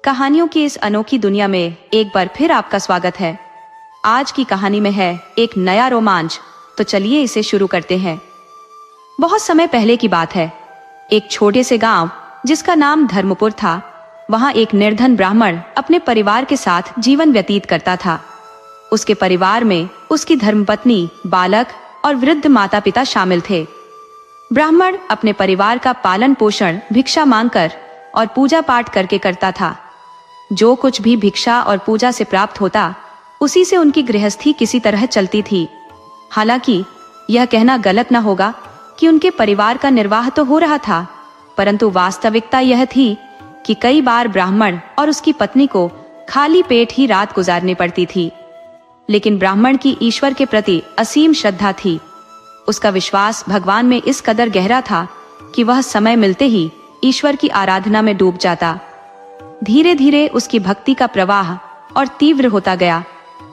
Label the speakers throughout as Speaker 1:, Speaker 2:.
Speaker 1: कहानियों की इस अनोखी दुनिया में एक बार फिर आपका स्वागत है। आज की कहानी में है एक नया रोमांच, तो चलिए इसे शुरू करते हैं। बहुत समय पहले की बात है। एक छोटे से गांव जिसका नाम धर्मपुर था, वहां एक निर्धन ब्राह्मण अपने परिवार के साथ जीवन व्यतीत करता था। उसके परिवार में उसकी धर्मपत्नी, बालक और वृद्ध माता पिता शामिल थे। ब्राह्मण अपने परिवार का पालन पोषण भिक्षा मांगकर और पूजा पाठ करके करता था। जो कुछ भी भिक्षा और पूजा से प्राप्त होता, उसी से उनकी गृहस्थी किसी तरह चलती थी। हालांकि यह कहना गलत न होगा कि उनके परिवार का निर्वाह तो हो रहा था, परंतु वास्तविकता यह थी कि कई बार ब्राह्मण और उसकी पत्नी को खाली पेट ही रात गुजारनी पड़ती थी। लेकिन ब्राह्मण की ईश्वर के प्रति असीम श्रद्धा थी। उसका विश्वास भगवान में इस कदर गहरा था कि वह समय मिलते ही ईश्वर की आराधना में डूब जाता। धीरे धीरे उसकी भक्ति का प्रवाह और तीव्र होता गया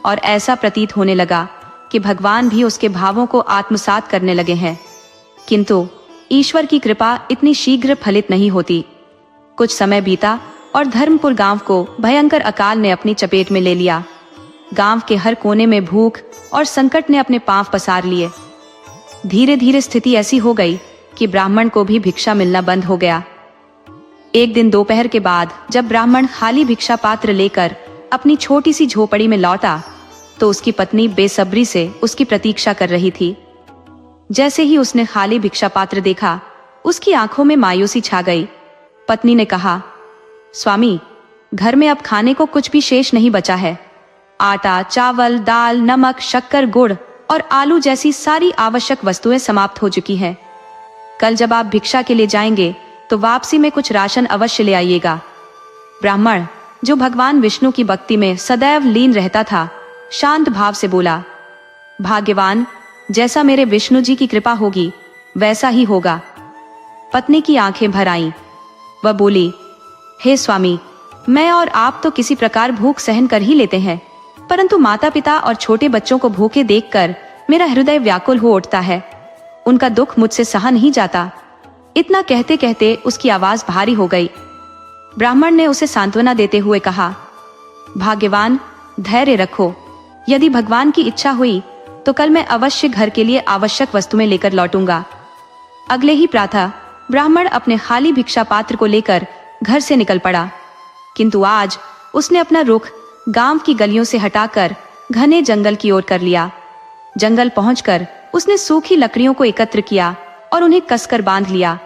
Speaker 1: और ऐसा प्रतीत होने लगा कि भगवान भी उसके भावों को आत्मसात करने लगे हैं। किंतु ईश्वर की कृपा इतनी शीघ्र फलित नहीं होती। कुछ समय बीता और धर्मपुर गांव को भयंकर अकाल ने अपनी चपेट में ले लिया। गांव के हर कोने में भूख और संकट ने अपने पांव पसार लिए। धीरे धीरे स्थिति ऐसी हो गई कि ब्राह्मण को भी भिक्षा मिलना बंद हो गया। एक दिन दोपहर के बाद जब ब्राह्मण खाली भिक्षा पात्र लेकर अपनी छोटी सी झोपड़ी में लौटा, तो उसकी पत्नी बेसब्री से उसकी प्रतीक्षा कर रही थी। जैसे ही उसने खाली भिक्षा पात्र देखा, उसकी आंखों में मायूसी छा गई। पत्नी ने कहा, स्वामी, घर में अब खाने को कुछ भी शेष नहीं बचा है। आटा, चावल, दाल, नमक, शक्कर, गुड़ और आलू जैसी सारी आवश्यक वस्तुएं समाप्त हो चुकी हैं। कल जब आप भिक्षा के लिए जाएंगे तो वापसी में कुछ राशन अवश्य ले आइएगा। ब्राह्मण, जो भगवान विष्णु की भक्ति में सदैव लीन रहता था, शांत भाव से बोला, भाग्यवान, जैसा मेरे विष्णु जी की कृपा होगी वैसा ही होगा। पत्नी की आंखें भर आईं। वह बोली, हे स्वामी, मैं और आप तो किसी प्रकार भूख सहन कर ही लेते हैं, परंतु माता पिता और छोटे बच्चों को भूखे देखकर मेरा हृदय व्याकुल हो उठता है। उनका दुख मुझसे सहा नहीं जाता। इतना कहते कहते उसकी आवाज भारी हो गई। ब्राह्मण ने उसे सांत्वना देते हुए कहा, भाग्यवान, धैर्य रखो। यदि भगवान की इच्छा हुई तो कल मैं अवश्य घर के लिए आवश्यक वस्तुएं लेकर लौटूंगा। अगले ही प्रातः ब्राह्मण अपने खाली भिक्षा पात्र को लेकर घर से निकल पड़ा। किंतु आज उसने अपना रुख गांव की गलियों से हटाकर घने जंगल की ओर कर लिया। जंगल पहुंचकर उसने सूखी लकड़ियों को एकत्र किया और उन्हें कसकर बांध लिया।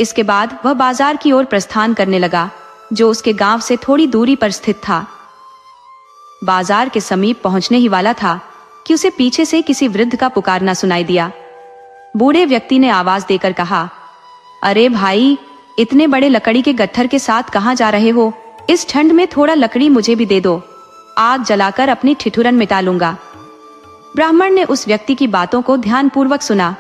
Speaker 1: इसके बाद वह बाजार की ओर प्रस्थान करने लगा, जो उसके गांव से थोड़ी दूरी पर स्थित था। बाजार के समीप पहुंचने ही वाला था कि उसे पीछे से किसी वृद्ध का पुकारना सुनाई दिया। बूढ़े व्यक्ति ने आवाज देकर कहा, अरे भाई, इतने बड़े लकड़ी के गट्ठर के साथ कहां जा रहे हो? इस ठंड में थोड़ा लकड़ी मुझे भी दे दो, आग जलाकर अपनी ठिठुरन मिटा लूंगा। ब्राह्मण ने उस व्यक्ति की बातों को ध्यानपूर्वक सुना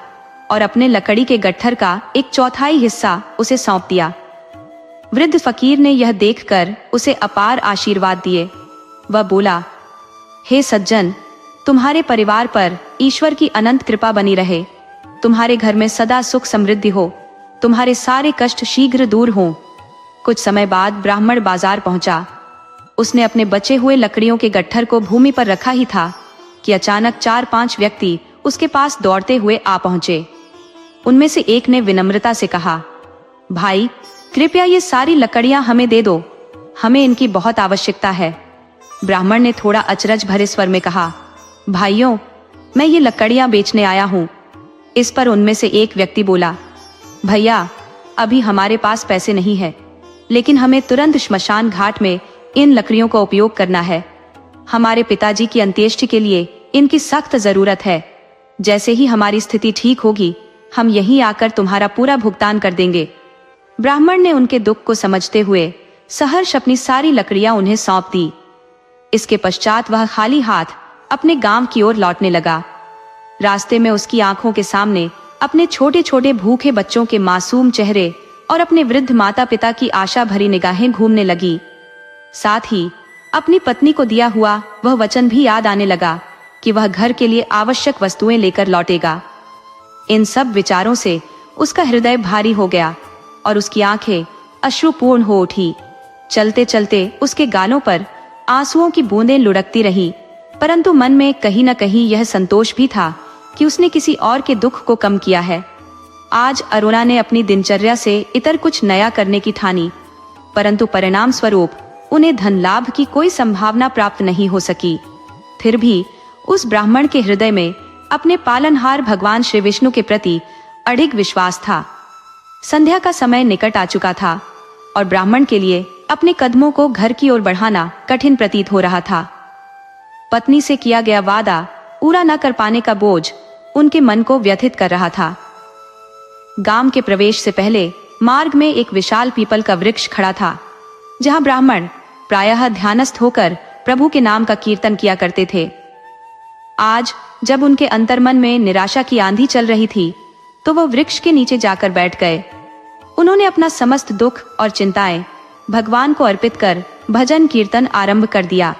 Speaker 1: और अपने लकड़ी के गट्ठर का 1/4 हिस्सा उसे सौंप दिया। वृद्ध फकीर ने यह देखकर उसे अपार आशीर्वाद दिए। वह बोला, हे सज्जन, तुम्हारे परिवार पर ईश्वर की अनंत कृपा बनी रहे। तुम्हारे घर में सदा सुख समृद्धि हो। तुम्हारे सारे कष्ट शीघ्र दूर हों। कुछ समय बाद ब्राह्मण बाजार पहुंचा। उसने अपने बचे हुए लकड़ियों के गट्ठर को भूमि पर रखा ही था कि अचानक 4-5 व्यक्ति उसके पास दौड़ते हुए आ पहुंचे। उनमें से एक ने विनम्रता से कहा, भाई, कृपया ये सारी लकड़ियां हमें दे दो, हमें इनकी बहुत आवश्यकता है। ब्राह्मण ने थोड़ा अचरज भरे स्वर में कहा, भाइयों, मैं ये लकड़ियां बेचने आया हूं। इस पर उनमें से एक व्यक्ति बोला, भैया, अभी हमारे पास पैसे नहीं है, लेकिन हमें तुरंत श्मशान घाट में इन लकड़ियों का उपयोग करना है। हमारे पिताजी की अंत्येष्टि के लिए इनकी सख्त जरूरत है। जैसे ही हमारी स्थिति ठीक होगी, हम यहीं आकर तुम्हारा पूरा भुगतान कर देंगे। ब्राह्मण ने उनके दुख को समझते हुए सहर्ष अपनी सारी लकड़ियां उन्हें सौंप दी। इसके पश्चात वह खाली हाथ अपने गांव की ओर लौटने लगा। रास्ते में उसकी आंखों के सामने अपने छोटे छोटे भूखे बच्चों के मासूम चेहरे और अपने वृद्ध माता पिता की आशा भरी निगाहें घूमने लगी। साथ ही अपनी पत्नी को दिया हुआ वह वचन भी याद आने लगा कि वह घर के लिए आवश्यक वस्तुएं लेकर लौटेगा। इन सब विचारों से उसका हृदय भारी हो गया और उसकी आंखें अश्रुपूर्ण हो उठी। चलते चलते उसके गालों पर आंसुओं की बूंदें लुढ़कती रही, परंतु मन में कहीं न कहीं यह संतोष भी था कि उसने किसी और के दुख को कम किया है। आज अरुणा ने अपनी दिनचर्या से इतर कुछ नया करने की ठानी, परंतु परिणाम स्वरूप उन्हें धन लाभ की कोई संभावना प्राप्त नहीं हो सकी। फिर भी उस ब्राह्मण के हृदय में अपने पालनहार भगवान श्री विष्णु के प्रति अडिग विश्वास था। संध्या का समय निकट आ चुका था और ब्राह्मण के लिए अपने कदमों को घर की ओर बढ़ाना कठिन प्रतीत हो रहा था। पत्नी से किया गया वादा पूरा न कर पाने का बोझ उनके मन को व्यथित कर रहा था। गांव के प्रवेश से पहले मार्ग में एक विशाल पीपल का वृक्ष खड़ा था, जहां ब्राह्मण प्रायः ध्यानस्थ होकर प्रभु के नाम का कीर्तन किया करते थे। आज जब उनके अंतर्मन में निराशा की आंधी चल रही थी, तो वह वृक्ष के नीचे जाकर बैठ गए। उन्होंने अपना समस्त दुख और चिंताएं भगवान को अर्पित कर भजन कीर्तन आरंभ कर दिया।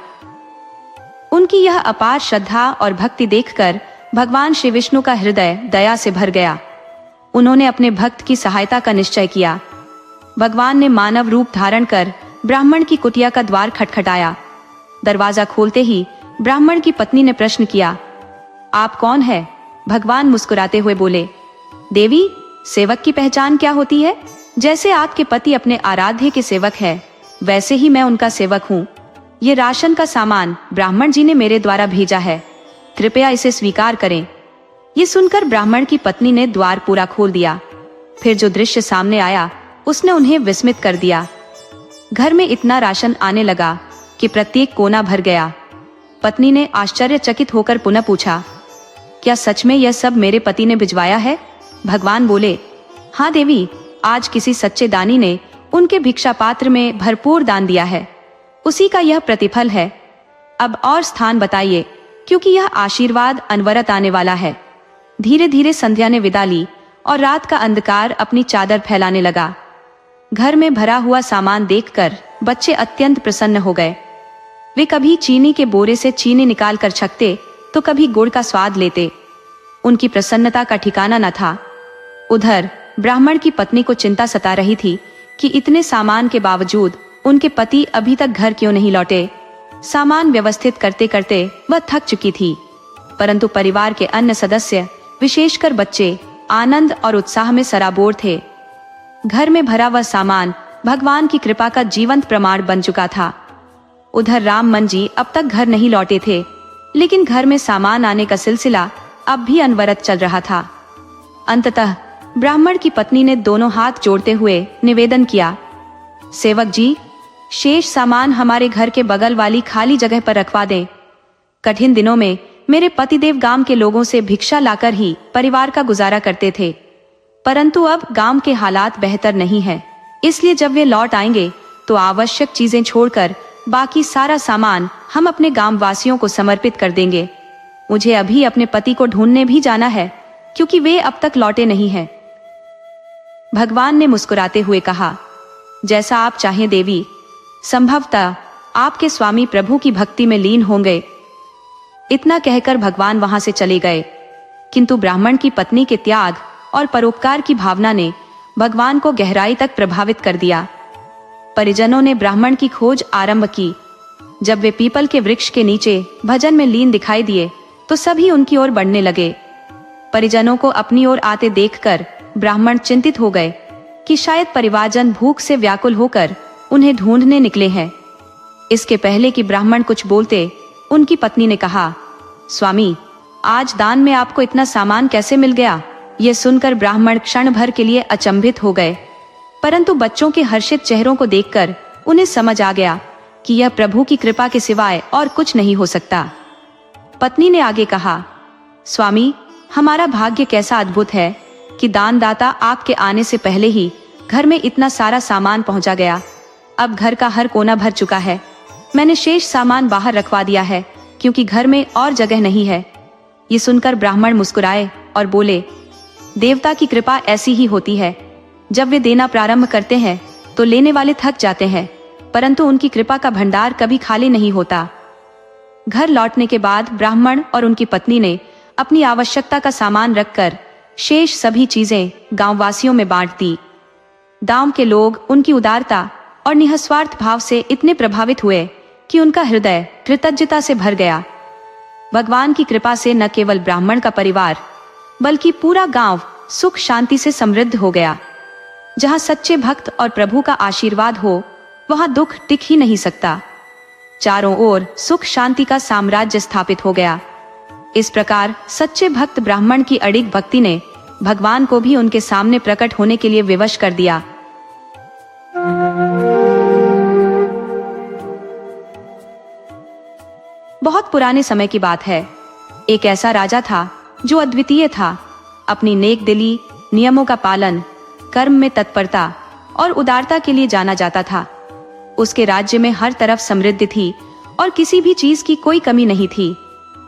Speaker 1: उनकी यह अपार श्रद्धा और भक्ति देखकर भगवान श्री विष्णु का हृदय दया से भर गया। उन्होंने अपने भक्त की सहायता का निश्चय किया। भगवान ने मानव रूप धारण कर ब्राह्मण की कुटिया का द्वार खटखटाया। दरवाजा खोलते ही ब्राह्मण की पत्नी ने प्रश्न किया, आप कौन है? भगवान मुस्कुराते हुए बोले, देवी, सेवक की पहचान क्या होती है? जैसे आपके पति अपने आराध्य के सेवक है, वैसे ही मैं उनका सेवक हूँ। ये राशन का सामान ब्राह्मण जी ने मेरे द्वारा भेजा है, कृपया इसे स्वीकार करें। ये सुनकर ब्राह्मण की पत्नी ने द्वार पूरा खोल दिया। फिर जो दृश्य सामने आया उसने उन्हें विस्मित कर दिया। घर में इतना राशन आने लगा कि प्रत्येक कोना भर गया। पत्नी ने आश्चर्यचकित होकर पुनः पूछा, क्या सच में यह सब मेरे पति ने भिजवाया है? भगवान बोले, हाँ देवी, आज किसी सच्चे दानी ने उनके भिक्षा पात्र में भरपूर दान दिया है, उसी का यह प्रतिफल है। अब और स्थान बताइए, क्योंकि यह आशीर्वाद अनवरत आने वाला है। धीरे धीरे संध्या ने विदा ली और रात का अंधकार अपनी चादर फैलाने लगा। घर में भरा हुआ सामान देखकर बच्चे अत्यंत प्रसन्न हो गए। वे कभी चीनी के बोरे से चीनी निकाल कर छकते, तो कभी गुड़ का स्वाद लेते। उनकी प्रसन्नता का ठिकाना न था। उधर ब्राह्मण की पत्नी को चिंता सता रही थी कि इतने सामान के बावजूद उनके पति अभी तक घर क्यों नहीं लौटे। सामान व्यवस्थित करते करते वह थक चुकी थी, परंतु परिवार के अन्य सदस्य, विशेषकर बच्चे, आनंद और उत्साह में सराबोर थे। घर में भरा वह सामान भगवान की कृपा का जीवंत प्रमाण बन चुका था। उधर राममन जी अब तक घर नहीं लौटे थे, लेकिन घर में सामान आने का सिलसिला अब भी अनवरत चल रहा था। अंततः ब्राह्मण की पत्नी ने दोनों हाथ जोड़ते हुए निवेदन किया, सेवक जी, शेष सामान हमारे घर के बगल वाली खाली जगह पर रखवा दें। कठिन दिनों में मेरे पतिदेव गांव के लोगों से भिक्षा लाकर ही परिवार का गुजारा करते थे, परंतु अब गांव के हालात बेहतर नहीं है, इसलिए जब वे लौट आएंगे तो आवश्यक चीजें छोड़कर बाकी सारा सामान हम अपने गांव वासियों को समर्पित कर देंगे। मुझे अभी अपने पति को ढूंढने भी जाना है, क्योंकि वे अब तक लौटे नहीं हैं। भगवान ने मुस्कुराते हुए कहा, जैसा आप चाहें देवी। संभवतः आपके स्वामी प्रभु की भक्ति में लीन होंगे। इतना कहकर भगवान वहां से चले गए, किंतु ब्राह्मण की पत्नी के त्याग और परोपकार की भावना ने भगवान को गहराई तक प्रभावित कर दिया। परिजनों ने ब्राह्मण की खोज आरंभ की। जब वे पीपल के वृक्ष के नीचे भजन में लीन दिखाई दिए, तो सभी उनकी ओर बढ़ने लगे। परिजनों को अपनी ओर आते देखकर ब्राह्मण चिंतित हो गए कि शायद परिवारजन भूख से व्याकुल होकर उन्हें ढूंढने निकले हैं। इसके पहले कि ब्राह्मण कुछ बोलते, उनकी पत्नी ने कहा, स्वामी, आज दान में आपको इतना सामान कैसे मिल गया? यह सुनकर ब्राह्मण क्षण भर के लिए अचंभित हो गए, परंतु बच्चों के हर्षित चेहरों को देखकर उन्हें समझ आ गया कि यह प्रभु की कृपा के सिवाय और कुछ नहीं हो सकता। पत्नी ने आगे कहा, स्वामी, हमारा भाग्य कैसा अद्भुत है कि दानदाता आपके आने से पहले ही घर में इतना सारा सामान पहुंचा गया। अब घर का हर कोना भर चुका है। मैंने शेष सामान बाहर रखवा दिया है, क्योंकि घर में और जगह नहीं है। ये सुनकर ब्राह्मण मुस्कुराए और बोले, देवता की कृपा ऐसी ही होती है। जब वे देना प्रारंभ करते हैं तो लेने वाले थक जाते हैं, परंतु उनकी कृपा का भंडार कभी खाली नहीं होता। घर लौटने के बाद ब्राह्मण और उनकी पत्नी ने अपनी आवश्यकता का सामान रखकर शेष सभी चीजें गांववासियों में बांट दी। गांव के लोग उनकी उदारता और निस्वार्थ भाव से इतने प्रभावित हुए कि उनका हृदय कृतज्ञता से भर गया। भगवान की कृपा से न केवल ब्राह्मण का परिवार बल्कि पूरा गांव सुख शांति से समृद्ध हो गया। जहां सच्चे भक्त और प्रभु का आशीर्वाद हो वहां दुख टिक ही नहीं सकता। चारों ओर सुख शांति का साम्राज्य स्थापित हो गया। इस प्रकार सच्चे भक्त ब्राह्मण की अडिग भक्ति ने भगवान को भी उनके सामने प्रकट होने के लिए विवश कर दिया। बहुत पुराने समय की बात है। एक ऐसा राजा था जो अद्वितीय था। अपनी नेक दिली, नियमों का पालन, कर्म में तत्परता और उदारता के लिए जाना जाता था। उसके राज्य में हर तरफ समृद्धि थी और किसी भी चीज की कोई कमी नहीं थी।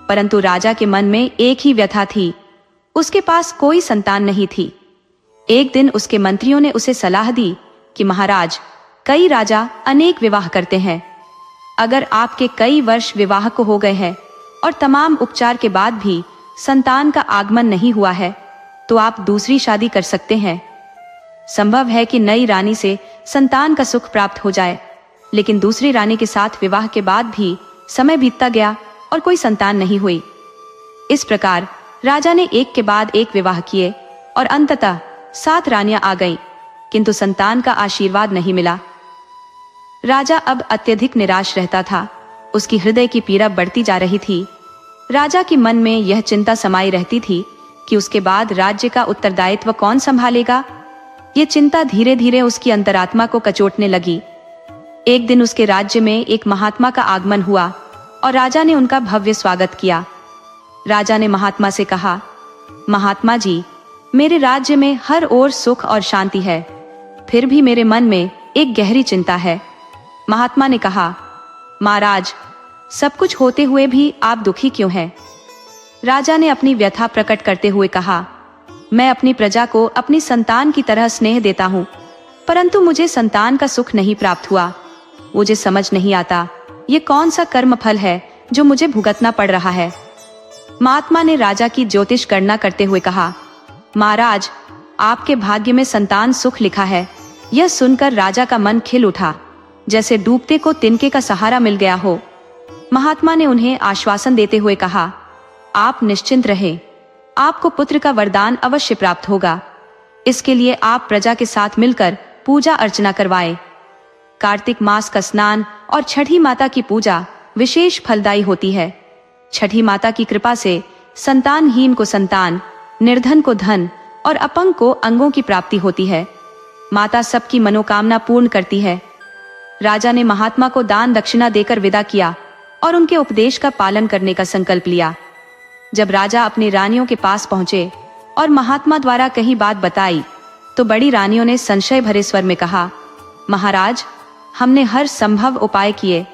Speaker 1: परंतु राजा के मन में एक ही व्यथा थी, उसके पास कोई संतान नहीं थी। एक दिन उसके मंत्रियों ने उसे सलाह दी कि महाराज, कई राजा अनेक विवाह करते हैं। अगर आपके कई वर्ष विवाह को हो गए हैं और तमाम उपचार के बाद भी संतान का आगमन नहीं हुआ है तो आप दूसरी शादी कर सकते हैं। संभव है कि नई रानी से संतान का सुख प्राप्त हो जाए, लेकिन दूसरी रानी के साथ विवाह के बाद भी समय बीतता गया और कोई संतान नहीं हुई। इस प्रकार राजा ने एक के बाद एक विवाह किए और अंततः 7 रानियां आ गईं, किंतु संतान का आशीर्वाद नहीं मिला। राजा अब अत्यधिक निराश रहता था। उसकी हृदय की पीड़ा बढ़ती जा रही थी। राजा के मन में यह चिंता समाई रहती थी कि उसके बाद राज्य का उत्तरदायित्व कौन संभालेगा। ये चिंता धीरे धीरे उसकी अंतरात्मा को कचोटने लगी। एक दिन उसके राज्य में एक महात्मा का आगमन हुआ और राजा ने उनका भव्य स्वागत किया। राजा ने महात्मा से कहा, महात्मा जी, मेरे राज्य में हर ओर सुख और शांति है, फिर भी मेरे मन में एक गहरी चिंता है। महात्मा ने कहा, महाराज, सब कुछ होते हुए भी आप दुखी क्यों हैं? राजा ने अपनी व्यथा प्रकट करते हुए कहा, मैं अपनी प्रजा को अपनी संतान की तरह स्नेह देता हूँ, परंतु मुझे संतान का सुख नहीं प्राप्त हुआ। मुझे समझ नहीं आता ये कौन सा कर्म फल है जो मुझे भुगतना पड़ रहा है। महात्मा ने राजा की ज्योतिष गणना करते हुए कहा, महाराज, आपके भाग्य में संतान सुख लिखा है। यह सुनकर राजा का मन खिल उठा, जैसे डूबते को तिनके का सहारा मिल गया हो। महात्मा ने उन्हें आश्वासन देते हुए कहा, आप निश्चिंत रहें, आपको पुत्र का वरदान अवश्य प्राप्त होगा। इसके लिए आप प्रजा के साथ मिलकर पूजा अर्चना करवाएं। कार्तिक मास का स्नान और छठी माता की पूजा विशेष फलदायी होती है। छठी माता की कृपा से संतानहीन को संतान, निर्धन को धन और अपंग को अंगों की प्राप्ति होती है। माता सबकी मनोकामना पूर्ण करती है। राजा ने महात्मा को दान दक्षिणा देकर विदा किया और उनके उपदेश का पालन करने का संकल्प लिया। जब राजा अपनी रानियों के पास पहुंचे और महात्मा द्वारा कही बात बताई तो बड़ी रानियों ने संशय भरे स्वर में कहा, महाराज, हमने हर संभव उपाय किए,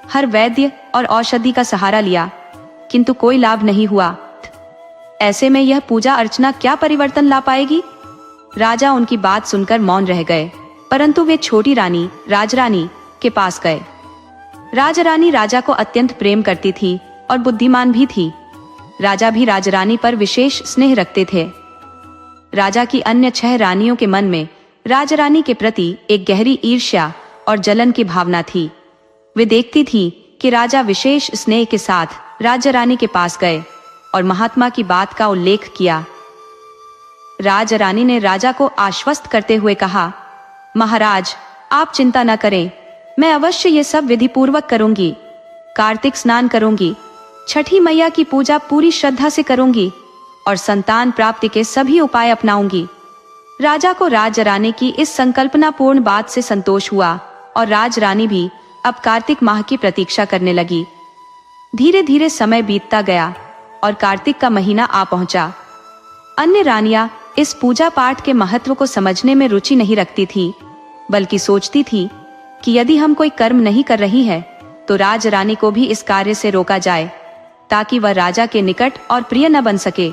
Speaker 1: हर वैद्य और औषधि का सहारा लिया, किंतु कोई लाभ नहीं हुआ। ऐसे में यह पूजा अर्चना क्या परिवर्तन ला पाएगी? राजा उनकी बात सुनकर मौन रह गए, परंतु वे छोटी रानी राजरानी के पास गए। राजरानी राजा को अत्यंत प्रेम करती थी और बुद्धिमान भी थी। राजा भी राजरानी पर विशेष स्नेह रखते थे। राजा की अन्य 6 रानियों के मन में राजरानी के प्रति एक गहरी ईर्ष्या और जलन की भावना थी। वे देखती थी कि राजा विशेष स्नेह के साथ राजरानी के पास गए और महात्मा की बात का उल्लेख किया। राजरानी ने राजा को आश्वस्त करते हुए कहा, महाराज, आप चिंता न करें, मैं अवश्य ये सब विधि पूर्वक करूंगी। कार्तिक स्नान करूंगी, छठी मैया की पूजा पूरी श्रद्धा से करूंगी और संतान प्राप्ति के सभी उपाय अपनाऊंगी। राजा को राजरानी की इस संकल्पनापूर्ण बात से संतोष हुआ और राजरानी भी अब कार्तिक माह की प्रतीक्षा करने लगी। धीरे धीरे समय बीतता गया और कार्तिक का महीना आ पहुंचा। अन्य रानियां इस पूजा पाठ के महत्व को समझने में रुचि नहीं रखती थी, बल्कि सोचती थी कि यदि हम कोई कर्म नहीं कर रही है तो राजरानी को भी इस कार्य से रोका जाए, ताकि वह राजा के निकट और प्रिय न बन सके।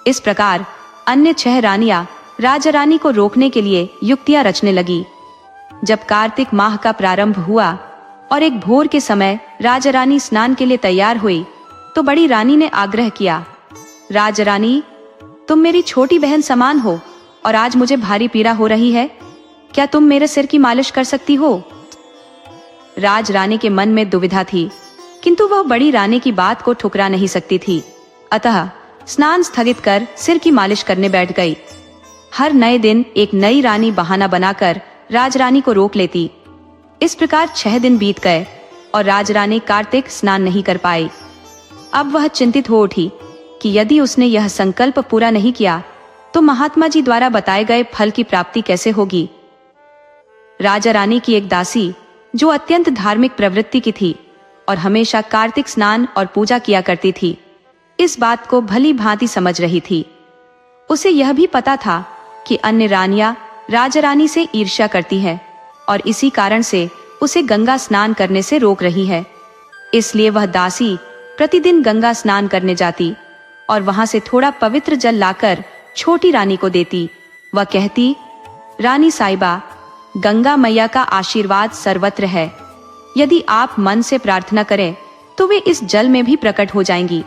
Speaker 1: इस प्रकार अन्य 6 रानियां राजरानी को रोकने के लिए युक्तियां रचने लगी। जब कार्तिक माह का प्रारंभ हुआ और एक भोर के समय राजरानी स्नान के लिए तैयार हुई तो बड़ी रानी ने आग्रह किया, राजरानी, तुम मेरी छोटी बहन समान हो और आज मुझे भारी पीड़ा हो रही है। क्या तुम मेरे सिर की मालिश कर सकती हो? राज रानी के मन में दुविधा थी, किंतु वह बड़ी रानी की बात को ठुकरा नहीं सकती थी। अतः स्नान स्थगित कर सिर की मालिश करने बैठ गई। हर नए दिन एक नई रानी बहाना बनाकर राजरानी को रोक लेती। इस प्रकार 6 दिन बीत गए और राजरानी कार्तिक स्नान नहीं कर पाई। अब वह चिंतित हो उठी कि यदि उसने यह संकल्प पूरा नहीं किया तो महात्मा जी द्वारा बताए गए फल की प्राप्ति कैसे होगी। राजा रानी की एक दासी, जो अत्यंत धार्मिक प्रवृत्ति की थी और हमेशा कार्तिक स्नान और पूजा किया करती थी, इस बात को भली भांति समझ रही थी। उसे यह भी पता था कि अन्य रानियां राजा रानी से ईर्ष्या करती है और इसी कारण से उसे गंगा स्नान करने से रोक रही है। इसलिए वह दासी प्रतिदिन गंगा स्नान करने जाती और वहां से थोड़ा पवित्र जल लाकर छोटी रानी को देती। वह कहती, रानी साहिबा, गंगा मैया का आशीर्वाद सर्वत्र है। यदि आप मन से प्रार्थना करें तो वे इस जल में भी प्रकट हो जाएंगी।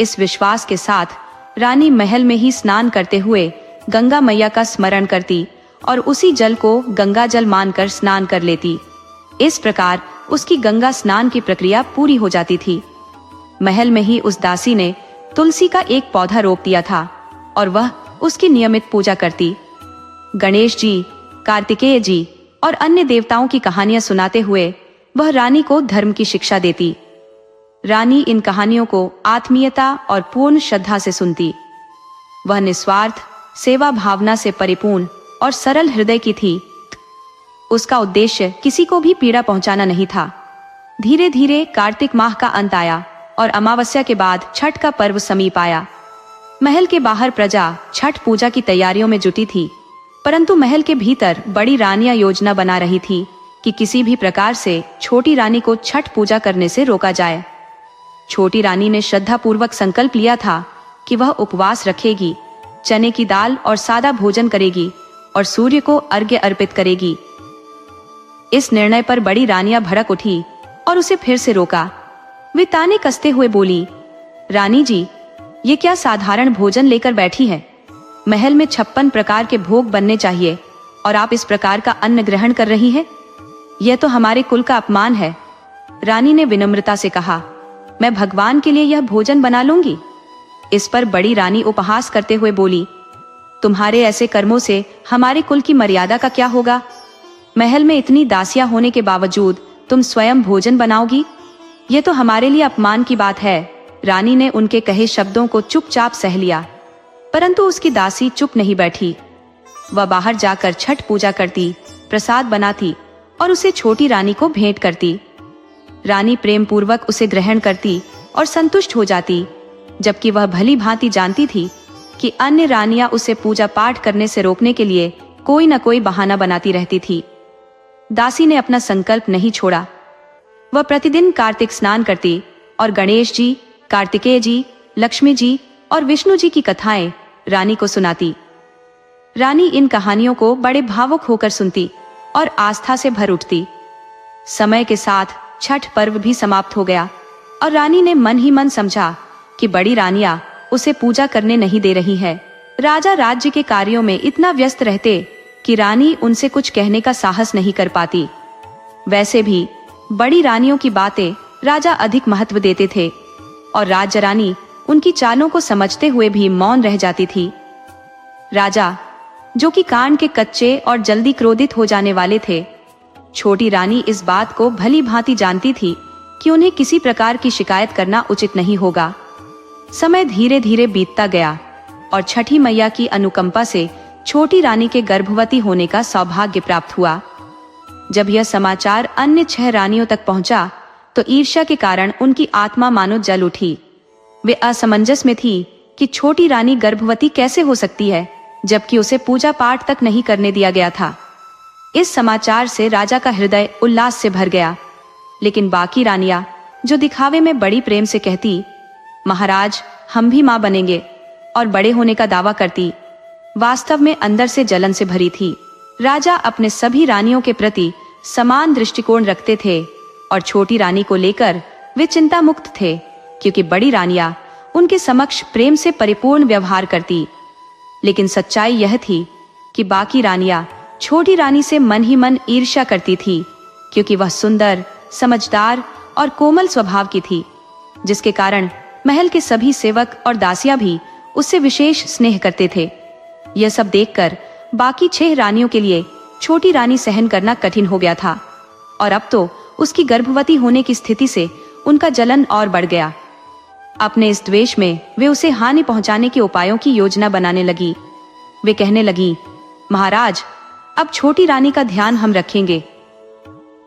Speaker 1: इस विश्वास के साथ रानी महल में ही स्नान करते हुए गंगा मैया का स्मरण करती और उसी जल को गंगा जल मानकर स्नान कर लेती। इस प्रकार उसकी गंगा स्नान की प्रक्रिया पूरी हो जाती थी। महल में ही उस दासी ने तुलसी का एक पौधा रोप दिया था और वह उसकी नियमित पूजा करती। गणेश जी, कार्तिकेय जी और अन्य देवताओं की कहानियां सुनाते हुए वह रानी को धर्म की शिक्षा देती। रानी इन कहानियों को आत्मीयता और पूर्ण श्रद्धा से सुनती। वह निस्वार्थ सेवा भावना से परिपूर्ण और सरल हृदय की थी। उसका उद्देश्य किसी को भी पीड़ा पहुंचाना नहीं था। धीरे धीरे कार्तिक माह का अंत आया और अमावस्या के बाद छठ का पर्व समीप आया। महल के बाहर प्रजा छठ पूजा की तैयारियों में जुटी थी, परंतु महल के भीतर बड़ी रानियां योजना बना रही थी कि किसी भी प्रकार से छोटी रानी को छठ पूजा करने से रोका जाए। छोटी रानी ने श्रद्धा पूर्वक संकल्प लिया था कि वह उपवास रखेगी, चने की दाल और सादा भोजन करेगी और सूर्य को अर्घ्य अर्पित करेगी। इस निर्णय पर बड़ी रानियां भड़क उठी और उसे फिर से रोका। वे ताने कसते हुए बोली, रानी जी, ये क्या साधारण भोजन लेकर बैठी है? महल में 56 प्रकार के भोग बनने चाहिए और आप इस प्रकार का अन्न ग्रहण कर रही है? यह तो हमारे कुल का अपमान है। रानी ने विनम्रता से कहा, मैं भगवान के लिए यह भोजन बना लूंगी। इस पर बड़ी रानी उपहास करते हुए बोली, तुम्हारे ऐसे कर्मों से हमारे कुल की मर्यादा का क्या होगा? महल में इतनी दासियां होने के बावजूद तुम स्वयं भोजन बनाओगी? यह तो हमारे लिए अपमान की बात है। रानी ने उनके कहे शब्दों को चुपचाप सह लिया, परंतु उसकी दासी चुप नहीं बैठी। वह बाहर जाकर छठ पूजा करती, प्रसाद बनाती और उसे छोटी रानी को भेंट करती। रानी प्रेम पूर्वक उसे ग्रहण करती और संतुष्ट हो जाती, जबकि वह भली भांति जानती थी कि अन्य रानियां उसे पूजा पाठ करने से रोकने के लिए कोई न कोई बहाना बनाती रहती थी। दासी ने अपना संकल्प नहीं छोड़ा। वह प्रतिदिन कार्तिक स्नान करती और गणेश जी, कार्तिकेय जी, लक्ष्मी जी और विष्णु जी की कथाएं रानी को सुनाती। रानी इन कहानियों को बड़े भावुक होकर सुनती और आस्था से भर उठती। समय के साथ छठ पर्व भी समाप्त हो गया और रानी ने मन ही मन समझा कि बड़ी रानियां उसे पूजा करने नहीं दे रही है। राजा राज्य के कार्यों में इतना व्यस्त रहते कि रानी उनसे कुछ कहने का साहस नहीं कर पाती। वैसे भी बड़ी रानियों की बातें राजा अधिक महत्व देते थे और राज्य रानी उनकी चालों को समझते हुए भी मौन रह जाती थी। राजा, जो कि कान के कच्चे और जल्दी क्रोधित हो जाने वाले थे, छोटी रानी इस बात को भली भांति जानती थी कि उन्हें किसी प्रकार की शिकायत करना उचित नहीं होगा। समय धीरे धीरे बीतता गया और छठी मैया की अनुकंपा से छोटी रानी के गर्भवती होने का सौभाग्य प्राप्त हुआ। जब यह समाचार अन्य 6 रानियों तक पहुंचा तो ईर्ष्या के कारण उनकी आत्मा मानो जल उठी। वे असमंजस में थी कि छोटी रानी गर्भवती कैसे हो सकती है, जबकि उसे पूजा पाठ तक नहीं करने दिया गया था। इस समाचार से राजा का हृदय उल्लास से भर गया, लेकिन बाकी रानियां, जो दिखावे में बड़ी प्रेम से कहती, महाराज, हम भी मां बनेंगे और बड़े होने का दावा करती, वास्तव में अंदर से जलन से भरी थी। राजा अपने सभी रानियों के प्रति समान दृष्टिकोण रखते थे और छोटी रानी को लेकर वे चिंता मुक्त थे, क्योंकि बड़ी रानियां उनके समक्ष प्रेम से परिपूर्ण व्यवहार करती। लेकिन सच्चाई यह थी कि बाकी रानियां छोटी रानी से मन ही मन ईर्ष्या करती थी, क्योंकि वह सुंदर, समझदार और कोमल स्वभाव की थी, जिसके कारण महल के सभी सेवक और दासियां भी उससे विशेष स्नेह करते थे। यह सब देखकर बाकी 6 रानियों के लिए छोटी रानी सहन करना कठिन हो गया था, और अब तो उसकी गर्भवती होने की स्थिति से उनका जलन और बढ़ गया। अपने इस द्वेष में वे उसे हानि पहुंचाने के उपायों की योजना बनाने लगी। वे कहने लगी, महाराज, अब छोटी रानी का ध्यान हम रखेंगे।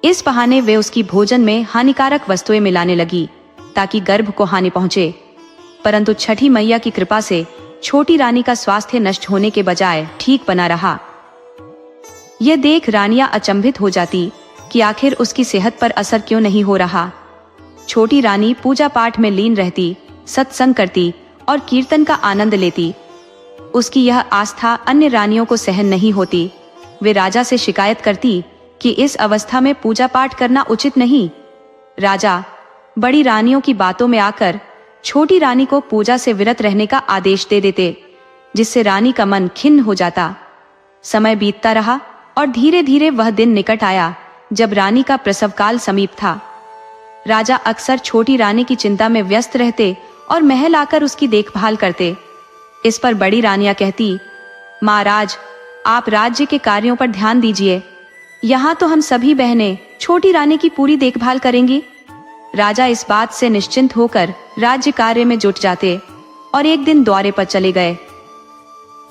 Speaker 1: इस बहाने वे उसकी भोजन में हानिकारक वस्तुएं मिलाने लगी ताकि गर्भ को हानि पहुंचे। परंतु छठी मैया की कृपा से छोटी रानी का स्वास्थ्य नष्ट होने के बजाय ठीक बना रहा। यह देख रानियां अचंभित हो जाती कि आखिर उसकी सेहत पर असर क्यों नहीं हो रहा। छोटी रानी पूजा पाठ में लीन रहती, सत्संग करती और कीर्तन का आनंद लेती। उसकी यह आस्था अन्य रानियों को सहन नहीं होती। वे राजा से शिकायत करती कि इस अवस्था में पूजा पाठ करना उचित नहीं। राजा बड़ी रानियों की बातों में आकर छोटी रानी को पूजा से विरत रहने का आदेश दे देते, जिससे रानी का मन खिन्न हो जाता। समय बीतता रहा और धीरे धीरे वह दिन निकट आया जब रानी का प्रसव काल समीप था। राजा अक्सर छोटी रानी की चिंता में व्यस्त रहते और महल आकर उसकी देखभाल करते। इस पर बड़ी रानियां कहती, महाराज, आप राज्य के कार्यों पर ध्यान दीजिए। यहाँ तो हम सभी बहनें छोटी रानी की पूरी देखभाल करेंगी। राजा इस बात से निश्चिंत होकर राज्य कार्य में जुट जाते और एक दिन दौरे पर चले गए।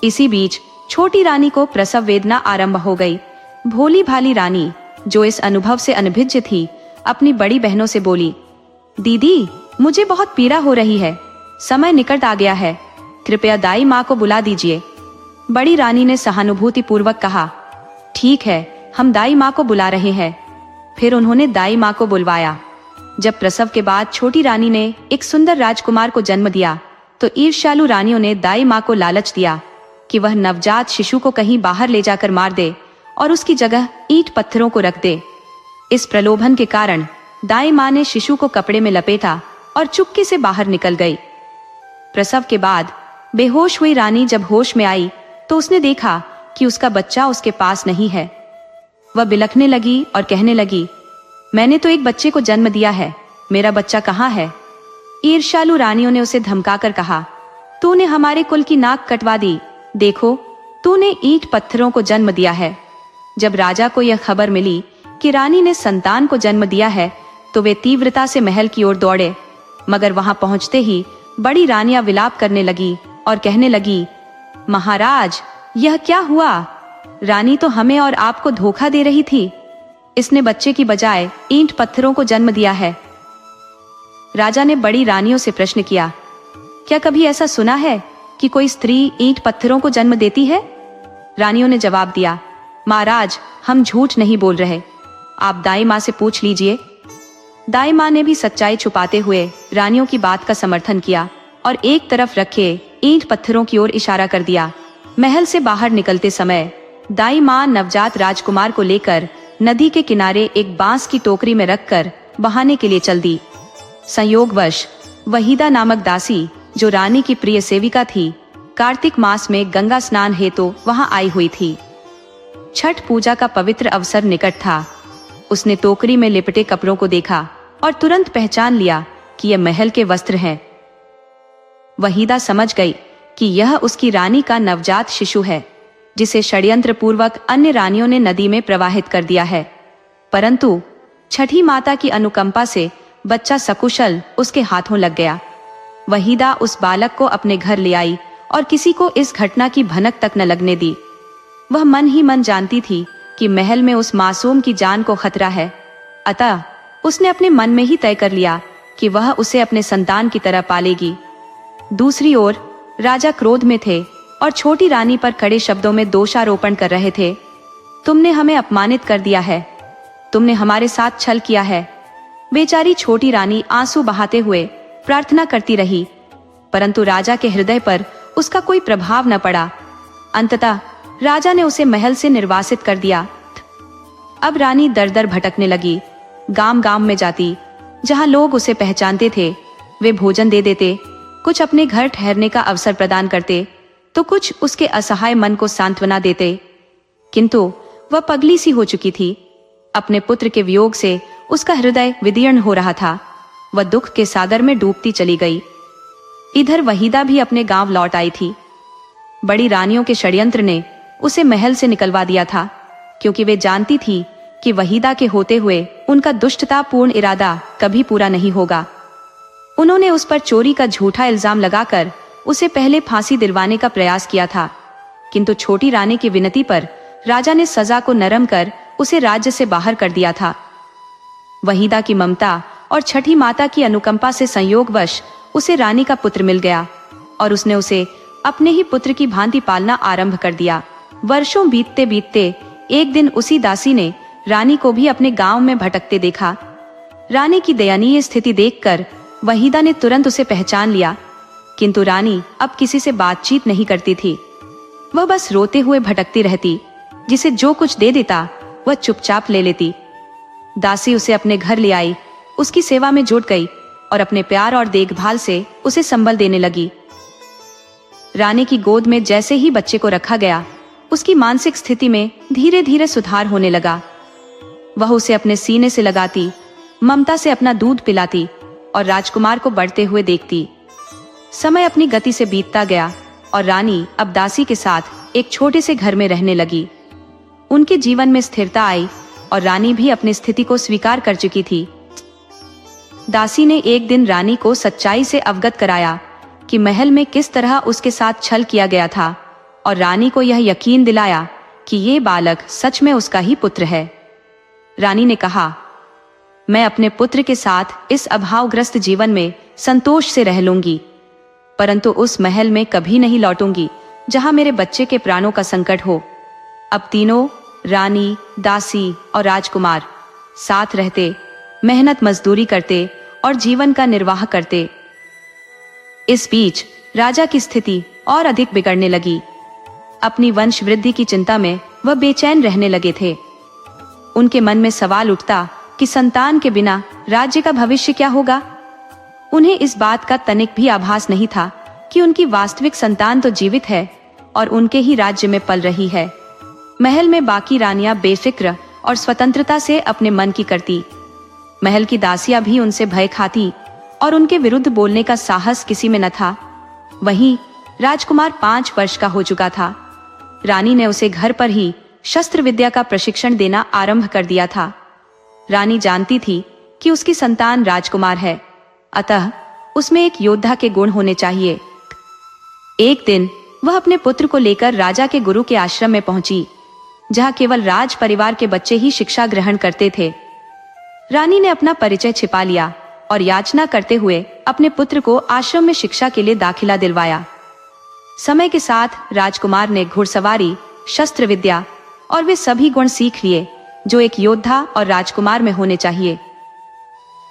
Speaker 1: इसी बीच छोटी रानी को प्रसव वेदना आरंभ हो गई। भोली भाली रानी, जो इस अनुभव से अनभिज्ञ थी, अपनी बड़ी बहनों से बोली, दीदी, मुझे बहुत पीड़ा हो रही है। समय निकट आ गया है, कृपया दाई माँ को बुला दीजिए। बड़ी रानी ने सहानुभूति पूर्वक कहा, ठीक है, हम दाई माँ को बुला रहे हैं। फिर उन्होंने दाई माँ को बुलवाया। जब प्रसव के बाद छोटी रानी ने एक सुंदर राजकुमार को जन्म दिया, तो ईर्ष्यालु रानियों ने दाई माँ को लालच दिया कि वह नवजात शिशु को कहीं बाहर ले जाकर मार दे और उसकी जगह ईंट पत्थरों को रख दे। इस प्रलोभन के कारण दाई माँ ने शिशु को कपड़े में लपेटा और चुपके से बाहर निकल गई। प्रसव के बाद बेहोश हुई रानी जब होश में आई तो उसने देखा कि उसका बच्चा उसके पास नहीं है। वह बिलखने लगी और कहने लगी, मैंने तो एक बच्चे को जन्म दिया है, मेरा बच्चा कहाँ है? ईर्ष्यालु रानियों ने उसे धमकाकर कहा, तूने हमारे कुल की नाक कटवा दी। देखो, तूने ईंट पत्थरों को जन्म दिया है। जब राजा को यह खबर मिली कि रानी ने संतान को जन्म दिया है, तो वे तीव्रता से महल की ओर दौड़े। मगर वहां पहुंचते ही बड़ी रानियां विलाप करने लगी और कहने लगी, महाराज, यह क्या हुआ? रानी तो हमें और आपको धोखा दे रही थी। इसने बच्चे की बजाय ईंट पत्थरों को जन्म दिया है। राजा ने बड़ी रानियों से प्रश्न किया, क्या कभी ऐसा सुना है कि कोई स्त्री ईंट पत्थरों को जन्म देती है? रानियों ने जवाब दिया, महाराज, हम झूठ नहीं बोल रहे, आप दाई माँ से पूछ लीजिए। दाई माँ ने भी सच्चाई छुपाते हुए रानियों की बात का समर्थन किया और एक तरफ रखे ईंट पत्थरों की ओर इशारा कर दिया। महल से बाहर निकलते समय दाई माँ नवजात राजकुमार को लेकर नदी के किनारे एक बांस की टोकरी में रखकर बहाने के लिए चल दी। संयोगवश वहीदा नामक दासी, जो रानी की प्रिय सेविका थी, कार्तिक मास में गंगा स्नान हेतु वहां आई हुई थी। छठ पूजा का पवित्र अवसर निकट था। उसने टोकरी में लिपटे कपड़ों को देखा और तुरंत पहचान लिया कि यह महल के वस्त्र हैं। वहीदा समझ गई कि यह उसकी रानी का नवजात शिशु है, जिसे षड्यंत्र पूर्वक अन्य रानियों ने नदी में प्रवाहित कर दिया है। परंतु छठी माता की अनुकंपा से बच्चा सकुशल उसके हाथों लग गया। वहीदा उस बालक को अपने घर ले आई और किसी को इस घटना की भनक तक न लगने दी। वह मन ही मन जानती थी कि महल में उस मासूम की जान को खतरा है। अतः उसने अपने मन में ही तय कर लिया कि वह उसे अपने संतान की तरह पालेगी। दूसरी ओर राजा क्रोध में थे और छोटी रानी पर कड़े शब्दों में दोषारोपण कर रहे थे। तुमने हमें अपमानित कर दिया है, तुमने हमारे साथ छल किया है। बेचारी छोटी रानी आंसू बहाते हुए प्रार्थना करती रही, परंतु राजा के हृदय पर उसका कोई प्रभाव न पड़ा। अंततः राजा ने उसे महल से निर्वासित कर दिया। अब रानी दर दर भटकने लगी। गांव गांव में जाती, जहां लोग उसे पहचानते थे वे भोजन दे देते, कुछ अपने घर ठहरने का अवसर प्रदान करते, तो कुछ उसके असहाय मन को सांत्वना देते। किंतु वह पगली सी हो चुकी थी। अपने पुत्र के वियोग से उसका हृदय विदीर्ण हो रहा था। वह दुख के सागर में डूबती चली गई। इधर वहीदा भी अपने गांव लौट आई थी। बड़ी रानियों के षड्यंत्र ने उसे महल से निकलवा दिया था, क्योंकि वे जानती थी कि वहीदा के होते हुए उनका दुष्टतापूर्ण इरादा कभी पूरा नहीं होगा। उन्होंने उस पर चोरी का झूठा इल्जाम लगाकर उसे पहले फांसी दिलवाने का प्रयास किया था, किंतु छोटी रानी की विनती पर राजा ने सजा को नरम कर उसे राज्य से बाहर कर दिया था। वहीदा की ममता और छठी माता की अनुकंपा से संयोगवश उसे रानी का पुत्र मिल गया और उसने उसे अपने ही पुत्र की भांति पालना आरंभ कर दिया। वर्षों बीतते बीतते एक दिन उसी दासी ने रानी को भी अपने गांव में भटकते देखा। रानी की दयनीय स्थिति देखकर वहीदा ने तुरंत उसे पहचान लिया, किंतु रानी अब किसी से बातचीत नहीं करती थी। वह बस रोते हुए भटकती रहती। जिसे जो कुछ दे देता वह चुपचाप ले लेती। दासी उसे अपने घर ले आई, उसकी सेवा में जुट गई और अपने प्यार और देखभाल से उसे संबल देने लगी। रानी की गोद में जैसे ही बच्चे को रखा गया, उसकी मानसिक स्थिति में धीरे धीरे सुधार होने लगा। वह उसे अपने सीने से लगाती, ममता से अपना दूध पिलाती और राजकुमार को बढ़ते हुए देखती। समय अपनी गति से बीतता गया और रानी अब दासी के साथ एक छोटे से घर में रहने लगी। उनके जीवन में स्थिरता आई और रानी भी अपनी स्थिति को स्वीकार कर चुकी थी। दासी ने एक दिन रानी को सच्चाई से अवगत कराया कि महल में किस तरह उसके साथ छल किया गया था और रानी को यह यकीन दिलाया कि ये बालक सच में उसका ही पुत्र है। रानी ने कहा, मैं अपने पुत्र के साथ इस अभावग्रस्त जीवन में संतोष से रह लूंगी, परंतु उस महल में कभी नहीं लौटूंगी जहां मेरे बच्चे के प्राणों का संकट हो। अब तीनों, रानी, दासी और राजकुमार साथ रहते, मेहनत मजदूरी करते और जीवन का निर्वाह करते। इस बीच राजा की स्थिति और अधिक बिगड़ने लगी। अपनी वंश वृद्धि की चिंता में वह बेचैन रहने लगे थे। उनके मन में सवाल उठता कि संतान के बिना राज्य का भविष्य क्या होगा। उन्हें इस बात का तनिक भी आभास नहीं था कि उनकी वास्तविक संतान तो जीवित है और उनके ही राज्य में पल रही है। महल में बाकी रानियां बेफिक्र और स्वतंत्रता से अपने मन की करती। महल की दासियां भी उनसे भय खाती और उनके विरुद्ध बोलने का साहस किसी में न था। वहीं राजकुमार 5 वर्ष का हो चुका था। रानी ने उसे घर पर ही शस्त्र विद्या का प्रशिक्षण देना आरंभ कर दिया था। रानी जानती थी कि उसकी संतान राजकुमार है, अतः उसमें एक योद्धा के गुण होने चाहिए। एक दिन वह अपने पुत्र को लेकर राजा के गुरु के आश्रम में पहुंची, जहां केवल राज परिवार के बच्चे ही शिक्षा ग्रहण करते थे। रानी ने अपना परिचय छिपा लिया और याचना करते हुए अपने पुत्र को आश्रम में शिक्षा के लिए दाखिला दिलवाया। समय के साथ राजकुमार ने घुड़सवारी, शस्त्र विद्या और वे सभी गुण सीख लिए जो एक योद्धा और राजकुमार में होने चाहिए।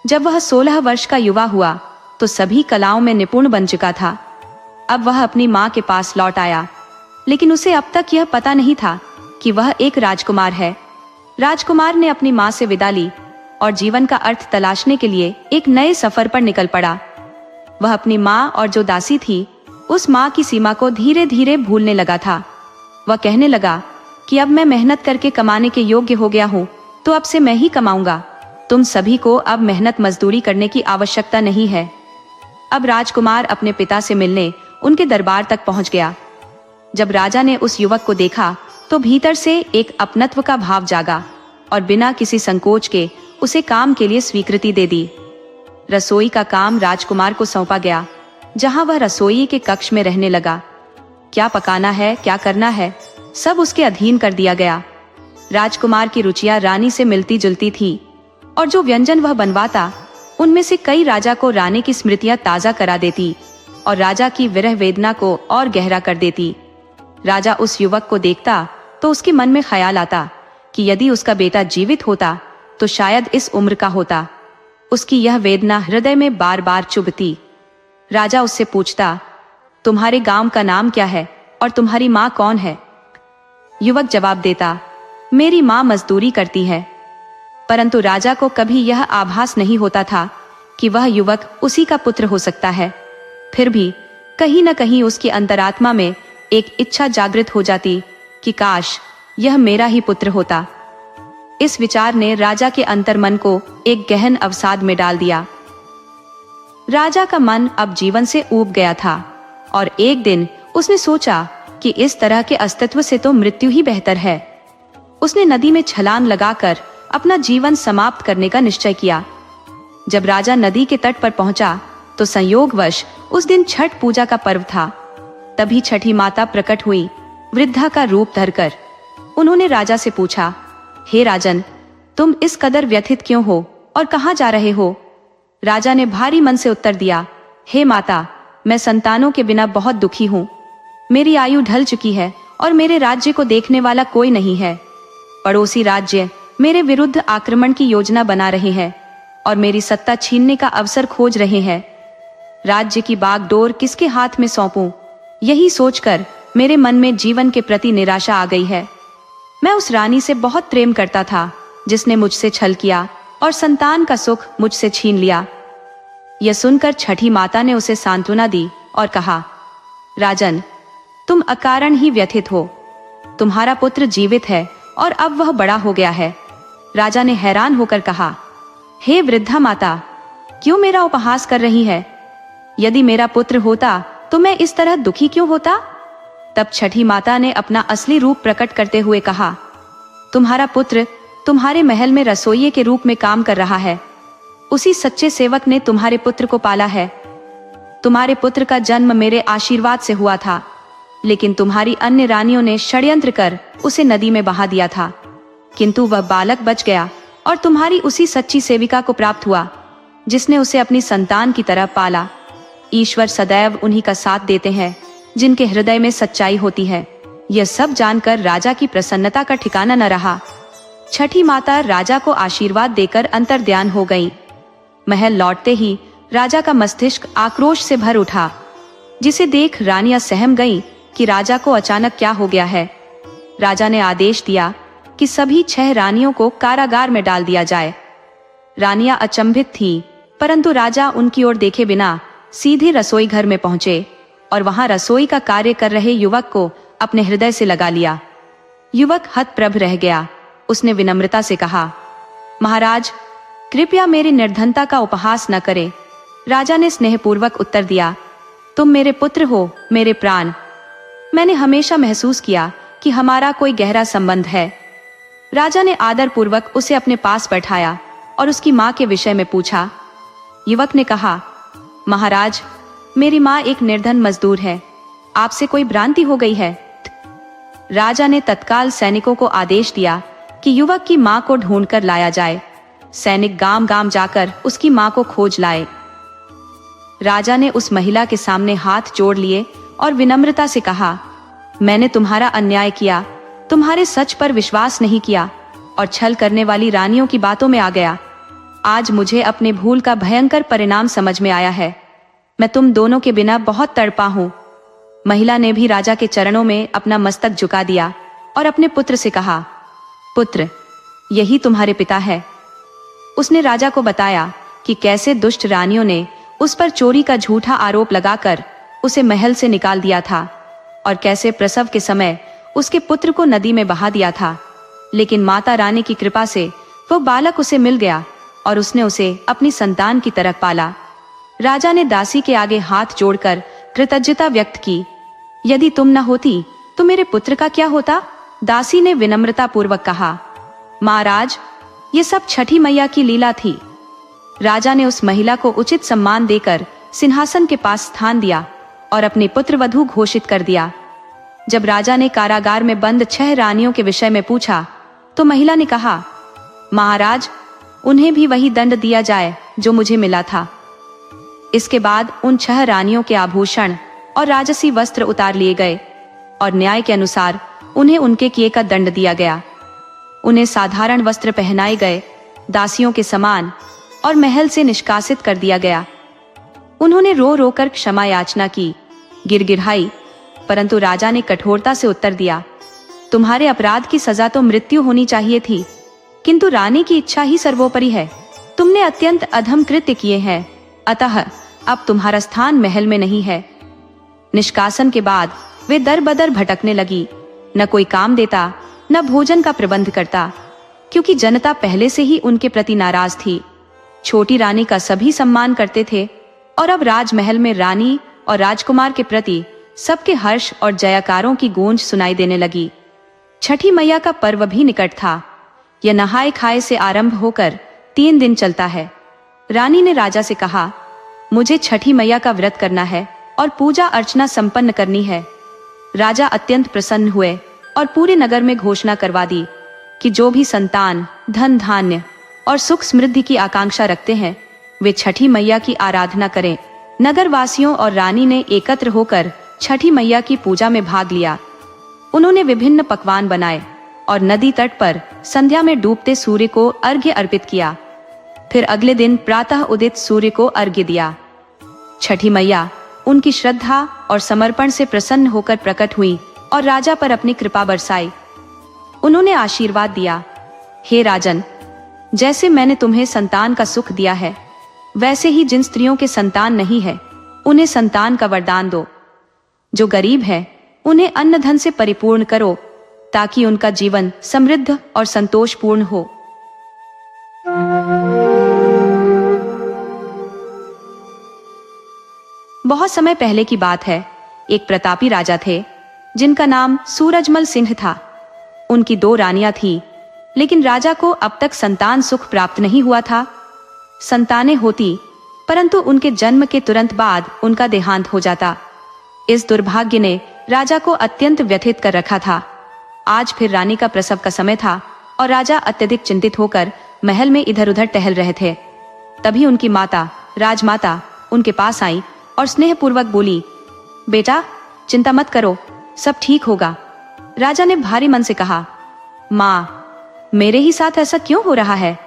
Speaker 1: जब वह 16 वर्ष का युवा हुआ तो सभी कलाओं में निपुण बन चुका था। अब वह अपनी माँ के पास लौट आया, लेकिन उसे अब तक यह पता नहीं था कि वह एक राजकुमार है। राजकुमार ने अपनी माँ से विदा ली और जीवन का अर्थ तलाशने के लिए एक नए सफर पर निकल पड़ा। वह अपनी माँ और जो दासी थी, उस माँ की सीमा को धीरे धीरे भूलने लगा था। वह कहने लगा कि अब मैं मेहनत करके कमाने के योग्य हो गया हूँ, तो अब से मैं ही कमाऊंगा। तुम सभी को अब मेहनत मजदूरी करने की आवश्यकता नहीं है। अब राजकुमार अपने पिता से मिलने उनके दरबार तक पहुंच गया। जब राजा ने उस युवक को देखा तो भीतर से एक अपनत्व का भाव जागा और बिना किसी संकोच के उसे काम के लिए स्वीकृति दे दी। रसोई का काम राजकुमार को सौंपा गया, जहां वह रसोई के कक्ष में रहने लगा। क्या पकाना है, क्या करना है, सब उसके अधीन कर दिया गया। राजकुमार की रुचियां रानी से मिलती जुलती थी और जो व्यंजन वह बनवाता उनमें से कई राजा को रानी की स्मृतियां ताजा करा देती और राजा की विरह वेदना को और गहरा कर देती। राजा उस युवक को देखता तो उसके मन में ख्याल आता कि यदि उसका बेटा जीवित होता तो शायद इस उम्र का होता। उसकी यह वेदना हृदय में बार बार चुभती। राजा उससे पूछता, तुम्हारे गांव का नाम क्या है और तुम्हारी माँ कौन है? युवक जवाब देता, मेरी माँ मजदूरी करती है। परंतु राजा को कभी यह आभास नहीं होता था कि वह युवक उसी का पुत्र हो सकता है। फिर भी कहीं न कहीं उसकी अंतरात्मा में एक इच्छा जागृत हो जाती कि काश यह मेरा ही पुत्र होता। इस विचार ने राजा के अंतर्मन को एक गहन अवसाद में डाल दिया। राजा का मन अब जीवन से ऊब गया था और एक दिन उसने सोचा कि इस तरह के अस्तित्व से तो मृत्यु ही बेहतर है। उसने नदी में छलांग लगाकर अपना जीवन समाप्त करने का निश्चय किया। जब राजा नदी के तट पर पहुंचा तो संयोगवश उस दिन छठ पूजा का पर्व था। तभी छठी माता प्रकट हुई, वृद्धा का रूप धरकर। उन्होंने राजा से पूछा, हे राजन, तुम इस कदर व्यथित क्यों हो और कहाँ जा रहे हो? राजा ने भारी मन से उत्तर दिया, हे माता, मैं संतानों के बिना बहुत दुखी हूँ। मेरी आयु ढल चुकी है और मेरे राज्य को देखने वाला कोई नहीं है। पड़ोसी राज्य मेरे विरुद्ध आक्रमण की योजना बना रहे हैं और मेरी सत्ता छीनने का अवसर खोज रहे हैं। राज्य की बागडोर किसके हाथ में सौंपूं? यही सोचकर मेरे मन में जीवन के प्रति निराशा आ गई है। मैं उस रानी से बहुत प्रेम करता था जिसने मुझसे छल किया और संतान का सुख मुझसे छीन लिया। यह सुनकर छठी माता ने उसे सांत्वना दी और कहा, राजन, तुम अकारण ही व्यथित हो। तुम्हारा पुत्र जीवित है और अब वह बड़ा हो गया है। राजा ने हैरान होकर कहा, हे वृद्धा माता, क्यों मेरा उपहास कर रही है? यदि मेरा पुत्र होता तो मैं इस तरह दुखी क्यों होता? तब छठी माता ने अपना असली रूप प्रकट करते हुए कहा, तुम्हारा पुत्र तुम्हारे महल में रसोइये के रूप में काम कर रहा है। उसी सच्चे सेवक ने तुम्हारे पुत्र को पाला है। तुम्हारे पुत्र का जन्म मेरे आशीर्वाद से हुआ था, लेकिन तुम्हारी अन्य रानियों ने षड्यंत्र कर उसे नदी में बहा दिया था, किंतु वह बालक बच गया और तुम्हारी उसी सच्ची सेविका को प्राप्त हुआ जिसने उसे अपनी संतान की तरह पाला। ईश्वर सदैव उन्हीं का साथ देते हैं जिनके हृदय में सच्चाई होती है। यह सब जानकर राजा की प्रसन्नता का ठिकाना न रहा। छठी माता राजा को आशीर्वाद देकर अंतर्ध्यान हो गई। महल लौटते ही राजा का मस्तिष्क आक्रोश से भर उठा, जिसे देख रानियां सहम गईं कि राजा को अचानक क्या हो गया है। राजा ने आदेश दिया कि सभी 6 रानियों को कारागार में डाल दिया जाए। रानियां अचंभित थीं, परंतु राजा उनकी ओर देखे बिना सीधे रसोई घर में पहुंचे और वहां रसोई का कार्य कर रहे युवक को अपने हृदय से लगा लिया। युवक हतप्रभ रह गया। उसने विनम्रता से कहा, महाराज, कृपया मेरी निर्धनता का उपहास न करें। राजा ने स्नेहपूर्वक उत्तर दिया, तुम मेरे पुत्र हो, मेरे प्राण। मैंने हमेशा महसूस किया कि हमारा कोई गहरा संबंध है। राजा ने आदरपूर्वक उसे अपने पास बैठाया और उसकी माँ के विषय में पूछा। युवक ने कहा, महाराज, मेरी माँ एक निर्धन मजदूर है। आपसे कोई भ्रांति हो गई है। राजा ने तत्काल सैनिकों को आदेश दिया कि युवक की माँ को ढूंढकर लाया जाए। सैनिक गांव-गांव जाकर उसकी माँ को खोज लाए। राजा ने उस महिला के सामने हाथ जोड़ लिए और विनम्रता से कहा, मैंने तुम्हारा अन्याय किया, तुम्हारे सच पर विश्वास नहीं किया और छल करने वाली रानियों की बातों में आ गया। आज मुझे अपने भूल का भयंकर परिणाम समझ में आया है। मैं तुम दोनों के बिना बहुत तड़पा हूँ। महिला ने भी राजा के चरणों में अपना मस्तक झुका दिया और अपने पुत्र से कहा, पुत्र, यही तुम्हारे पिता है। उसने राजा को बताया कि कैसे दुष्ट रानियों ने उस पर चोरी का झूठा आरोप लगाकर उसे महल से निकाल दिया था और कैसे प्रसव के समय उसके पुत्र को नदी में बहा दिया था। लेकिन माता रानी की कृपा से वो बालक उसे मिल गया और उसने उसे अपनी संतान की तरह पाला। राजा ने दासी के आगे हाथ जोड़कर कृतज्ञता व्यक्त की। यदि तुम न होती तो मेरे पुत्र का क्या होता? दासी ने विनम्रता पूर्वक कहा, महाराज, ये सब छठी मैया की लीला थी। राजा ने उस महिला को उचित सम्मान देकर सिंहासन के पास स्थान दिया और अपनी पुत्रवधू घोषित कर दिया। जब राजा ने कारागार में बंद 6 रानियों के विषय में पूछा तो महिला ने कहा, महाराज, उन्हें भी वही दंड दिया जाए जो मुझे मिला था। इसके बाद उन 6 रानियों के आभूषण और राजसी वस्त्र उतार लिए गए और न्याय के अनुसार उन्हें उनके किए का दंड दिया गया। उन्हें साधारण वस्त्र पहनाए गए, दासियों के समान, और महल से निष्कासित कर दिया गया। उन्होंने रो रो कर क्षमा याचना की, गिड़गिड़ाई, परंतु राजा ने कठोरता से उत्तर दिया, तुम्हारे अपराध की सजा तो मृत्यु होनी चाहिए थी, किंतु रानी की इच्छा ही सर्वोपरि है। तुमने अत्यंत अधम कृत्य किए हैं, अतः अब तुम्हारा स्थान महल में नहीं है। निष्कासन के बाद वे दर बदर भटकने लगी, न कोई काम देता, न भोजन का प्रबंध करता। क्योंकि जनता पहले से ही उनके प्रति नाराज थी। छोटी रानी का सभी सम्मान करते थे और अब राजमहल में रानी और राजकुमार के प्रति सबके हर्ष और जयकारों की गूंज सुनाई देने लगी। छठी मैया का पर्व भी निकट था। यह नहाए खाए से आरंभ होकर 3 दिन चलता है। रानी ने राजा से कहा, मुझे छठी मैया का व्रत करना है और पूजा अर्चना संपन्न करनी है। राजा अत्यंत प्रसन्न हुए और पूरे नगर में घोषणा करवा दी कि जो भी संतान, धन धान्य और सुख समृद्धि की आकांक्षा रखते हैं वे छठी मैया की आराधना करें। नगर वासियों और रानी ने एकत्र होकर छठी मैया की पूजा में भाग लिया। उन्होंने विभिन्न पकवान बनाए और नदी तट पर संध्या में डूबते सूर्य को अर्घ्य अर्पित किया। फिर अगले दिन प्रातः उदित सूर्य को अर्घ्य दिया। छठी मैया उनकी श्रद्धा और समर्पण से प्रसन्न होकर प्रकट हुई और राजा पर अपनी कृपा बरसाई। उन्होंने आशीर्वाद दिया, हे राजन, जैसे मैंने तुम्हें संतान का सुख दिया है वैसे ही जिन स्त्रियों के संतान नहीं है उन्हें संतान का वरदान दो। जो गरीब है उन्हें अन्न धन से परिपूर्ण करो ताकि उनका जीवन समृद्ध और संतोषपूर्ण हो। बहुत समय पहले की बात है। एक प्रतापी राजा थे जिनका नाम सूरजमल सिंह था। उनकी 2 रानियां थीं, लेकिन राजा को अब तक संतान सुख प्राप्त नहीं हुआ था। संतानें होती, परंतु उनके जन्म के तुरंत बाद उनका देहांत हो जाता। इस दुर्भाग्य ने राजा को अत्यंत व्यथित कर रखा था। आज फिर रानी का प्रसव का समय था और राजा अत्यधिक चिंतित होकर महल में इधर उधर टहल रहे थे। तभी उनकी माता, राजमाता, उनके पास आई और स्नेहपूर्वक बोली, बेटा, चिंता मत करो, सब ठीक होगा। राजा ने भारी मन से कहा, माँ, मेरे ही साथ ऐसा क्यों हो रहा है?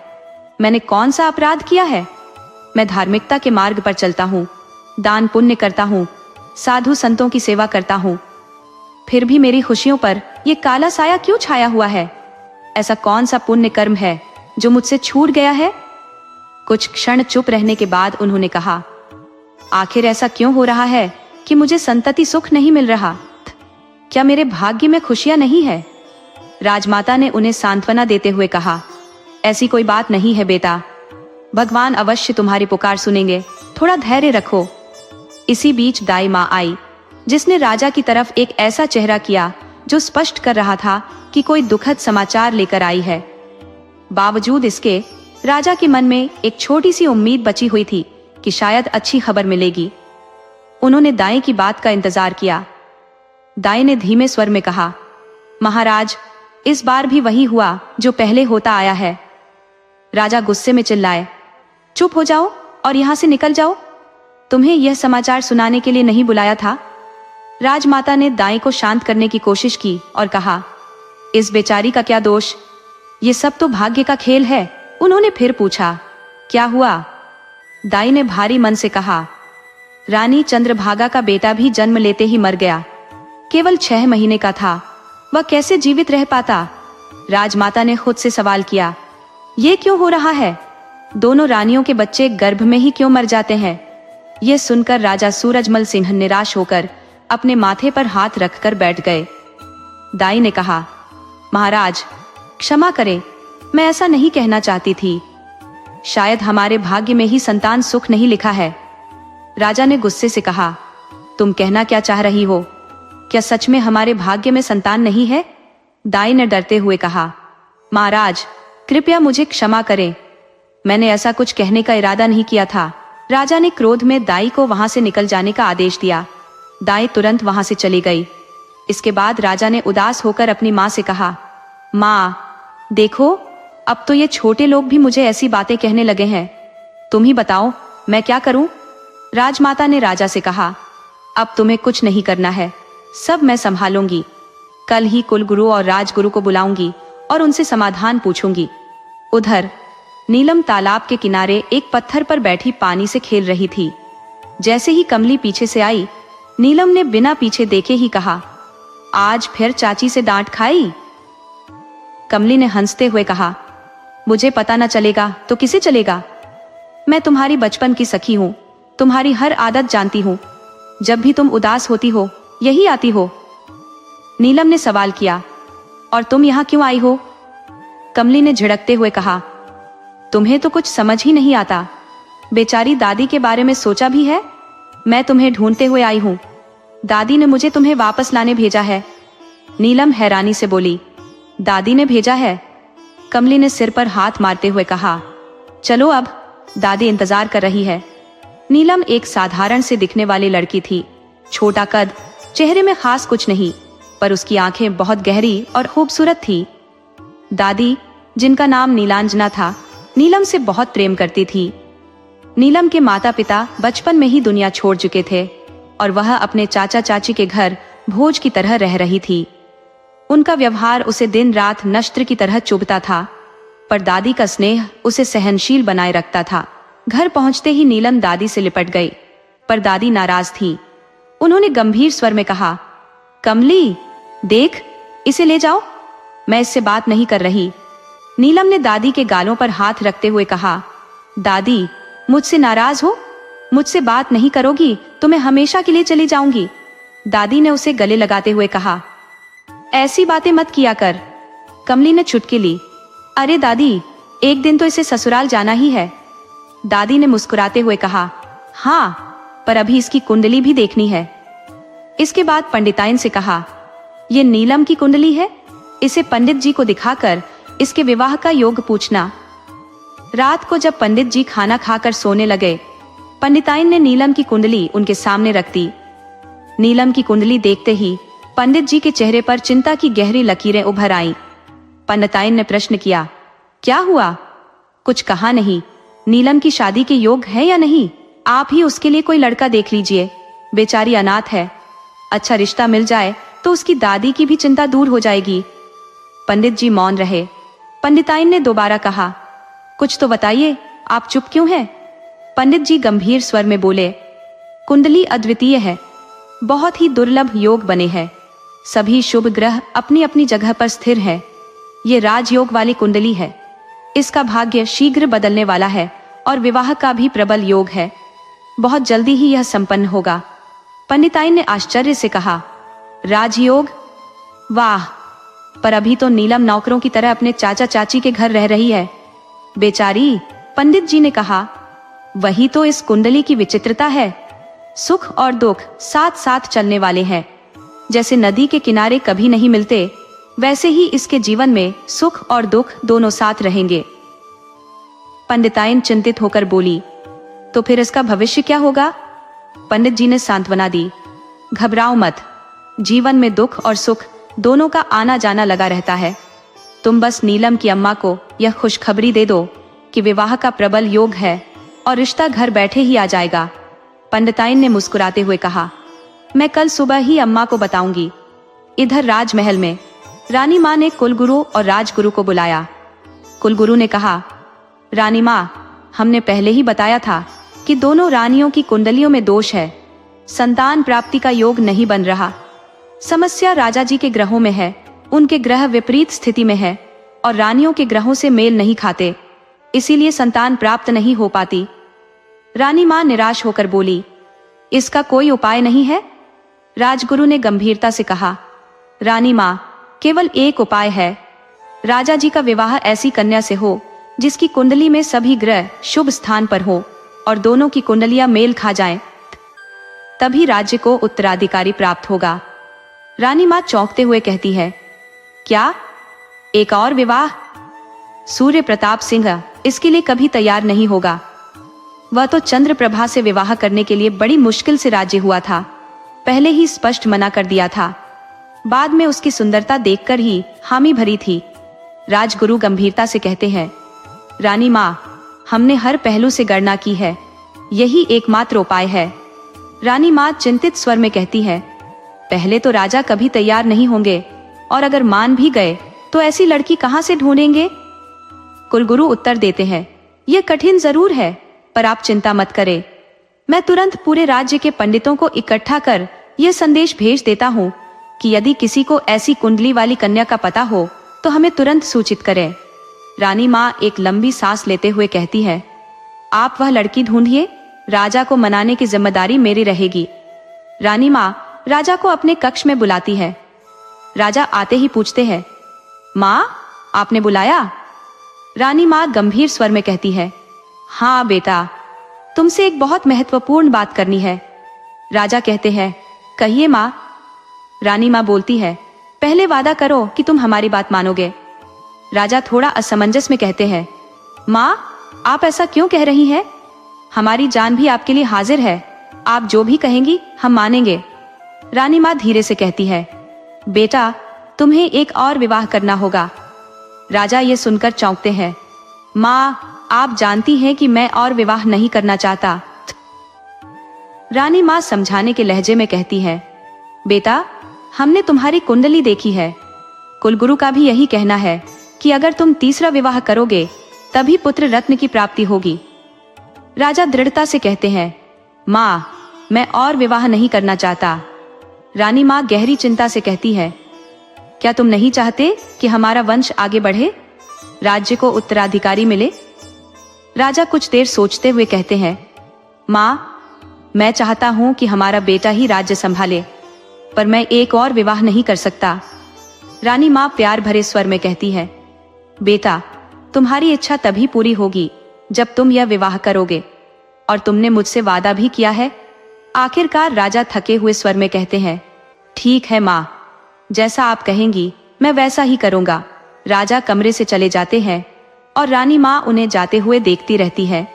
Speaker 1: मैंने कौन सा अपराध किया है? मैं धार्मिकता के मार्ग पर चलता हूँ, दान पुण्य करता हूँ, साधु संतों की सेवा करता हूँ, फिर भी मेरी खुशियों पर यह काला साया क्यों छाया हुआ है? ऐसा कौन सा पुण्य कर्म है जो मुझसे छूट गया है? कुछ क्षण चुप रहने के बाद उन्होंने कहा, आखिर ऐसा क्यों हो रहा है कि मुझे संतति सुख नहीं मिल रहा? क्या मेरे भाग्य में खुशियां नहीं है? राजमाता ने उन्हें सांत्वना देते हुए कहा, ऐसी कोई बात नहीं है बेटा, भगवान अवश्य तुम्हारी पुकार सुनेंगे, थोड़ा धैर्य रखो। इसी बीच दाई माँ आई, जिसने राजा की तरफ एक ऐसा चेहरा किया जो स्पष्ट कर रहा था कि कोई दुखद समाचार लेकर आई है। बावजूद इसके राजा के मन में एक छोटी सी उम्मीद बची हुई थी कि शायद अच्छी खबर मिलेगी। उन्होंने दाई की बात का इंतजार किया। दाई ने धीमे स्वर में कहा, महाराज, इस बार भी वही हुआ जो पहले होता आया है। राजा गुस्से में चिल्लाए, चुप हो जाओ और यहां से निकल जाओ, तुम्हें यह समाचार सुनाने के लिए नहीं बुलाया था। राजमाता ने दाई को शांत करने की कोशिश की और कहा, इस बेचारी का क्या दोष, ये सब तो भाग्य का खेल है। उन्होंने फिर पूछा, क्या हुआ? दाई ने भारी मन से कहा, रानी चंद्रभागा का बेटा भी जन्म लेते ही मर गया, केवल 6 महीने का था, वह कैसे जीवित रह पाता? राजमाता ने खुद से सवाल किया, ये क्यों हो रहा है? दोनों रानियों के बच्चे गर्भ में ही क्यों मर जाते हैं? यह सुनकर राजा सूरजमल सिंह निराश होकर अपने माथे पर हाथ रखकर बैठ गए। दाई ने कहा, महाराज, क्षमा करें, मैं ऐसा नहीं कहना चाहती थी। शायद हमारे भाग्य में ही संतान सुख नहीं लिखा है। राजा ने गुस्से से कहा, तुम कहना क्या चाह रही हो? क्या सच में हमारे भाग्य में संतान नहीं है? दाई ने डरते हुए कहा, महाराज, कृपया मुझे क्षमा करें, मैंने ऐसा कुछ कहने का इरादा नहीं किया था। राजा ने क्रोध में दाई को वहां से निकल जाने का आदेश दिया। दाई तुरंत वहां से चली गई। इसके बाद राजा ने उदास होकर अपनी माँ से कहा, माँ, देखो, अब तो ये छोटे लोग भी मुझे ऐसी बातें कहने लगे हैं, तुम ही बताओ मैं क्या करूं? राजमाता ने राजा से कहा, अब तुम्हें कुछ नहीं करना है, सब मैं संभालूंगी। कल ही कुलगुरु और राजगुरु को बुलाऊंगी और उनसे समाधान पूछूंगी। उधर नीलम तालाब के किनारे एक पत्थर पर बैठी पानी से खेल रही थी। जैसे ही कमली पीछे से आई, नीलम ने बिना पीछे देखे ही कहा, आज फिर चाची से डांट खाई? कमली ने हंसते हुए कहा, मुझे पता न चलेगा तो किसे चलेगा? मैं तुम्हारी बचपन की सखी हूँ, तुम्हारी हर आदत जानती हूँ, जब भी तुम उदास होती हो यही आती हो। नीलम ने सवाल किया, और तुम यहाँ क्यों आई हो? कमली ने झिड़कते हुए कहा, तुम्हें तो कुछ समझ ही नहीं आता। बेचारी दादी के बारे में सोचा भी है? मैं तुम्हें ढूंढते हुए आई हूँ। दादी ने मुझे तुम्हें वापस लाने भेजा है। नीलम हैरानी से बोली, दादी ने भेजा है? कमली ने सिर पर हाथ मारते हुए कहा, चलो अब, दादी इंतजार कर रही है। नीलम एक साधारण से दिखने वाली लड़की थी। छोटा कद, चेहरे में खास कुछ नहीं, पर उसकी आंखें बहुत गहरी और खूबसूरत थी। दादी, जिनका नाम नीलांजना था, नीलम से बहुत प्रेम करती थी। नीलम के माता पिता बचपन में ही दुनिया छोड़ चुके थे और वह अपने चाचा चाची के घर भोज की तरह रह रही थी। उनका व्यवहार उसे दिन रात नश्त्र की तरह चुभता था, पर दादी का स्नेह उसे सहनशील बनाए रखता था। घर पहुंचते ही नीलम दादी से लिपट गई, पर दादी नाराज थी। उन्होंने गंभीर स्वर में कहा, कमली, देख, इसे ले जाओ, मैं इससे बात नहीं कर रही। नीलम ने दादी के गालों पर हाथ रखते हुए कहा, दादी, मुझसे नाराज हो? मुझसे बात नहीं करोगी तो मैं हमेशा के लिए चली जाऊंगी। दादी ने उसे गले लगाते हुए कहा, ऐसी बातें मत किया कर। कमली ने चुटकी ली, अरे दादी, एक दिन तो इसे ससुराल जाना ही है। दादी ने मुस्कुराते हुए कहा, हाँ, पर अभी इसकी कुंडली भी देखनी है। इसके बाद पंडिताइन से कहा, ये नीलम की कुंडली है, इसे पंडित जी को दिखाकर इसके विवाह का योग पूछना। रात को जब पंडित जी खाना खाकर सोने लगे, पंडिताइन ने नीलम की कुंडली उनके सामने रख दी। नीलम की कुंडली देखते ही पंडित जी के चेहरे पर चिंता की गहरी लकीरें उभर आईं। पंडिताइन ने प्रश्न किया, क्या हुआ? कुछ कहा नहीं। नीलम की शादी के योग है या नहीं? आप ही उसके लिए कोई लड़का देख लीजिए, बेचारी अनाथ है। अच्छा रिश्ता मिल जाए तो उसकी दादी की भी चिंता दूर हो जाएगी। पंडित जी मौन रहे। पंडिताइन ने दोबारा कहा, कुछ तो बताइए, आप चुप क्यों हैं? पंडित जी गंभीर स्वर में बोले, कुंडली अद्वितीय है, बहुत ही दुर्लभ योग बने हैं, सभी शुभ ग्रह अपनी अपनी जगह पर स्थिर है। ये राजयोग वाली कुंडली है, इसका भाग्य शीघ्र बदलने वाला है और विवाह का भी प्रबल योग है। बहुत जल्दी ही यह संपन्न होगा। पंडिताइन ने आश्चर्य से कहा, राजयोग? वाह, पर अभी तो नीलम नौकरों की तरह अपने चाचा चाची के घर रह रही है, बेचारी। पंडित जी ने कहा, वही तो इस कुंडली की विचित्रता है। सुख और दुख साथ साथ चलने वाले हैं। जैसे नदी के किनारे कभी नहीं मिलते, वैसे ही इसके जीवन में सुख और दुख दोनों साथ रहेंगे। पंडिताइन चिंतित होकर बोली, तो फिर इसका भविष्य क्या होगा? पंडित जी ने सांत्वना दी, घबराओ मत, जीवन में दुख और सुख दोनों का आना जाना लगा रहता है। तुम बस नीलम की अम्मा को यह खुशखबरी दे दो कि विवाह का प्रबल योग है और रिश्ता घर बैठे ही आ जाएगा। पंडिताइन ने मुस्कुराते हुए कहा, मैं कल सुबह ही अम्मा को बताऊंगी। इधर राजमहल में रानी माँ ने कुलगुरु और राजगुरु को बुलाया। कुलगुरु ने कहा, रानी माँ, हमने पहले ही बताया था कि दोनों रानियों की कुंडलियों में दोष है, संतान प्राप्ति का योग नहीं बन रहा। समस्या राजा जी के ग्रहों में है, उनके ग्रह विपरीत स्थिति में है और रानियों के ग्रहों से मेल नहीं खाते, इसीलिए संतान प्राप्त नहीं हो पाती। रानी माँ निराश होकर बोली, इसका कोई उपाय नहीं है? राजगुरु ने गंभीरता से कहा, रानी माँ, केवल एक उपाय है। राजा जी का विवाह ऐसी कन्या से हो जिसकी कुंडली में सभी ग्रह शुभ स्थान पर हो और दोनों की कुंडलियां मेल खा जाएं, तभी राज्य को उत्तराधिकारी प्राप्त होगा। रानी माँ चौंकते हुए कहती है, क्या एक और विवाह? सूर्य प्रताप सिंह इसके लिए कभी तैयार नहीं होगा। वह तो चंद्रप्रभा से विवाह करने के लिए बड़ी मुश्किल से राजी हुआ था, पहले ही स्पष्ट मना कर दिया था। बाद में उसकी सुंदरता देखकर ही हामी भरी थी। राजगुरु गंभीरता से कहते हैं, रानी माँ, हमने हर पहलू से गणना की है, यही एकमात्र उपाय है। रानी माँ चिंतित स्वर में कहती है, पहले तो राजा कभी तैयार नहीं होंगे और अगर मान भी गए तो ऐसी लड़की कहाँ से ढूंढेंगे? कुलगुरु उत्तर देते हैं, यह कठिन जरूर है, पर आप चिंता मत करें। मैं तुरंत पूरे राज्य के पंडितों को इकट्ठा कर यह संदेश भेज देता हूँ कि यदि किसी को ऐसी कुंडली वाली कन्या का पता हो तो हमें तुरंत सूचित करें। रानी माँ एक लंबी सांस लेते हुए कहती है, आप वह लड़की ढूंढिए, राजा को मनाने की जिम्मेदारी मेरी रहेगी। रानी माँ राजा को अपने कक्ष में बुलाती है। राजा आते ही पूछते हैं, माँ, आपने बुलाया? रानी माँ गंभीर स्वर में कहती है, हाँ बेटा, तुमसे एक बहुत महत्वपूर्ण बात करनी है। राजा कहते हैं, कहिए माँ। रानी माँ बोलती है, पहले वादा करो कि तुम हमारी बात मानोगे। राजा थोड़ा असमंजस में कहते हैं, माँ आप ऐसा क्यों कह रही हैं? हमारी जान भी आपके लिए हाजिर है, आप जो भी कहेंगी हम मानेंगे। रानी माँ धीरे से कहती है, बेटा तुम्हें एक और विवाह करना होगा। राजा ये सुनकर चौंकते हैं, माँ आप जानती हैं कि मैं और विवाह नहीं करना चाहता। रानी माँ समझाने के लहजे में कहती है, बेटा हमने तुम्हारी कुंडली देखी है, कुलगुरु का भी यही कहना है कि अगर तुम तीसरा विवाह करोगे तभी पुत्र रत्न की प्राप्ति होगी। राजा दृढ़ता से कहते हैं, माँ मैं और विवाह नहीं करना चाहता। रानी माँ गहरी चिंता से कहती है, क्या तुम नहीं चाहते कि हमारा वंश आगे बढ़े, राज्य को उत्तराधिकारी मिले? राजा कुछ देर सोचते हुए कहते हैं, माँ मैं चाहता हूं कि हमारा बेटा ही राज्य संभाले, पर मैं एक और विवाह नहीं कर सकता। रानी माँ प्यार भरे स्वर में कहती है, बेटा तुम्हारी इच्छा तभी पूरी होगी जब तुम यह विवाह करोगे, और तुमने मुझसे वादा भी किया है। आखिरकार राजा थके हुए स्वर में कहते हैं, ठीक है माँ, जैसा आप कहेंगी मैं वैसा ही करूंगा। राजा कमरे से चले जाते हैं और रानी माँ उन्हें जाते हुए देखती रहती है।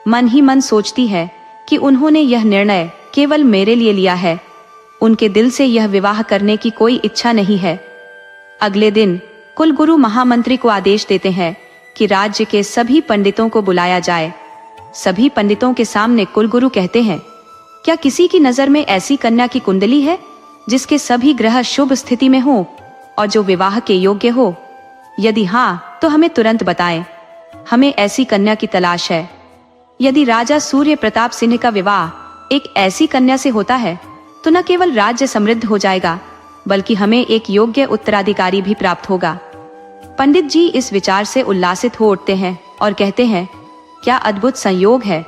Speaker 1: मन ही मन सोचती है कि उन्होंने यह निर्णय केवल मेरे लिए लिया है, उनके दिल से यह विवाह करने की कोई इच्छा नहीं है। अगले दिन कुलगुरु महामंत्री को आदेश देते हैं कि राज्य के सभी पंडितों को बुलाया जाए। सभी पंडितों के सामने कुलगुरु कहते हैं, क्या किसी की नजर में ऐसी कन्या की कुंडली है जिसके सभी ग्रह शुभ स्थिति में हो और जो विवाह के योग्य हो? यदि हाँ तो हमें तुरंत बताएं, हमें ऐसी कन्या की तलाश है। यदि राजा सूर्य प्रताप सिंह का विवाह एक ऐसी कन्या से होता है तो न केवल राज्य समृद्ध हो जाएगा बल्कि हमें एक योग्य उत्तराधिकारी भी प्राप्त होगा। पंडित जी इस विचार से उल्लासित हो उठते हैं और कहते हैं, क्या अद्भुत संयोग है,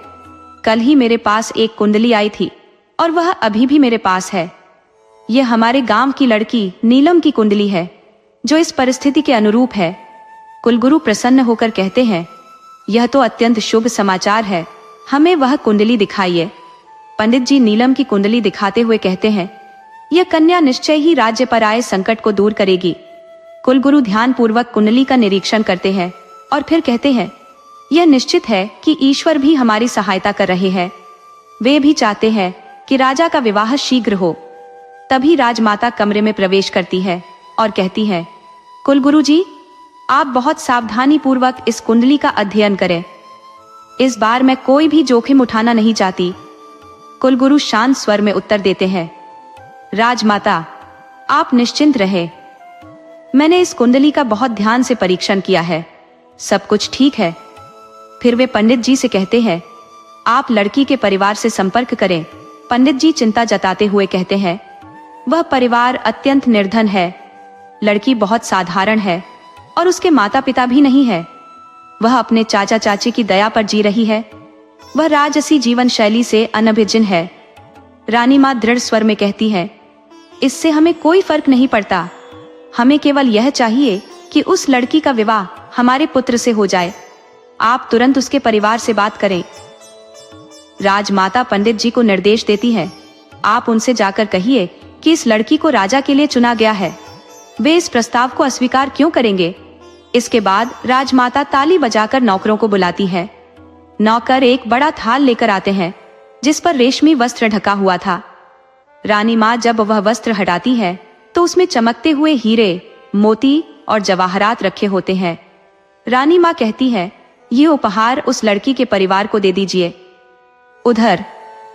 Speaker 1: कल ही मेरे पास एक कुंडली आई थी और वह अभी भी मेरे पास है। यह हमारे गांव की लड़की नीलम की कुंडली है जो इस परिस्थिति के अनुरूप है। कुलगुरु प्रसन्न होकर कहते हैं, यह तो अत्यंत शुभ समाचार है, हमें वह कुंडली दिखाइए। पंडित जी नीलम की कुंडली दिखाते हुए कहते हैं, यह कन्या निश्चय ही राज्य पर आए संकट को दूर करेगी। कुलगुरु ध्यान पूर्वक कुंडली का निरीक्षण करते हैं और फिर कहते हैं, यह निश्चित है कि ईश्वर भी हमारी सहायता कर रहे हैं। वे भी चाहते हैं कि राजा का विवाह शीघ्र हो। तभी राजमाता कमरे में प्रवेश करती है और कहती है, कुलगुरु जी आप बहुत सावधानी पूर्वक इस कुंडली का अध्ययन करें, इस बार मैं कोई भी जोखिम उठाना नहीं चाहती। कुलगुरु शांत स्वर में उत्तर देते हैं, राजमाता आप निश्चिंत रहे, मैंने इस कुंडली का बहुत ध्यान से परीक्षण किया है, सब कुछ ठीक है। फिर वे पंडित जी से कहते हैं, आप लड़की के परिवार से संपर्क करें। पंडित जी चिंता जताते हुए कहते हैं, वह परिवार अत्यंत निर्धन है, लड़की बहुत साधारण है और उसके माता पिता भी नहीं है। वह अपने चाचा चाची की दया पर जी रही है, वह राजसी जीवन शैली से अनभिज्ञ है। रानी माँ दृढ़ स्वर में कहती है, इससे हमें कोई फर्क नहीं पड़ता, हमें केवल यह चाहिए कि उस लड़की का विवाह हमारे पुत्र से हो जाए। आप तुरंत उसके परिवार से बात करें। राजमाता पंडित जी को निर्देश देती है, आप उनसे जाकर कहिए कि इस लड़की को राजा के लिए चुना गया है, वे इस प्रस्ताव को अस्वीकार क्यों करेंगे। इसके बाद राजमाता ताली बजाकर नौकरों को बुलाती है। नौकर एक बड़ा थाल लेकर आते हैं जिस पर रेशमी वस्त्र ढका हुआ था। रानी माँ जब वह वस्त्र हटाती है तो उसमें चमकते हुए हीरे, मोती और जवाहरात रखे होते हैं। रानी माँ कहती है, ये उपहार उस लड़की के परिवार को दे दीजिए। उधर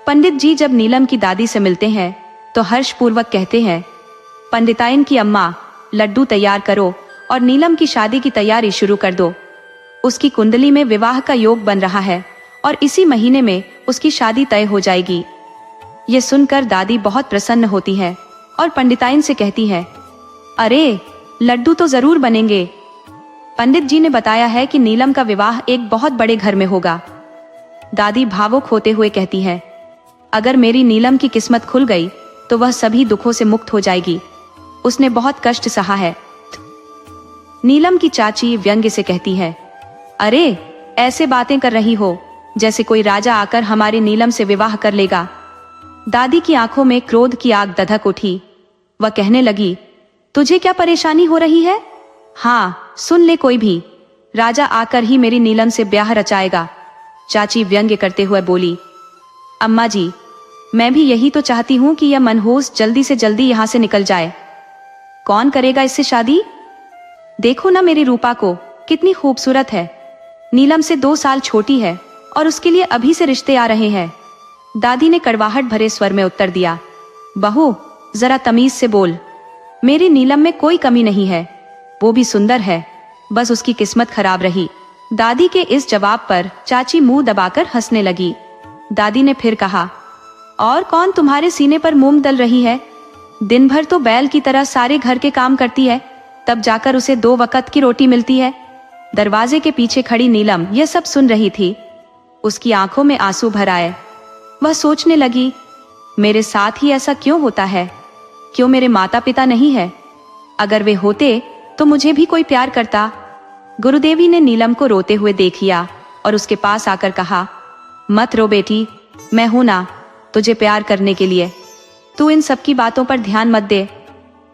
Speaker 1: पंडित जी जब नीलम की दादी से मिलते हैं तो हर्षपूर्वक कहते हैं, पंडिताइन की अम्मा लड्डू तैयार करो और नीलम की शादी की तैयारी शुरू कर दो। उसकी कुंडली में विवाह का योग बन रहा है और इसी महीने में उसकी शादी तय हो जाएगी। ये सुनकर दादी बहुत प्रसन्न होती है और पंडिताइन से कहती है, अरे लड्डू तो जरूर बनेंगे। पंडित जी ने बताया है कि नीलम का विवाह एक बहुत बड़े घर में होगा। दादी भावुक होते हुए कहती है, अगर मेरी नीलम की किस्मत खुल गई तो वह सभी दुखों से मुक्त हो जाएगी, उसने बहुत कष्ट सहा है। नीलम की चाची व्यंग्य से कहती है, अरे, ऐसे बातें कर रही हो जैसे कोई राजा आकर हमारी नीलम से विवाह कर लेगा। दादी की आंखों में क्रोध की आग दधक उठी। वह कहने लगी, तुझे क्या परेशानी हो रही है? हाँ, सुन ले कोई भी, राजा आकर ही मेरी नीलम से ब्याह रचाएगा। चाची व्यंग्य करते हुए बोली। अम्मा जी, मैं भी यही तो चाहती हूँ कि यह मनहूस जल्दी से जल्दी यहाँ से निकल जाए। कौन करेगा इससे शादी? देखो ना मेरी रूपा को, कितनी खूबसूरत है। नीलम से 2 साल छोटी है और उसके लिए अभी से रिश्ते आ रहे हैं। दादी ने कड़वाहट भरे स्वर में उत्तर दिया। बहू, जरा तमीज से बोल। मेरी नीलम में कोई कमी नहीं है, वो भी सुंदर है, बस उसकी किस्मत खराब रही। दादी के इस जवाब पर चाची मुंह दबाकर हंसने लगी। दादी ने फिर कहा, और कौन तुम्हारे सीने पर मूंग दल रही है? दिन भर तो बैल की तरह सारे घर के काम करती है, तब जाकर उसे 2 वक्त की रोटी मिलती है। दरवाजे के पीछे खड़ी नीलम यह सब सुन रही थी। उसकी आंखों में आंसू भर आए। वह सोचने लगी, मेरे साथ ही ऐसा क्यों होता है? क्यों मेरे माता पिता नहीं है? अगर वे होते तो मुझे भी कोई प्यार करता। गुरुदेवी ने नीलम को रोते हुए देख लिया और उसके पास आकर कहा, मत रो बेटी, मैं हूं ना तुझे प्यार करने के लिए। तू इन सब की बातों पर ध्यान मत दे।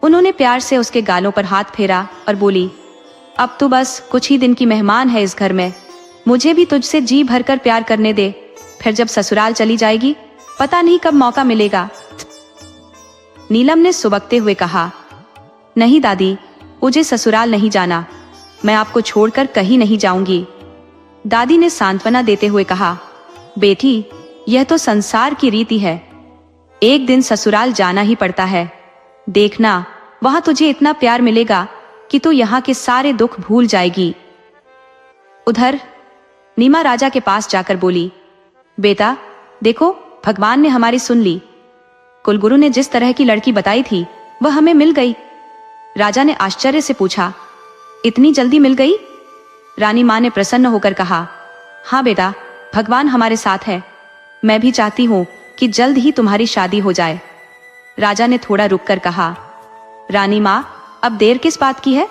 Speaker 1: उन्होंने प्यार से उसके गालों पर हाथ फेरा और बोली, अब तू बस कुछ ही दिन की मेहमान है इस घर में। मुझे भी तुझसे जी भरकर प्यार करने दे, फिर जब ससुराल चली जाएगी पता नहीं कब मौका मिलेगा। नीलम ने सुबकते हुए कहा, नहीं दादी, मुझे ससुराल नहीं जाना, मैं आपको छोड़कर कहीं नहीं जाऊंगी। दादी ने सांत्वना देते हुए कहा, बेटी, यह तो संसार की रीति है, एक दिन ससुराल जाना ही पड़ता है। देखना, वहां तुझे इतना प्यार मिलेगा कि तू यहाँ के सारे दुख भूल जाएगी। उधर नीमा राजा के पास जाकर बोली, बेटा देखो, भगवान ने हमारी सुन ली। कुलगुरु ने जिस तरह की लड़की बताई थी वह हमें मिल गई। राजा ने आश्चर्य से पूछा, इतनी जल्दी मिल गई? रानी मां ने प्रसन्न होकर कहा, हाँ बेटा, भगवान हमारे साथ है। मैं भी चाहती हूँ कि जल्द ही तुम्हारी शादी हो जाए। राजा ने थोड़ा रुककर कहा, रानी मां, अब देर किस बात की है?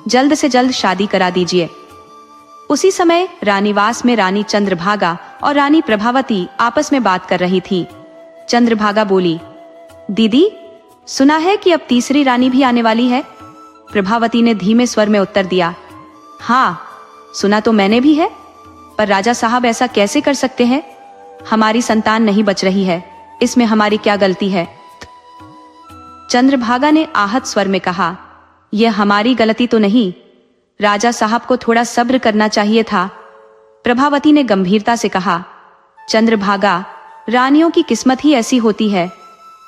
Speaker 1: जल्द से जल्द शादी करा दीजिए। उसी समय रानीवास में रानी चंद्रभागा और रानी प्रभावती आपस में बात कर रही थी। चंद्रभागा बोली, दीदी, सुना है कि अब तीसरी रानी भी आने वाली है? प्रभावती ने धीमे स्वर में उत्तर दिया, हाँ, सुना तो मैंने भी है, पर राजा साहब ऐसा कैसे कर सकते हैं? हमारी संतान नहीं बच रही है, इसमें हमारी क्या गलती है? चंद्रभागा ने आहत स्वर में कहा, यह हमारी गलती तो नहीं, राजा साहब को थोड़ा सब्र करना चाहिए था। प्रभावती ने गंभीरता से कहा, चंद्रभागा, रानियों की किस्मत ही ऐसी होती है।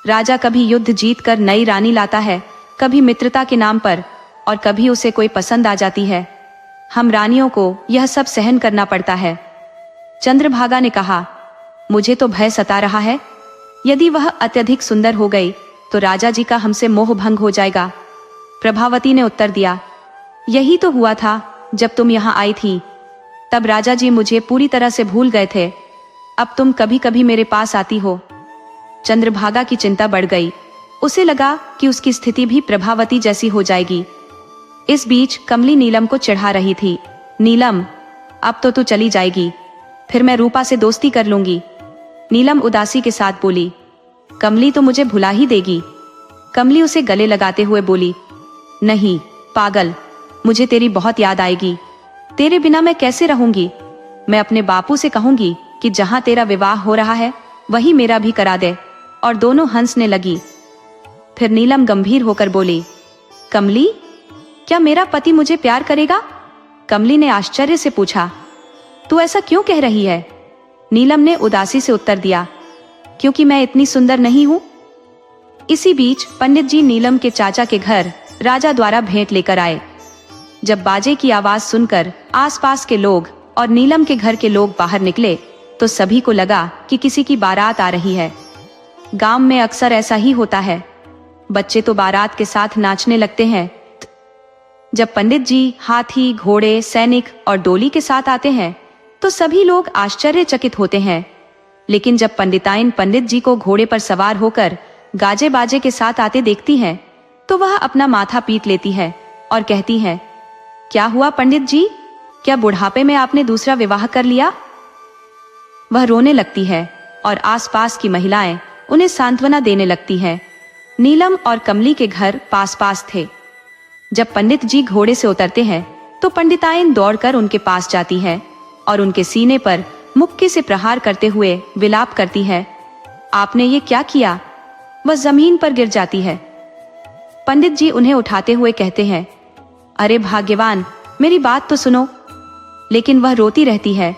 Speaker 1: राजा कभी युद्ध जीत कर नई रानी लाता है, कभी मित्रता के नाम पर, और कभी उसे कोई पसंद आ जाती है। हम रानियों को यह सब सहन करना पड़ता है। चंद्रभागा ने कहा, मुझे तो भय सता रहा है, यदि वह अत्यधिक सुंदर हो गई तो राजा जी का हमसे मोह भंग हो जाएगा। प्रभावती ने उत्तर दिया, यही तो हुआ था जब तुम यहाँ आई थी, तब राजा जी मुझे पूरी तरह से भूल गए थे। अब तुम कभी कभी मेरे पास आती हो। चंद्रभागा की चिंता बढ़ गई। उसे लगा कि उसकी स्थिति भी प्रभावती जैसी हो जाएगी। इस बीच कमली नीलम को चिढ़ा रही थी, नीलम, अब तो तू चली जाएगी, फिर मैं रूपा से दोस्ती कर लूंगी। नीलम उदासी के साथ बोली, कमली तो मुझे भुला ही देगी। कमली उसे गले लगाते हुए बोली, नहीं पागल, मुझे तेरी बहुत याद आएगी। तेरे बिना मैं कैसे रहूंगी? मैं अपने बापू से कहूंगी कि जहां तेरा विवाह हो रहा है वही मेरा भी करा दे। और दोनों हंसने लगी। फिर नीलम गंभीर होकर बोली, कमली, क्या मेरा पति मुझे प्यार करेगा? कमली ने आश्चर्य से पूछा, तू ऐसा क्यों कह रही है? नीलम ने उदासी से उत्तर दिया, क्योंकि मैं इतनी सुंदर नहीं हूं। इसी बीच पंडित जी नीलम के चाचा के घर राजा द्वारा भेंट लेकर आए। जब बाजे की आवाज सुनकर आसपास के लोग और नीलम के घर के लोग बाहर निकले तो सभी को लगा कि किसी की बारात आ रही है। गांव में अक्सर ऐसा ही होता है, बच्चे तो बारात के साथ नाचने लगते हैं। जब पंडित जी हाथी, घोड़े, सैनिक और डोली के साथ आते हैं तो सभी लोग आश्चर्यचकित होते हैं, लेकिन जब पंडिताइन पंडित जी को घोड़े पर सवार होकर गाजे बाजे के साथ आते देखती हैं तो वह अपना माथा पीट लेती है और कहती है, क्या हुआ पंडित जी, क्या बुढ़ापे में आपने दूसरा विवाह कर लिया? वह रोने लगती है और आसपास की महिलाएं उन्हें सांत्वना देने लगती हैं। नीलम और कमली के घर पास पास थे। जब पंडित जी घोड़े से उतरते हैं तो पंडिताइन दौड़कर उनके पास जाती है और उनके सीने पर मुक्के से प्रहार करते हुए विलाप करती है, आपने ये क्या किया? वह जमीन पर गिर जाती है। पंडित जी उन्हें उठाते हुए कहते हैं, अरे भाग्यवान, मेरी बात तो सुनो। लेकिन वह रोती रहती है।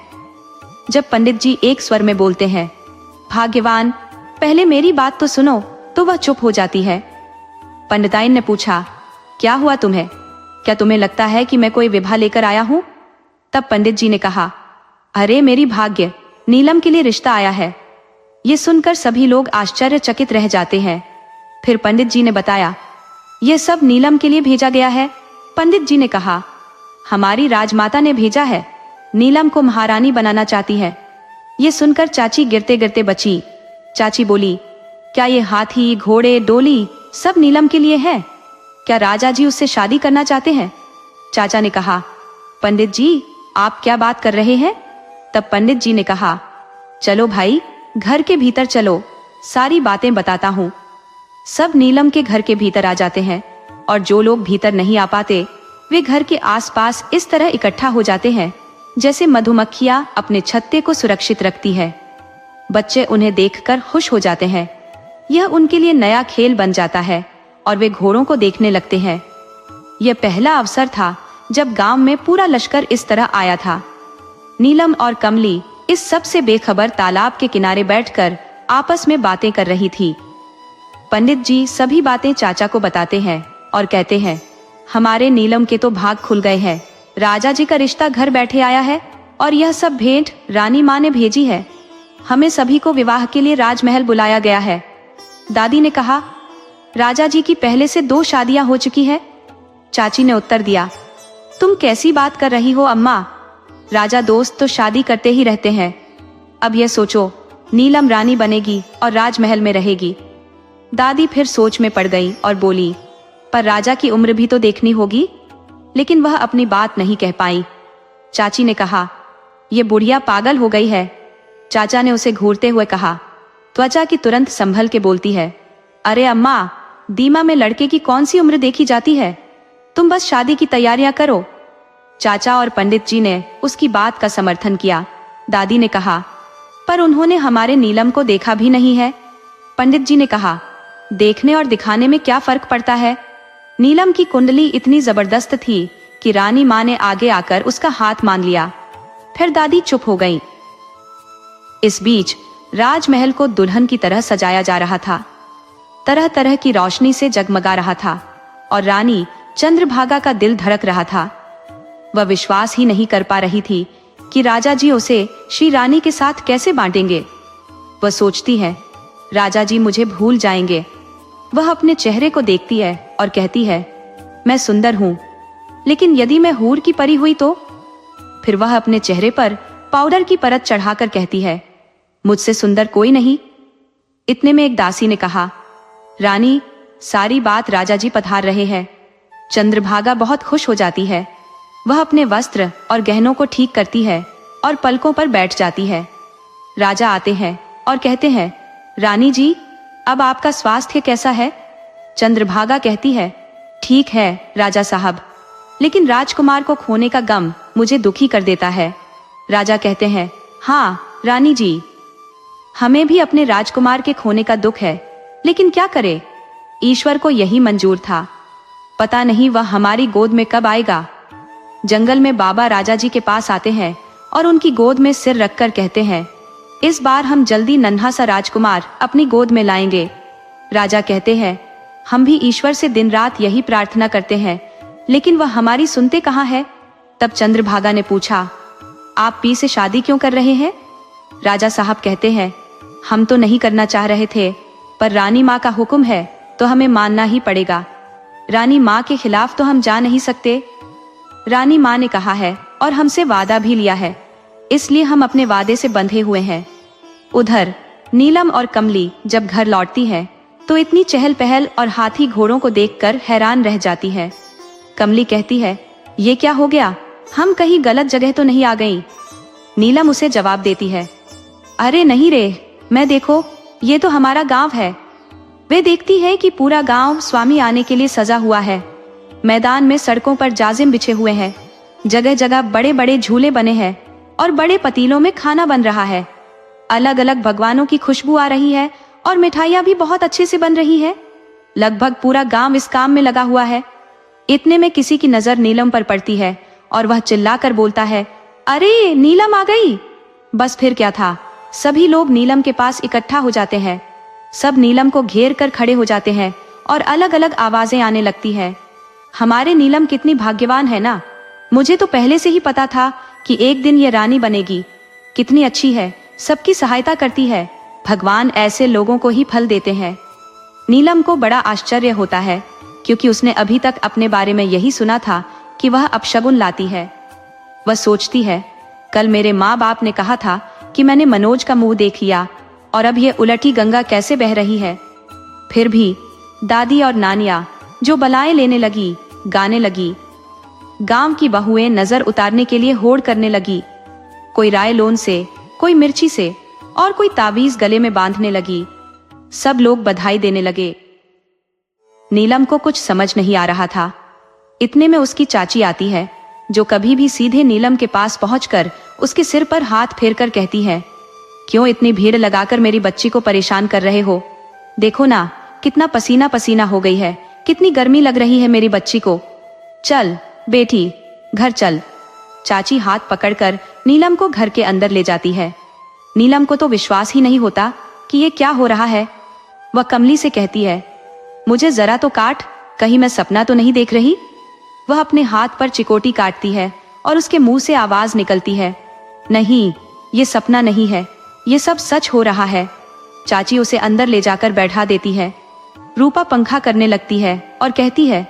Speaker 1: जब पंडित जी एक स्वर में बोलते हैं, भाग्यवान, पहले मेरी बात तो सुनो, तो वह चुप हो जाती है। पंडिताइन ने पूछा, क्या हुआ तुम्हें? क्या तुम्हें लगता है कि मैं कोई विवाह लेकर आया हूं? तब पंडित जी ने कहा, अरे मेरी भाग्य, नीलम के लिए रिश्ता आया है। ये सुनकर सभी लोग आश्चर्यचकित रह जाते हैं। फिर पंडित जी ने बताया, ये सब नीलम के लिए भेजा गया है। पंडित जी ने कहा, हमारी राजमाता ने भेजा है, नीलम को महारानी बनाना चाहती है। ये सुनकर चाची गिरते गिरते बची। चाची बोली, क्या ये हाथी, घोड़े, डोली सब नीलम के लिए है? क्या राजा जी उससे शादी करना चाहते हैं? चाचा ने कहा, पंडित जी, आप क्या बात कर रहे हैं? तब पंडित जी ने कहा, चलो भाई, घर के भीतर चलो, सारी बातें बताता हूँ। सब नीलम के घर के भीतर आ जाते हैं और जो लोग भीतर नहीं आ पाते वे घर के आसपास इस तरह इकट्ठा हो जाते हैं जैसे मधुमक्खियां अपने छत्ते को सुरक्षित रखती है। बच्चे उन्हें देखकर खुश हो जाते हैं। यह उनके लिए नया खेल बन जाता है और वे घोड़ों को देखने लगते हैं। यह पहला अवसर था जब गांव में पूरा लश्कर इस तरह आया था। नीलम और कमली इस सब से बेखबर तालाब के किनारे बैठकर आपस में बातें कर रही थी। पंडित जी सभी बातें चाचा को बताते हैं और कहते हैं, हमारे नीलम के तो भाग खुल गए हैं। राजा जी का रिश्ता घर बैठे आया है और यह सब भेंट रानी माँ ने भेजी है। हमें सभी को विवाह के लिए राजमहल बुलाया गया है। दादी ने कहा, राजा जी की पहले से 2 शादियां हो चुकी है। चाची ने उत्तर दिया, तुम कैसी बात कर रही हो अम्मा? राजा दोस्त तो शादी करते ही रहते हैं। अब यह सोचो, नीलम रानी बनेगी और राजमहल में रहेगी। दादी फिर सोच में पड़ गई और बोली, पर राजा की उम्र भी तो देखनी होगी। लेकिन वह अपनी बात नहीं कह पाई। चाची ने कहा, ये बुढ़िया पागल हो गई है। चाचा ने उसे घूरते हुए कहा। त्वचा की तुरंत संभल के बोलती है, अरे अम्मा, दीमा में लड़के की कौन सी उम्र देखी जाती है? तुम बस शादी की तैयारियां करो। चाचा और पंडित जी ने उसकी बात का समर्थन किया। दादी ने कहा, पर उन्होंने हमारे नीलम को देखा भी नहीं है। पंडित जी ने कहा, देखने और दिखाने में क्या फर्क पड़ता है? नीलम की कुंडली इतनी जबरदस्त थी कि रानी माँ ने आगे आकर उसका हाथ मान लिया। फिर दादी चुप हो गईं। इस बीच राजमहल को दुल्हन की तरह सजाया जा रहा था। तरह तरह की रोशनी से जगमगा रहा था और रानी चंद्रभागा का दिल धड़क रहा था। वह विश्वास ही नहीं कर पा रही थी कि राजा जी उसे श्री रानी के साथ कैसे बांटेंगे। वह सोचती है, राजा जी मुझे भूल जाएंगे। वह अपने चेहरे को देखती है और कहती है, मैं सुंदर हूँ, लेकिन यदि मैं हूर की परी हुई तो? फिर वह अपने चेहरे पर पाउडर की परत चढ़ाकर कहती है, मुझसे सुंदर कोई नहीं। इतने में एक दासी ने कहा, रानी, सारी बात राजा जी पधार रहे हैं। चंद्रभागा बहुत खुश हो जाती है। वह अपने वस्त्र और गहनों को ठीक करती है और पलकों पर बैठ जाती है। राजा आते हैं और कहते हैं, रानी जी, अब आपका स्वास्थ्य कैसा है? चंद्रभागा कहती है, ठीक है राजा साहब, लेकिन राजकुमार को खोने का गम मुझे दुखी कर देता है। राजा कहते हैं, हाँ रानी जी, हमें भी अपने राजकुमार के खोने का दुख है, लेकिन क्या करें, ईश्वर को यही मंजूर था। पता नहीं वह हमारी गोद में कब आएगा। जंगल में बाबा राजा जी के पास आते हैं और उनकी गोद में सिर रखकर कहते हैं, इस बार हम जल्दी नन्हा सा राजकुमार अपनी गोद में लाएंगे। राजा कहते हैं, हम भी ईश्वर से दिन रात यही प्रार्थना करते हैं, लेकिन वह हमारी सुनते कहाँ है। तब चंद्रभागा ने पूछा, आप पी से शादी क्यों कर रहे हैं? राजा साहब कहते हैं, हम तो नहीं करना चाह रहे थे, पर रानी माँ का हुक्म है तो हमें मानना ही पड़ेगा। रानी माँ के खिलाफ तो हम जा नहीं सकते। रानी माँ ने कहा है और हमसे वादा भी लिया है, इसलिए हम अपने वादे से बंधे हुए हैं। उधर नीलम और कमली जब घर लौटती हैं, तो इतनी चहल पहल और हाथी घोड़ों को देखकर हैरान रह जाती है। कमली कहती है, ये क्या हो गया? हम कहीं गलत जगह तो नहीं आ गई? नीलम उसे जवाब देती है, अरे नहीं रे, मैं देखो, ये तो हमारा गांव है। वे देखती है कि पूरा गांव स्वामी आने के लिए सजा हुआ है। मैदान में सड़कों पर जाजिम बिछे हुए हैं, जगह जगह बड़े बड़े झूले बने हैं और बड़े पतीलों में खाना बन रहा है। अलग अलग भगवानों की खुशबू आ रही है और मिठाइयाँ भी बहुत अच्छे से बन रही है। लगभग पूरा गांव इस काम में लगा हुआ है। इतने में किसी की नजर नीलम पर पड़ती है और वह चिल्लाकर बोलता है, अरे नीलम आ गई। बस फिर क्या था, सभी लोग नीलम के पास इकट्ठा हो जाते हैं। सब नीलम को घेर कर खड़े हो जाते हैं और अलग अलग आवाजें आने लगती है। हमारे नीलम कितनी भाग्यवान है ना, मुझे तो पहले से ही पता था कि एक दिन ये रानी बनेगी। कितनी अच्छी है, सबकी सहायता करती है। भगवान ऐसे लोगों को ही फल देते हैं। नीलम को बड़ा आश्चर्य होता है, क्योंकि उसने अभी तक अपने बारे में यही सुना था कि वह अपशगुन लाती है। वह सोचती है, कल मेरे माँ बाप ने कहा था कि मैंने मनोज का मुंह देख लिया और अब ये उलटी गंगा कैसे बह रही है। फिर भी दादी और नानिया जो बलाएं लेने लगी, गाने लगी। गांव की बहुएं नजर उतारने के लिए होड़ करने लगी। कोई राय लोन से, कोई मिर्ची से और कोई ताबीज गले में बांधने लगी। सब लोग बधाई देने लगे। नीलम को कुछ समझ नहीं आ रहा था। इतने में उसकी चाची आती है, जो कभी भी सीधे नीलम के पास पहुंचकर उसके सिर पर हाथ फेरकर कहती है, क्यों इतनी भीड़ लगाकर मेरी बच्ची को परेशान कर रहे हो? देखो ना, कितना पसीना पसीना हो गई है, कितनी गर्मी लग रही है मेरी बच्ची को। चल बेटी, घर चल। चाची हाथ पकड़कर नीलम को घर के अंदर ले जाती है। नीलम को तो विश्वास ही नहीं होता कि ये क्या हो रहा है। वह कमली से कहती है, मुझे जरा तो काट, कहीं मैं सपना तो नहीं देख रही। वह अपने हाथ पर चिकोटी काटती है और उसके मुंह से आवाज निकलती है, नहीं, ये सपना नहीं है, ये सब सच हो रहा है। चाची उसे अंदर ले जाकर बैठा देती है। रूपा पंखा करने लगती है और कहती है,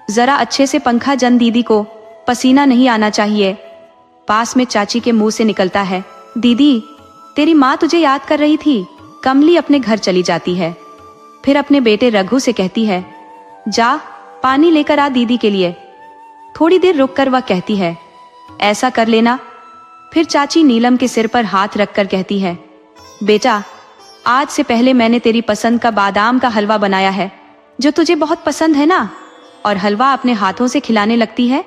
Speaker 1: जरा अच्छे से पंखा जन दीदी को, पसीना नहीं आना चाहिए। पास में चाची के मुंह से निकलता है, दीदी, तेरी माँ तुझे याद कर रही थी। कमली अपने घर चली जाती है। फिर अपने बेटे रघु से कहती है, जा पानी लेकर आ दीदी के लिए। थोड़ी देर रुककर वह कहती है, ऐसा कर लेना। फिर चाची नीलम के सिर पर हाथ रखकर कहती है, बेटा, आज से पहले मैंने तेरी पसंद का बादाम का हलवा बनाया है, जो तुझे बहुत पसंद है ना। और हलवा अपने हाथों से खिलाने लगती है।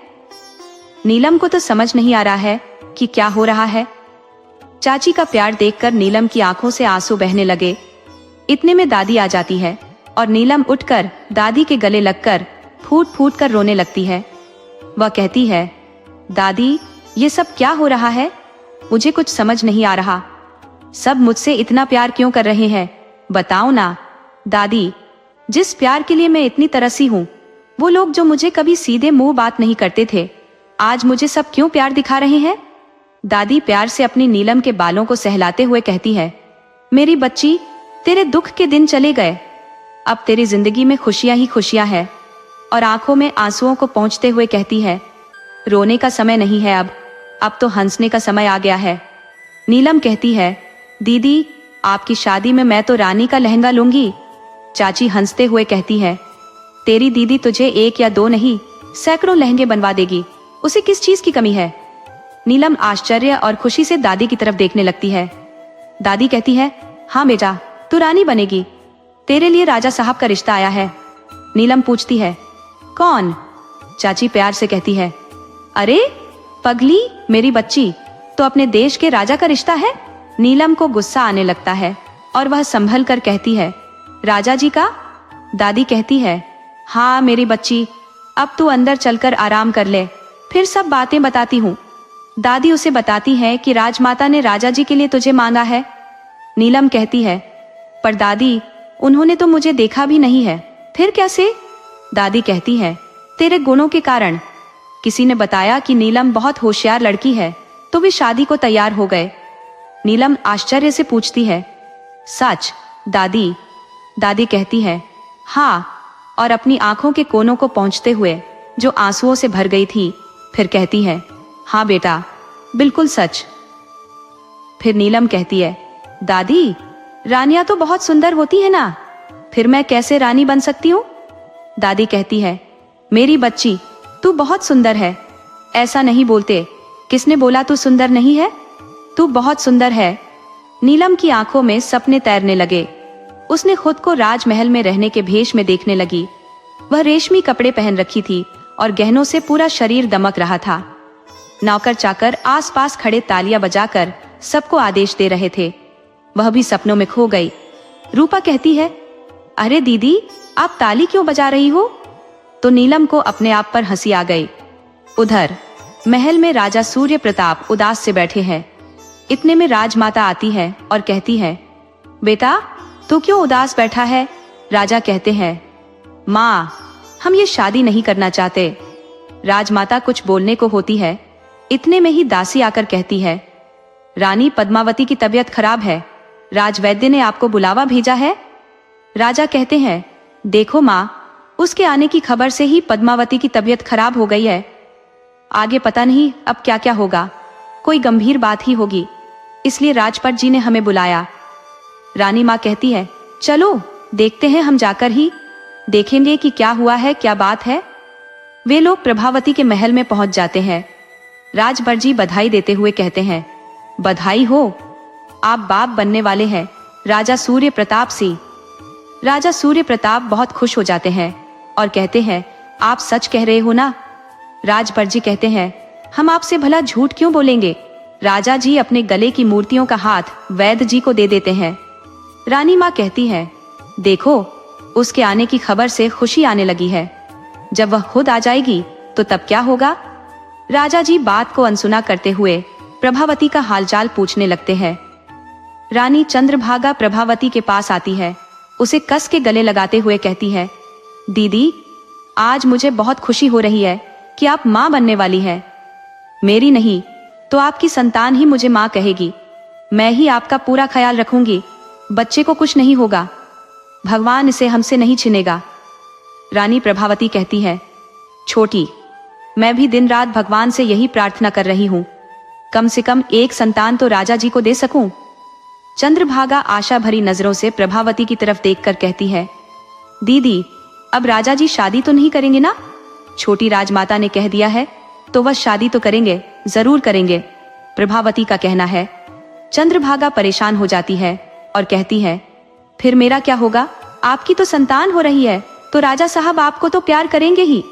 Speaker 1: नीलम को तो समझ नहीं आ रहा है कि क्या हो रहा है। चाची का प्यार देखकर नीलम की आंखों से आंसू बहने लगे। इतने में दादी आ जाती है और नीलम उठकर दादी के गले लगकर फूट फूट कर रोने लगती है। वह कहती है, दादी, ये सब क्या हो रहा है? मुझे कुछ समझ नहीं आ रहा। सब मुझसे इतना प्यार क्यों कर रहे हैं? बताओ ना दादी। जिस प्यार के लिए मैं इतनी तरसी हूँ, वो लोग जो मुझे कभी सीधे मुंह बात नहीं करते थे, आज मुझे सब क्यों प्यार दिखा रहे हैं? दादी प्यार से अपनी नीलम के बालों को सहलाते हुए कहती है, मेरी बच्ची, तेरे दुख के दिन चले गए। अब तेरी जिंदगी में खुशियां ही खुशियां है। और आंखों में आंसुओं को पोंछते हुए कहती है, रोने का समय नहीं है अब तो हंसने का समय आ गया है। नीलम कहती है, दीदी, आपकी शादी में मैं तो रानी का लहंगा लूंगी। चाची हंसते हुए कहती है, तेरी दीदी तुझे एक या दो नहीं, सैकड़ों लहंगे बनवा देगी, उसे किस चीज की कमी है। नीलम आश्चर्य और खुशी से दादी की तरफ देखने लगती है। दादी कहती है, हाँ बेटा, तू रानी बनेगी, तेरे लिए राजा साहब का रिश्ता आया है। नीलम पूछती है, कौन? चाची प्यार से कहती है, अरे पगली मेरी बच्ची, तो अपने देश के राजा का रिश्ता है। नीलम को गुस्सा आने लगता है और वह संभल कर कहती है, राजा जी का? दादी कहती है, हाँ मेरी बच्ची, अब तू अंदर चलकर आराम कर ले, फिर सब बातें बताती हूँ। दादी उसे बताती है कि राजमाता ने राजा जी के लिए तुझे मांगा है। नीलम कहती है, पर दादी, उन्होंने तो मुझे देखा भी नहीं है, फिर कैसे? दादी कहती है, तेरे गुणों के कारण। किसी ने बताया कि नीलम बहुत होशियार लड़की है, तो वे शादी को तैयार हो गए। नीलम आश्चर्य से पूछती है, सच दादी? दादी कहती है, हाँ, और अपनी आंखों के कोनों को पोंछते हुए, जो आंसुओं से भर गई थी, फिर कहती है, हाँ बेटा, बिल्कुल सच। फिर नीलम कहती है, दादी, रानियां तो बहुत सुंदर होती है ना, फिर मैं कैसे रानी बन सकती हूँ? दादी कहती है, मेरी बच्ची, तू बहुत सुंदर है, ऐसा नहीं बोलते। किसने बोला तू सुंदर नहीं है? तू बहुत सुंदर है। नीलम की आंखों में सपने तैरने लगे। उसने खुद को राजमहल में रहने के भेष में देखने लगी। वह रेशमी कपड़े पहन रखी थी और गहनों से पूरा शरीर दमक रहा था। नौकर चाकर आसपास खड़े तालियां बजाकर सबको आदेश दे रहे थे। वह भी सपनों में खो गई। रूपा कहती है, अरे दीदी, आप ताली क्यों बजा रही हो? तो नीलम को अपने आप पर हंसी आ गई। उधर महल में राजा सूर्य प्रताप उदास से बैठे हैं। इतने में राजमाता आती है और कहती है, बेटा तू क्यों उदास बैठा है? राजा कहते हैं, माँ, हम ये शादी नहीं करना चाहते। राजमाता कुछ बोलने को होती है। इतने में ही दासी आकर कहती है, रानी पद्मावती की तबीयत खराब है, राजवैद्य ने आपको बुलावा भेजा है। राजा कहते हैं, देखो माँ, उसके आने की खबर से ही पद्मावती की तबीयत खराब हो गई है। आगे पता नहीं अब क्या क्या होगा, कोई गंभीर बात ही होगी, इसलिए राजपट जी ने हमें बुलाया। रानी माँ कहती है, चलो देखते हैं, हम जाकर ही देखेंगे कि क्या हुआ है, क्या बात है। वे लोग प्रभावती के महल में पहुंच जाते हैं। राजभर जी बधाई देते हुए कहते हैं, बधाई हो, आप बाप बनने वाले हैं, राजा सूर्य प्रताप सिंह। राजा सूर्य प्रताप बहुत खुश हो जाते हैं और कहते हैं, आप सच कह रहे हो ना? राजभर जी कहते हैं, हम आपसे भला झूठ क्यों बोलेंगे। राजा जी अपने गले की मूर्तियों का हाथ वैद्य जी को दे देते हैं। रानी माँ कहती है, देखो, उसके आने की खबर से खुशी आने लगी है। जब वह खुद आ जाएगी तो तब क्या होगा? राजा जी बात को अनसुना करते हुए प्रभावती का हालचाल पूछने लगते हैं। रानी चंद्रभागा प्रभावती के पास आती है। उसे कस के गले लगाते हुए कहती है, दीदी, आज मुझे बहुत खुशी हो रही है कि आप माँ बनने वाली है। मेरी नहीं तो आपकी संतान ही मुझे माँ कहेगी। मैं ही आपका पूरा ख्याल रखूंगी। बच्चे को कुछ नहीं होगा, भगवान इसे हमसे नहीं छिनेगा। रानी प्रभावती कहती है, छोटी, मैं भी दिन रात भगवान से यही प्रार्थना कर रही हूँ, कम से कम एक संतान तो राजा जी को दे सकूं। चंद्रभागा आशा भरी नजरों से प्रभावती की तरफ देखकर कहती है, दीदी, अब राजा जी शादी तो नहीं करेंगे ना? छोटी राजमाता ने कह दिया है तो वह शादी तो करेंगे, जरूर करेंगे, प्रभावती का कहना है। चंद्रभागा परेशान हो जाती है और कहती है, फिर मेरा क्या होगा? आपकी तो संतान हो रही है तो राजा साहब आपको तो प्यार करेंगे ही।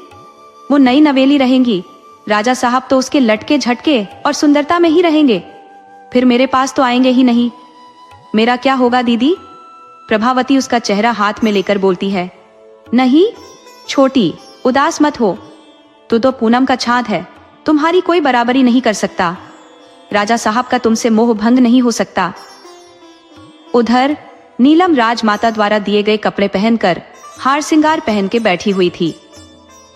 Speaker 1: वो नई नवेली रहेंगी, राजा साहब तो उसके लटके झटके और सुंदरता में ही रहेंगे, फिर मेरे पास तो आएंगे ही नहीं। मेरा क्या होगा दीदी? प्रभावती उसका चेहरा हाथ में लेकर बोलती है, नहीं छोटी, उदास मत हो, तू तो पूनम का छांद है, तुम्हारी कोई बराबरी नहीं कर सकता। राजा साहब का तुमसे मोह भंग नहीं हो सकता। उधर नीलम राजमाता द्वारा दिए गए कपड़े पहनकर हार सिंगार पहन के बैठी हुई थी।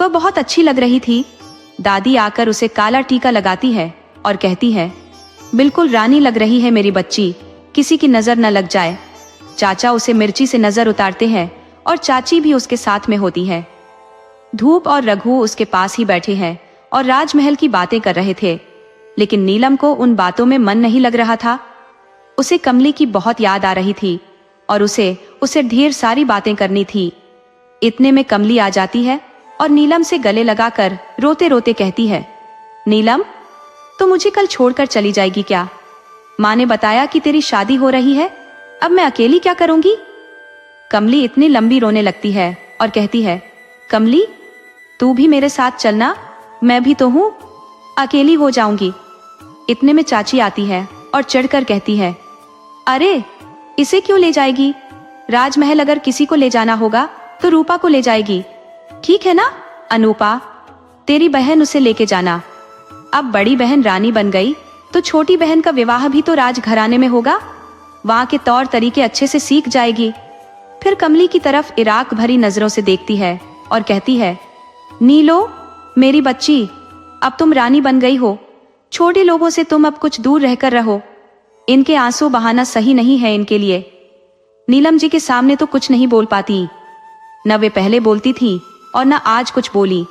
Speaker 1: वह बहुत अच्छी लग रही थी। दादी आकर उसे काला टीका लगाती है और कहती है, बिल्कुल रानी लग रही है मेरी बच्ची, किसी की नजर न लग जाए। चाचा उसे मिर्ची से नजर उतारते हैं और चाची भी उसके साथ में होती है। धूप और रघु उसके पास ही बैठे हैं और राजमहल की बातें कर रहे थे, लेकिन नीलम को उन बातों में मन नहीं लग रहा था। उसे कमली की बहुत याद आ रही थी और उसे ढेर सारी बातें करनी थी। इतने में कमली आ जाती है और नीलम से गले लगाकर रोते रोते कहती है, नीलम, तो मुझे कल छोड़कर चली जाएगी क्या? माँ ने बताया कि तेरी शादी हो रही है, अब मैं अकेली क्या करूंगी? कमली इतनी लंबी रोने लगती है और कहती है, कमली, तू भी मेरे साथ चलना, मैं भी तो हूँ, अकेली हो जाऊंगी। इतने में चाची आती है और चढ़कर कहती है, अरे इसे क्यों ले जाएगी? राजमहल अगर किसी को ले जाना होगा तो रूपा को ले जाएगी, ठीक है ना? अनूपा, तेरी बहन उसे लेके जाना। अब बड़ी बहन रानी बन गई तो छोटी बहन का विवाह भी तो राजघराने में होगा, वहां के तौर तरीके अच्छे से सीख जाएगी। फिर कमली की तरफ इराक भरी नजरों से देखती है और कहती है, नीलो मेरी बच्ची, अब तुम रानी बन गई हो, छोटे लोगों से तुम अब कुछ दूर रहकर रहो, इनके आंसू बहाना सही नहीं है इनके लिए। नीलम जी के सामने तो कुछ नहीं बोल पाती, न वे पहले बोलती थी और न आज कुछ बोली।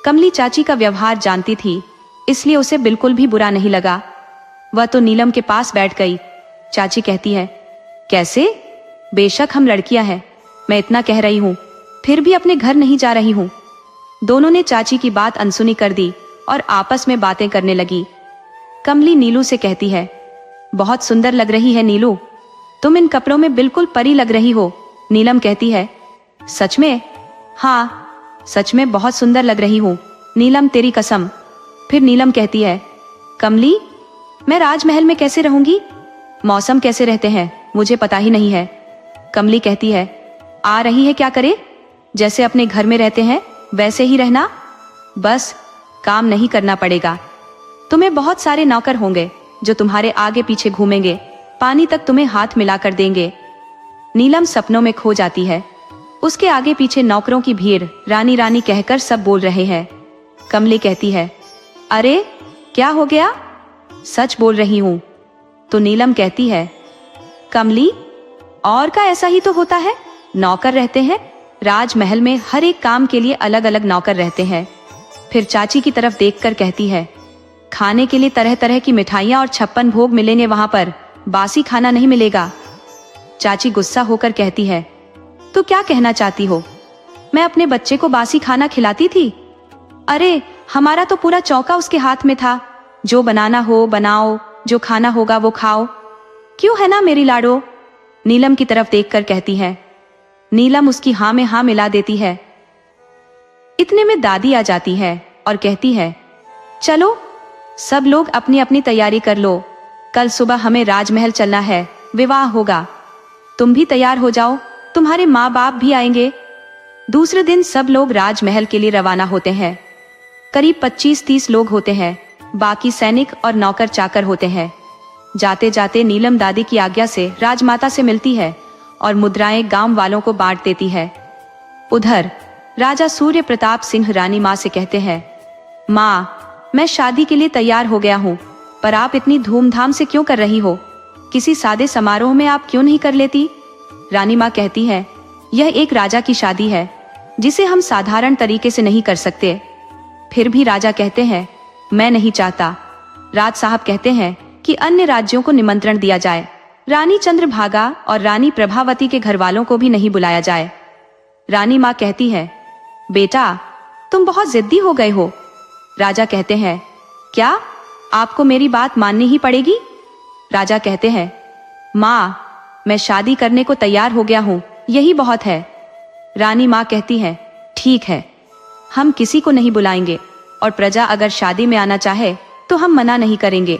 Speaker 1: कमली चाची का व्यवहार जानती थी, इसलिए उसे बिल्कुल भी बुरा नहीं लगा। वह तो नीलम के पास बैठ गई। चाची कहती है, कैसे? बेशक हम लड़कियां हैं, मैं इतना कह रही हूँ, फिर भी अपने घर नहीं जा रही हूँ। दोनों ने चाची की बात अनसुनी कर दी और आपस में बातें करने लगी। कमली नीलू से कहती है, बहुत सुंदर लग रही है नीलू, तुम इन कपड़ों में बिल्कुल परी लग रही हो। नीलम कहती है, सच में? हाँ, सच में बहुत सुंदर लग रही हूँ नीलम, तेरी कसम। फिर नीलम कहती है, कमली, मैं राजमहल में कैसे रहूंगी? मौसम कैसे रहते हैं मुझे पता ही नहीं है। कमली कहती है, आ रही है क्या करे, जैसे अपने घर में रहते हैं वैसे ही रहना, बस काम नहीं करना पड़ेगा। तुम्हें बहुत सारे नौकर होंगे जो तुम्हारे आगे पीछे घूमेंगे, पानी तक तुम्हें हाथ मिलाकर देंगे। नीलम सपनों में खो जाती है। उसके आगे पीछे नौकरों की भीड़ रानी रानी कहकर सब बोल रहे हैं। कमली कहती है, अरे क्या हो गया? सच बोल रही हूँ। तो नीलम कहती है, कमली, और का ऐसा ही तो होता है, नौकर रहते हैं राजमहल में, हर एक काम के लिए अलग अलग नौकर रहते हैं। फिर चाची की तरफ देखकर कहती है, खाने के लिए तरह तरह की मिठाइयाँ और 56 भोग मिलेंगे वहां पर, बासी खाना नहीं मिलेगा। चाची गुस्सा होकर कहती है, तो क्या कहना चाहती हो? मैं अपने बच्चे को बासी खाना खिलाती थी? अरे हमारा तो पूरा चौका उसके हाथ में था, जो बनाना हो बनाओ, जो खाना होगा वो खाओ, क्यों है ना मेरी लाडो? नीलम की तरफ देखकर कहती है। नीलम उसकी हाँ में हाँ मिला देती है। इतने में दादी आ जाती है और कहती है, चलो सब लोग अपनी अपनी तैयारी कर लो, कल सुबह हमें राजमहल चलना है, विवाह होगा, तुम भी तैयार हो जाओ, तुम्हारे माँ बाप भी आएंगे। दूसरे दिन सब लोग राजमहल के लिए रवाना होते हैं। करीब 25-30 लोग होते हैं, बाकी सैनिक और नौकर चाकर होते हैं। जाते जाते नीलम दादी की आज्ञा से राजमाता से मिलती है और मुद्राएं गांव वालों को बांट देती है। उधर राजा सूर्य प्रताप सिंह रानी माँ से कहते हैं, माँ, मैं शादी के लिए तैयार हो गया हूँ, पर आप इतनी धूमधाम से क्यों कर रही हो? किसी सादे समारोह में आप क्यों नहीं कर लेती? रानी माँ कहती है, यह एक राजा की शादी है जिसे हम साधारण तरीके से नहीं कर सकते। फिर भी राजा कहते हैं, मैं नहीं चाहता। राज साहब कहते हैं कि अन्य राज्यों को निमंत्रण दिया जाए, रानी चंद्रभागा और रानी प्रभावती के घर वालों को भी नहीं बुलाया जाए। रानी माँ कहती है, बेटा तुम बहुत जिद्दी हो गए हो। राजा कहते हैं, क्या आपको मेरी बात माननी ही पड़ेगी? राजा कहते हैं, माँ, मैं शादी करने को तैयार हो गया हूँ, यही बहुत है। रानी माँ कहती है, ठीक है, हम किसी को नहीं बुलाएंगे और प्रजा अगर शादी में आना चाहे तो हम मना नहीं करेंगे।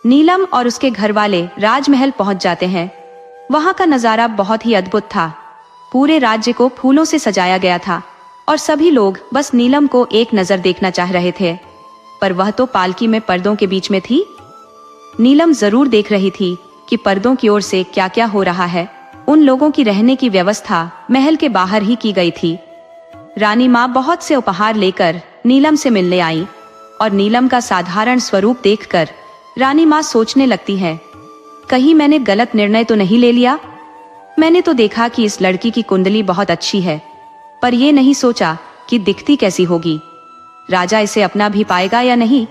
Speaker 1: नीलम और उसके घर वाले राजमहल पहुंच जाते हैं। वहां का नजारा बहुत ही अद्भुत था। पूरे राज्य को फूलों से सजाया गया था और सभी लोग बस नीलम को एक नजर देखना चाह रहे थे, पर वह तो पालकी में पर्दों के बीच में थी। नीलम जरूर देख रही थी कि पर्दों की ओर से क्या क्या हो रहा है। उन लोगों की रहने की व्यवस्था महल के बाहर ही की गई थी। रानी माँ बहुत से उपहार लेकर नीलम से मिलने आई और नीलम का साधारण स्वरूप देखकर रानी माँ सोचने लगती है, कहीं मैंने गलत निर्णय तो नहीं ले लिया? मैंने तो देखा कि इस लड़की की कुंडली बहुत अच्छी है, पर यह नहीं सोचा कि दिखती कैसी होगी। राजा इसे अपना भी पाएगा या नहीं?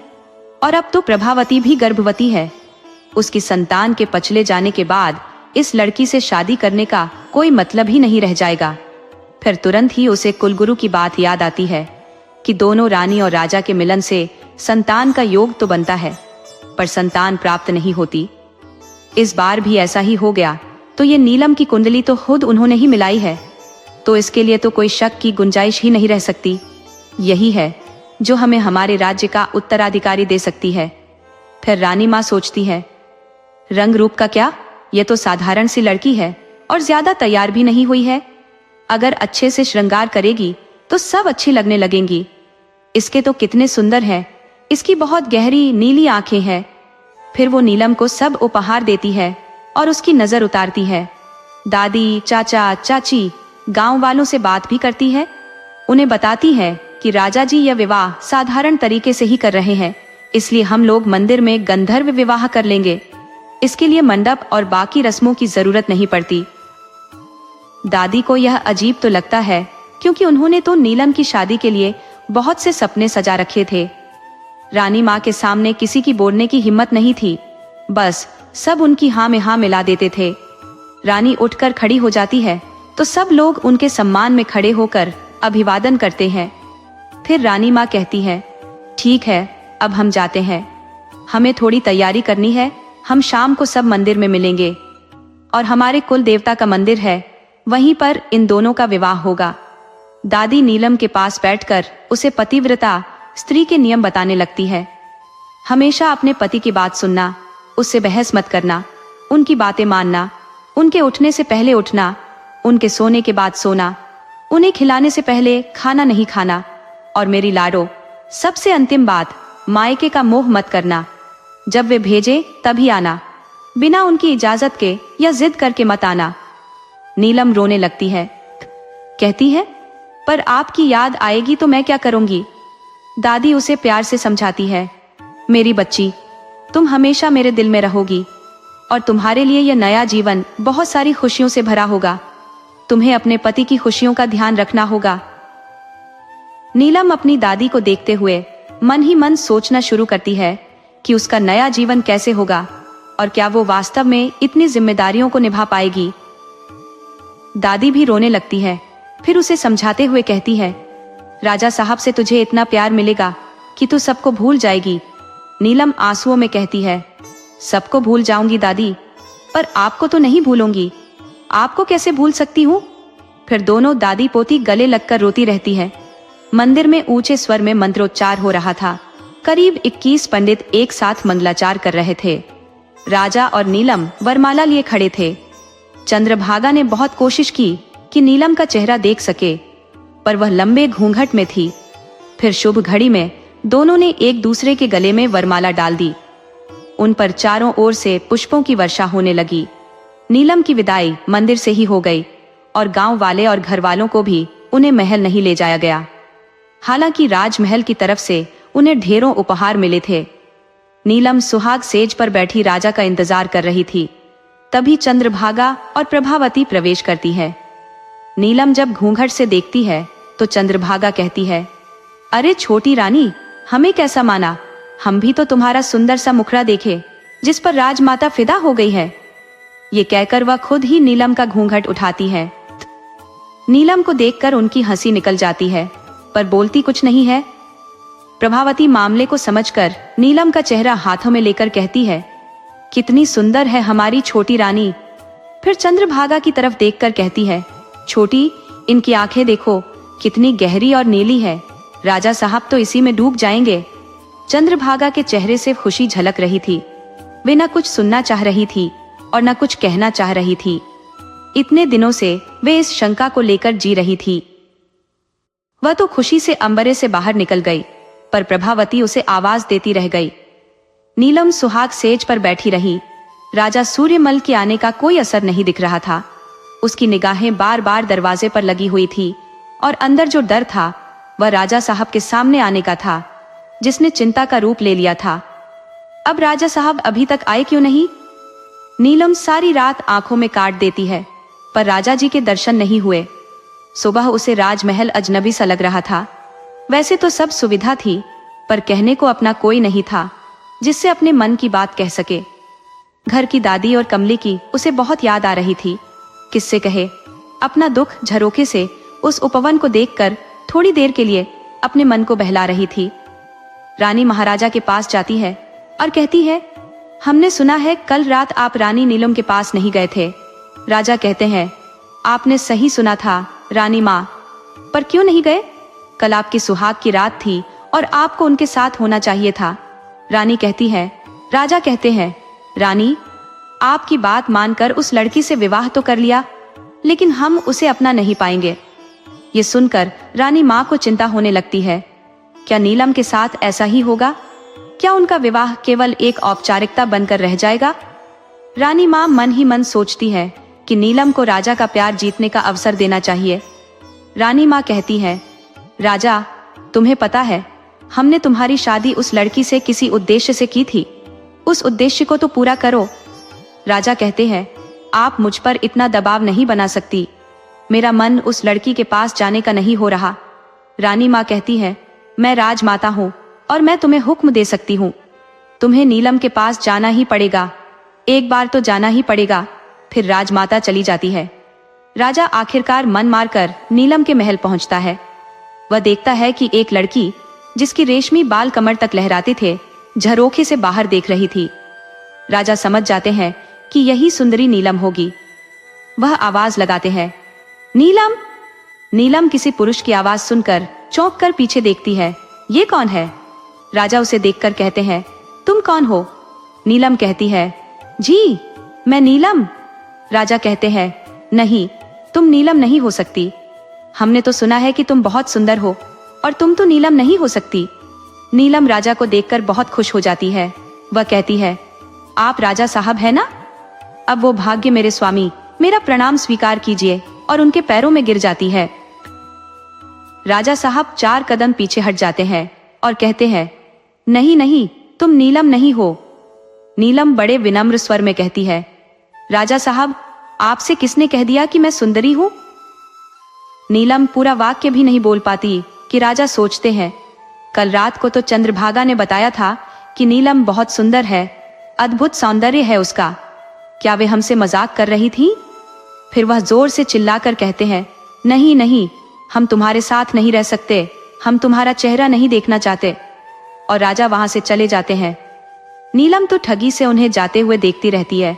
Speaker 1: और अब तो प्रभावती भी गर्भवती है। उसकी संतान के पचले जाने के बाद इस लड़की से शादी करने का कोई मतलब ही नहीं रह जाएगा। फिर तुरंत ही उसे कुलगुरु की बात याद आती है कि दोनों रानी और राजा के मिलन से संतान का योग तो बनता है, पर संतान प्राप्त नहीं होती। इस बार भी ऐसा ही हो गया, तो ये नीलम की कुंडली तो खुद उन्होंने ही मिलाई है, तो इसके लिए तो कोई शक की गुंजाइश ही नहीं रह सकती। यही है जो हमें हमारे राज्य का उत्तराधिकारी दे सकती है। फिर रानी माँ सोचती है, रंग रूप का क्या, ये तो साधारण सी लड़की है और ज्यादा तैयार भी नहीं हुई है। अगर अच्छे से श्रृंगार करेगी तो सब अच्छी लगने लगेंगी। इसके तो कितने सुंदर है, इसकी बहुत गहरी नीली आंखें हैं। फिर वो नीलम को सब उपहार देती है और उसकी नजर उतारती है। दादी, चाचा, चाची गांव वालों से बात भी करती है। उन्हें बताती है कि राजा जी यह विवाह साधारण तरीके से ही कर रहे हैं, इसलिए हम लोग मंदिर में गंधर्व विवाह कर लेंगे। इसके लिए मंडप और बाकी रस्मों की जरूरत नहीं पड़ती। दादी को यह अजीब तो लगता है, क्योंकि उन्होंने तो नीलम की शादी के लिए बहुत से सपने सजा रखे थे। रानी माँ के सामने किसी की बोलने की हिम्मत नहीं थी, बस सब उनकी हाँ में हाँ मिला देते थे। रानी उठकर खड़ी हो जाती है तो सब लोग उनके सम्मान में खड़े होकर अभिवादन करते हैं। फिर रानी माँ कहती है, ठीक है, अब हम जाते हैं। हमें थोड़ी तैयारी करनी है। हम शाम को सब मंदिर में मिलेंगे और हमारे कुल देवता का मंदिर है, वहीं पर इन दोनों का विवाह होगा। दादी नीलम के पास बैठकर उसे पतिव्रता स्त्री के नियम बताने लगती है। हमेशा अपने पति की बात सुनना, उससे बहस मत करना, उनकी बातें मानना, उनके उठने से पहले उठना, उनके सोने के बाद सोना, उन्हें खिलाने से पहले खाना नहीं खाना, और मेरी लाडो, सबसे अंतिम बात, मायके का मोह मत करना। जब वे भेजे तभी आना, बिना उनकी इजाजत के या जिद करके मत आना। नीलम रोने लगती है, कहती है, पर आपकी याद आएगी तो मैं क्या करूंगी। दादी उसे प्यार से समझाती है, मेरी बच्ची, तुम हमेशा मेरे दिल में रहोगी और तुम्हारे लिए यह नया जीवन बहुत सारी खुशियों से भरा होगा। तुम्हें अपने पति की खुशियों का ध्यान रखना होगा। नीलम अपनी दादी को देखते हुए मन ही मन सोचना शुरू करती है कि उसका नया जीवन कैसे होगा और क्या वो वास्तव में इतनी जिम्मेदारियों को निभा पाएगी। दादी भी रोने लगती है, फिर उसे समझाते हुए कहती है, राजा साहब से तुझे इतना प्यार मिलेगा कि तू सबको भूल जाएगी। नीलम आंसुओं में कहती है, सबको भूल जाऊंगी दादी, पर आपको तो नहीं भूलूंगी। आपको कैसे भूल सकती हूँ। फिर दोनों दादी पोती गले लगकर रोती रहती है। मंदिर में ऊंचे स्वर में मंत्रोच्चार हो रहा था। करीब 21 पंडित एक साथ मंगलाचार कर रहे थे। राजा और नीलम वरमाला लिए खड़े थे। चंद्रभागा ने बहुत कोशिश की कि नीलम का चेहरा देख सके, पर वह लंबे घूंघट में थी। फिर शुभ घड़ी में दोनों ने एक दूसरे के गले में वरमाला डाल दी। उन पर चारों ओर से पुष्पों की वर्षा होने लगी। नीलम की विदाई मंदिर से ही हो गई और गांव वाले और घर वालों को भी उन्हें महल नहीं ले जाया गया। हालांकि राजमहल की तरफ से उन्हें ढेरों उपहार मिले थे। नीलम सुहाग सेज पर बैठी राजा का इंतजार कर रही थी। तभी चंद्रभागा और प्रभावती प्रवेश करती है। नीलम जब घूंघट से देखती है तो चंद्रभागा कहती है, अरे छोटी रानी, हमें कैसा माना। हम भी तो तुम्हारा सुंदर सा मुखड़ा देखे जिस पर राजमाता फिदा हो गई है। ये कहकर वह खुद ही नीलम का घूंघट उठाती है। नीलम को देखकर उनकी हंसी निकल जाती है, पर बोलती कुछ नहीं है। प्रभावती मामले को समझकर नीलम का चेहरा हाथों में लेकर कहती है, कितनी सुंदर है हमारी छोटी रानी। फिर चंद्रभागा की तरफ देखकर कहती है, छोटी, इनकी आंखें देखो, कितनी गहरी और नीली है। राजा साहब तो इसी में डूब जाएंगे। चंद्रभागा के चेहरे से खुशी झलक रही थी। वे न कुछ सुनना चाह रही थी और न कुछ कहना चाह रही थी। इतने दिनों से वे इस शंका को लेकर जी रही थी। वह तो खुशी से अंबरे से बाहर निकल गई, पर प्रभावती उसे आवाज देती रह गई। नीलम सुहाग सेज पर बैठी रही। राजा सूर्यमल के आने का कोई असर नहीं दिख रहा था। उसकी निगाहें बार बार दरवाजे पर लगी हुई थी और अंदर जो डर था वह राजा साहब के सामने आने का था, जिसने चिंता का रूप ले लिया था। अब राजा साहब अभी तक आए क्यों नहीं। नीलम सारी रात आंखों में काट देती है, पर राजा जी के दर्शन नहीं हुए। सुबह उसे राजमहल अजनबी सा लग रहा था। वैसे तो सब सुविधा थी, पर कहने को अपना कोई नहीं था जिससे अपने मन की बात कह सके। घर की दादी और कमली की उसे बहुत याद आ रही थी। किससे कहे, अपना दुख झरोखे से उस उपवन को देखकर थोड़ी देर के लिए अपने मन को बहला रही थी। रानी महाराजा के पास जाती है और कहती है, हमने सुना है कल रात आप रानी नीलम के पास नहीं गए थे। राजा कहते हैं, आपने सही सुना था रानी माँ, पर क्यों नहीं गए। कल आपकी सुहाग की रात थी और आपको उनके साथ होना चाहिए था। रानी कहती है, राजा कहते हैं, रानी, आपकी बात मानकर उस लड़की से विवाह तो कर लिया, लेकिन हम उसे अपना नहीं पाएंगे। ये सुनकर रानी माँ को चिंता होने लगती है। क्या नीलम के साथ ऐसा ही होगा। क्या उनका विवाह केवल एक औपचारिकता बनकर रह जाएगा। रानी माँ मन ही मन सोचती है कि नीलम को राजा का प्यार जीतने का अवसर देना चाहिए। रानी माँ कहती है, राजा, तुम्हें पता है हमने तुम्हारी शादी उस लड़की से किसी उद्देश्य से की थी। उस उद्देश्य को तो पूरा करो। राजा कहते हैं, आप मुझ पर इतना दबाव नहीं बना सकती। मेरा मन उस लड़की के पास जाने का नहीं हो रहा। रानी माँ कहती है, मैं राजमाता हूँ और मैं तुम्हें हुक्म दे सकती हूँ। तुम्हें नीलम के पास जाना ही पड़ेगा। एक बार तो जाना ही पड़ेगा। फिर राजमाता चली जाती है। राजा आखिरकार मन मारकर नीलम के महल पहुंचता है। वह देखता है कि एक लड़की जिसकी रेशमी बाल कमर तक लहराते थे, झरोखे से बाहर देख रही थी। राजा समझ जाते हैं कि यही सुंदरी नीलम होगी। वह आवाज लगाते हैं, नीलम। नीलम किसी पुरुष की आवाज सुनकर चौंक कर पीछे देखती है। ये कौन है? राजा उसे देखकर कहते हैं, तुम कौन हो? नीलम कहती है, जी मैं नीलम। राजा कहते हैं, नहीं, तुम नीलम नहीं हो सकती। हमने तो सुना है कि तुम बहुत सुंदर हो, और तुम तो नीलम नहीं हो सकती। नीलम राजा को देखकर बहुत खुश हो जाती है। वह कहती है, आप राजा साहब है ना? अब वो भाग्य मेरे स्वामी, मेरा प्रणाम स्वीकार कीजिए, और उनके पैरों में गिर जाती है। राजा साहब 4 कदम पीछे हट जाते हैं और कहते हैं, नहीं नहीं, तुम नीलम नहीं हो। नीलम बड़े विनम्र स्वर में कहती है, राजा साहब, आपसे किसने कह दिया कि मैं सुंदरी हूं? नीलम पूरा वाक्य भी नहीं बोल पाती कि राजा सोचते हैं, कल रात को तो चंद्रभागा ने बताया था कि नीलम बहुत सुंदर है, अद्भुत सौंदर्य है उसका। क्या वे हमसे मजाक कर रही थी? फिर वह जोर से चिल्लाकर कहते हैं, नहीं नहीं, हम तुम्हारे साथ नहीं रह सकते, हम तुम्हारा चेहरा नहीं देखना चाहते। और राजा वहां से चले जाते हैं। नीलम तो ठगी से उन्हें जाते हुए देखती रहती है।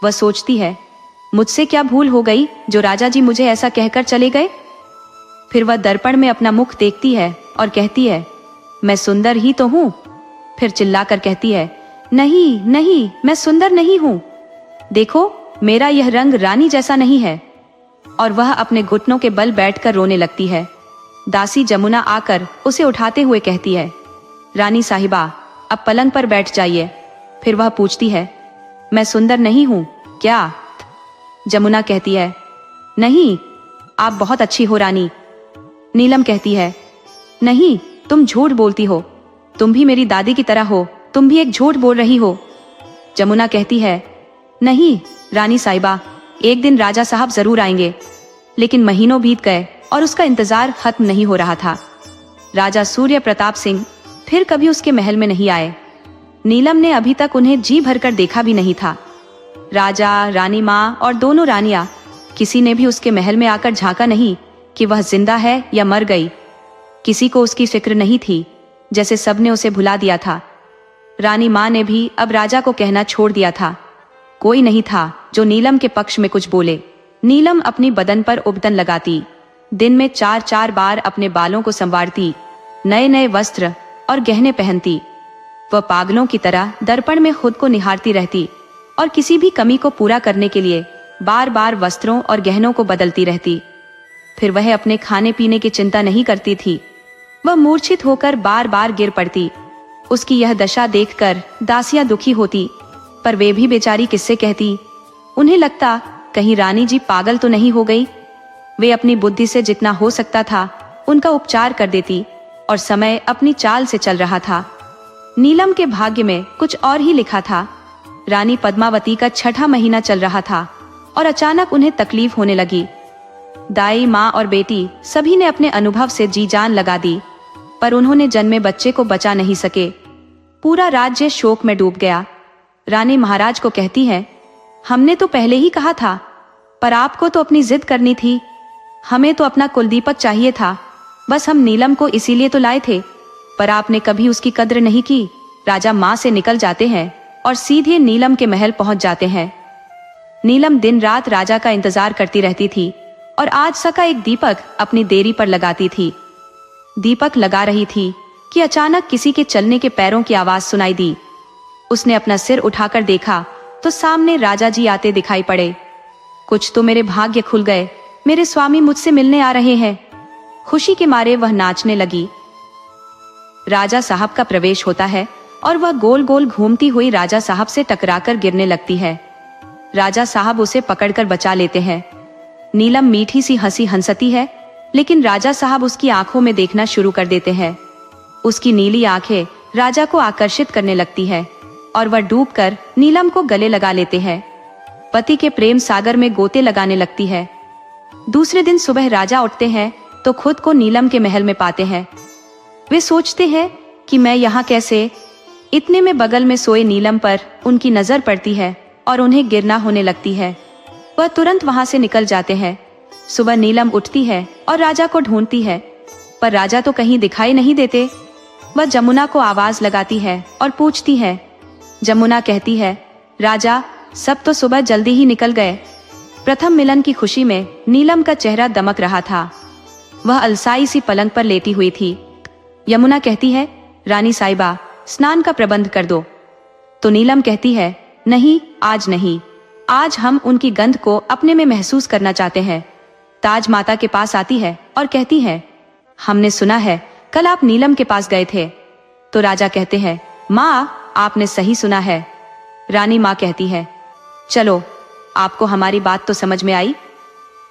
Speaker 1: वह सोचती है, मुझसे क्या भूल हो गई जो राजा जी मुझे ऐसा कहकर चले गए? फिर वह दर्पण में अपना मुख देखती है और कहती है, मैं सुंदर ही तो हूं। फिर चिल्लाकर कहती है, नहीं नहीं, मैं सुंदर नहीं हूं। देखो, मेरा यह रंग रानी जैसा नहीं है। और वह अपने घुटनों के बल बैठकर रोने लगती है। दासी जमुना आकर उसे उठाते हुए कहती है, रानी साहिबा, अब पलंग पर बैठ जाइए। फिर वह पूछती है, मैं सुंदर नहीं हूं क्या? जमुना कहती है, नहीं, आप बहुत अच्छी हो रानी। नीलम कहती है, नहीं, तुम झूठ बोलती हो, तुम भी मेरी दादी की तरह हो, तुम भी एक झूठ बोल रही हो। जमुना कहती है, नहीं रानी साहिबा, एक दिन राजा साहब जरूर आएंगे। लेकिन महीनों बीत गए और उसका इंतजार खत्म नहीं हो रहा था। राजा सूर्य प्रताप सिंह फिर कभी उसके महल में नहीं आए। नीलम ने अभी तक उन्हें जी भरकर देखा भी नहीं था। राजा, रानी माँ और दोनों रानियां, किसी ने भी उसके महल में आकर झांका नहीं कि वह जिंदा है या मर गई। किसी को उसकी फिक्र नहीं थी, जैसे सबने उसे भुला दिया था। रानी माँ ने भी अब राजा को कहना छोड़ दिया था। कोई नहीं था जो नीलम के पक्ष में कुछ बोले। नीलम अपनी बदन पर उबटन लगाती, दिन में 4-4 बार अपने बालों को संवारती, नए नए वस्त्र और गहने पहनती। वह पागलों की तरह दर्पण में खुद को निहारती रहती और किसी भी कमी को पूरा करने के लिए बार बार वस्त्रों और गहनों को बदलती रहती। फिर वह अपने खाने पीने की चिंता नहीं करती थी। वह मूर्छित होकर बार बार गिर पड़ती। उसकी यह दशा देखकर दासियां दुखी होती, पर वे भी बेचारी किससे कहती। उन्हें लगता कहीं रानी जी पागल तो नहीं हो गई। वे अपनी बुद्धि से जितना हो सकता था उनका उपचार कर देती और समय अपनी चाल से चल रहा था। नीलम के भाग्य में कुछ और ही लिखा था। रानी पद्मावती का 6ठा महीना चल रहा था और अचानक उन्हें तकलीफ होने लगी। दाई, माँ और बेटी सभी ने अपने अनुभव से जी जान लगा दी, पर उन्होंने जन्मे बच्चे को बचा नहीं सके। पूरा राज्य शोक में डूब गया। रानी महाराज को कहती है, हमने तो पहले ही कहा था, पर आपको तो अपनी जिद करनी थी। हमें तो अपना कुलदीपक चाहिए था, बस हम नीलम को इसीलिए तो लाए थे, पर आपने कभी उसकी कद्र नहीं की। राजा माँ से निकल जाते हैं और सीधे नीलम के महल पहुंच जाते हैं। नीलम दिन रात राजा का इंतजार करती रहती थी और आज सका एक दीपक अपनी देरी पर लगाती थी। दीपक लगा रही थी कि अचानक किसी के चलने के पैरों की आवाज सुनाई दी। उसने अपना सिर उठाकर देखा तो सामने राजा जी आते दिखाई पड़े। कुछ तो मेरे भाग्य खुल गए, मेरे स्वामी मुझसे मिलने आ रहे हैं। खुशी के मारे वह नाचने लगी। राजा साहब का प्रवेश होता है और वह गोल गोल घूमती हुई राजा साहब से टकराकर गिरने लगती है। राजा साहब उसे पकड़कर बचा लेते हैं। नीलम मीठी सी हंसी हंसती है, लेकिन राजा साहब उसकी आंखों में देखना शुरू कर देते हैं। उसकी नीली आंखें राजा को आकर्षित करने लगती है और वह डूबकर नीलम को गले लगा लेते हैं। पति के प्रेम सागर में गोते लगाने लगती है। दूसरे दिन सुबह राजा उठते हैं तो खुद को नीलम के महल में पाते हैं। वे सोचते हैं कि मैं यहाँ कैसे। इतने में बगल में सोए नीलम पर उनकी नजर पड़ती है और उन्हें गिरना होने लगती है। वह तुरंत वहां से निकल जाते हैं। सुबह नीलम उठती है और राजा को ढूंढती है, पर राजा तो कहीं दिखाई नहीं देते। वह जमुना को आवाज लगाती है और पूछती है। जमुना कहती है, राजा, सब तो सुबह जल्दी ही निकल गए। प्रथम मिलन की खुशी में नीलम का चेहरा दमक रहा था। वह अलसाई सी पलंग पर लेटी हुई थी। यमुना कहती है, रानी साहिबा, स्नान का प्रबंध कर दो। तो नीलम कहती है, नहीं, आज नहीं। आज हम उनकी गंध को अपने में महसूस करना चाहते हैं। ताज माता के पास आती है और कहती है, हमने सुना है कल आप नीलम के पास गए थे। तो राजा कहते हैं, माँ, आपने सही सुना है। रानी माँ कहती है, चलो, आपको हमारी बात तो समझ में आई?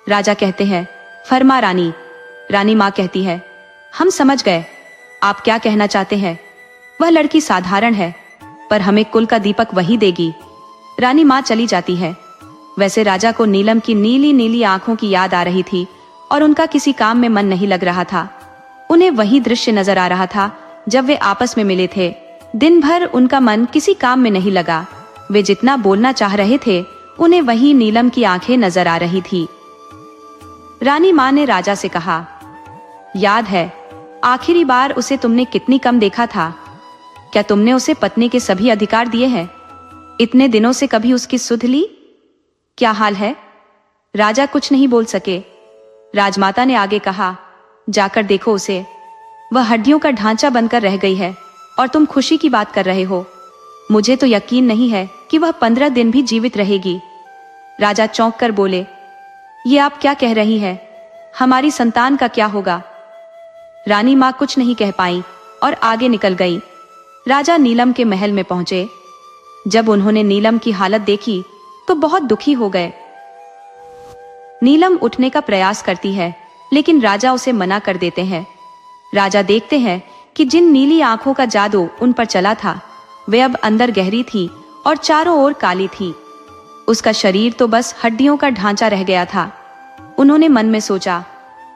Speaker 1: राजा कहते हैं, फरमा रानी। रानी माँ कहती है, हम समझ गए, आप क्या कहना चाहते हैं। वह लड़की साधारण है, पर हमें कुल का दीपक वही देगी। रानी माँ चली जाती है। वैसे राजा को नीलम की नीली नीली आंखों की याद आ रही थी और उनका किसी काम में मन नहीं लग रहा था। उन्हें वही दृश्य नजर आ रहा था जब वे आपस में मिले थे। दिन भर उनका मन किसी काम में नहीं लगा। वे जितना बोलना चाह रहे थे, उन्हें वही नीलम की आंखें नजर आ रही थी। रानी माँ ने राजा से कहा, याद है आखिरी बार उसे तुमने कितनी कम देखा था? क्या तुमने उसे पत्नी के सभी अधिकार दिए हैं? इतने दिनों से कभी उसकी सुध ली? क्या हाल है? राजा कुछ नहीं बोल सके। राजमाता ने आगे कहा, जाकर देखो उसे, वह हड्डियों का ढांचा बनकर रह गई है और तुम खुशी की बात कर रहे हो। मुझे तो यकीन नहीं है कि वह 15 दिन भी जीवित रहेगी। राजा चौंक कर बोले, ये आप क्या कह रही है? हमारी संतान का क्या होगा? रानी माँ कुछ नहीं कह पाई और आगे निकल गई। राजा नीलम के महल में पहुंचे। जब उन्होंने नीलम की हालत देखी तो बहुत दुखी हो गए। नीलम उठने का प्रयास करती है, लेकिन राजा उसे मना कर देते हैं। राजा देखते हैं कि जिन नीली आंखों का जादू उन पर चला था, वे अब अंदर गहरी थी और चारों ओर काली थी। उसका शरीर तो बस हड्डियों का ढांचा रह गया था। उन्होंने मन में सोचा,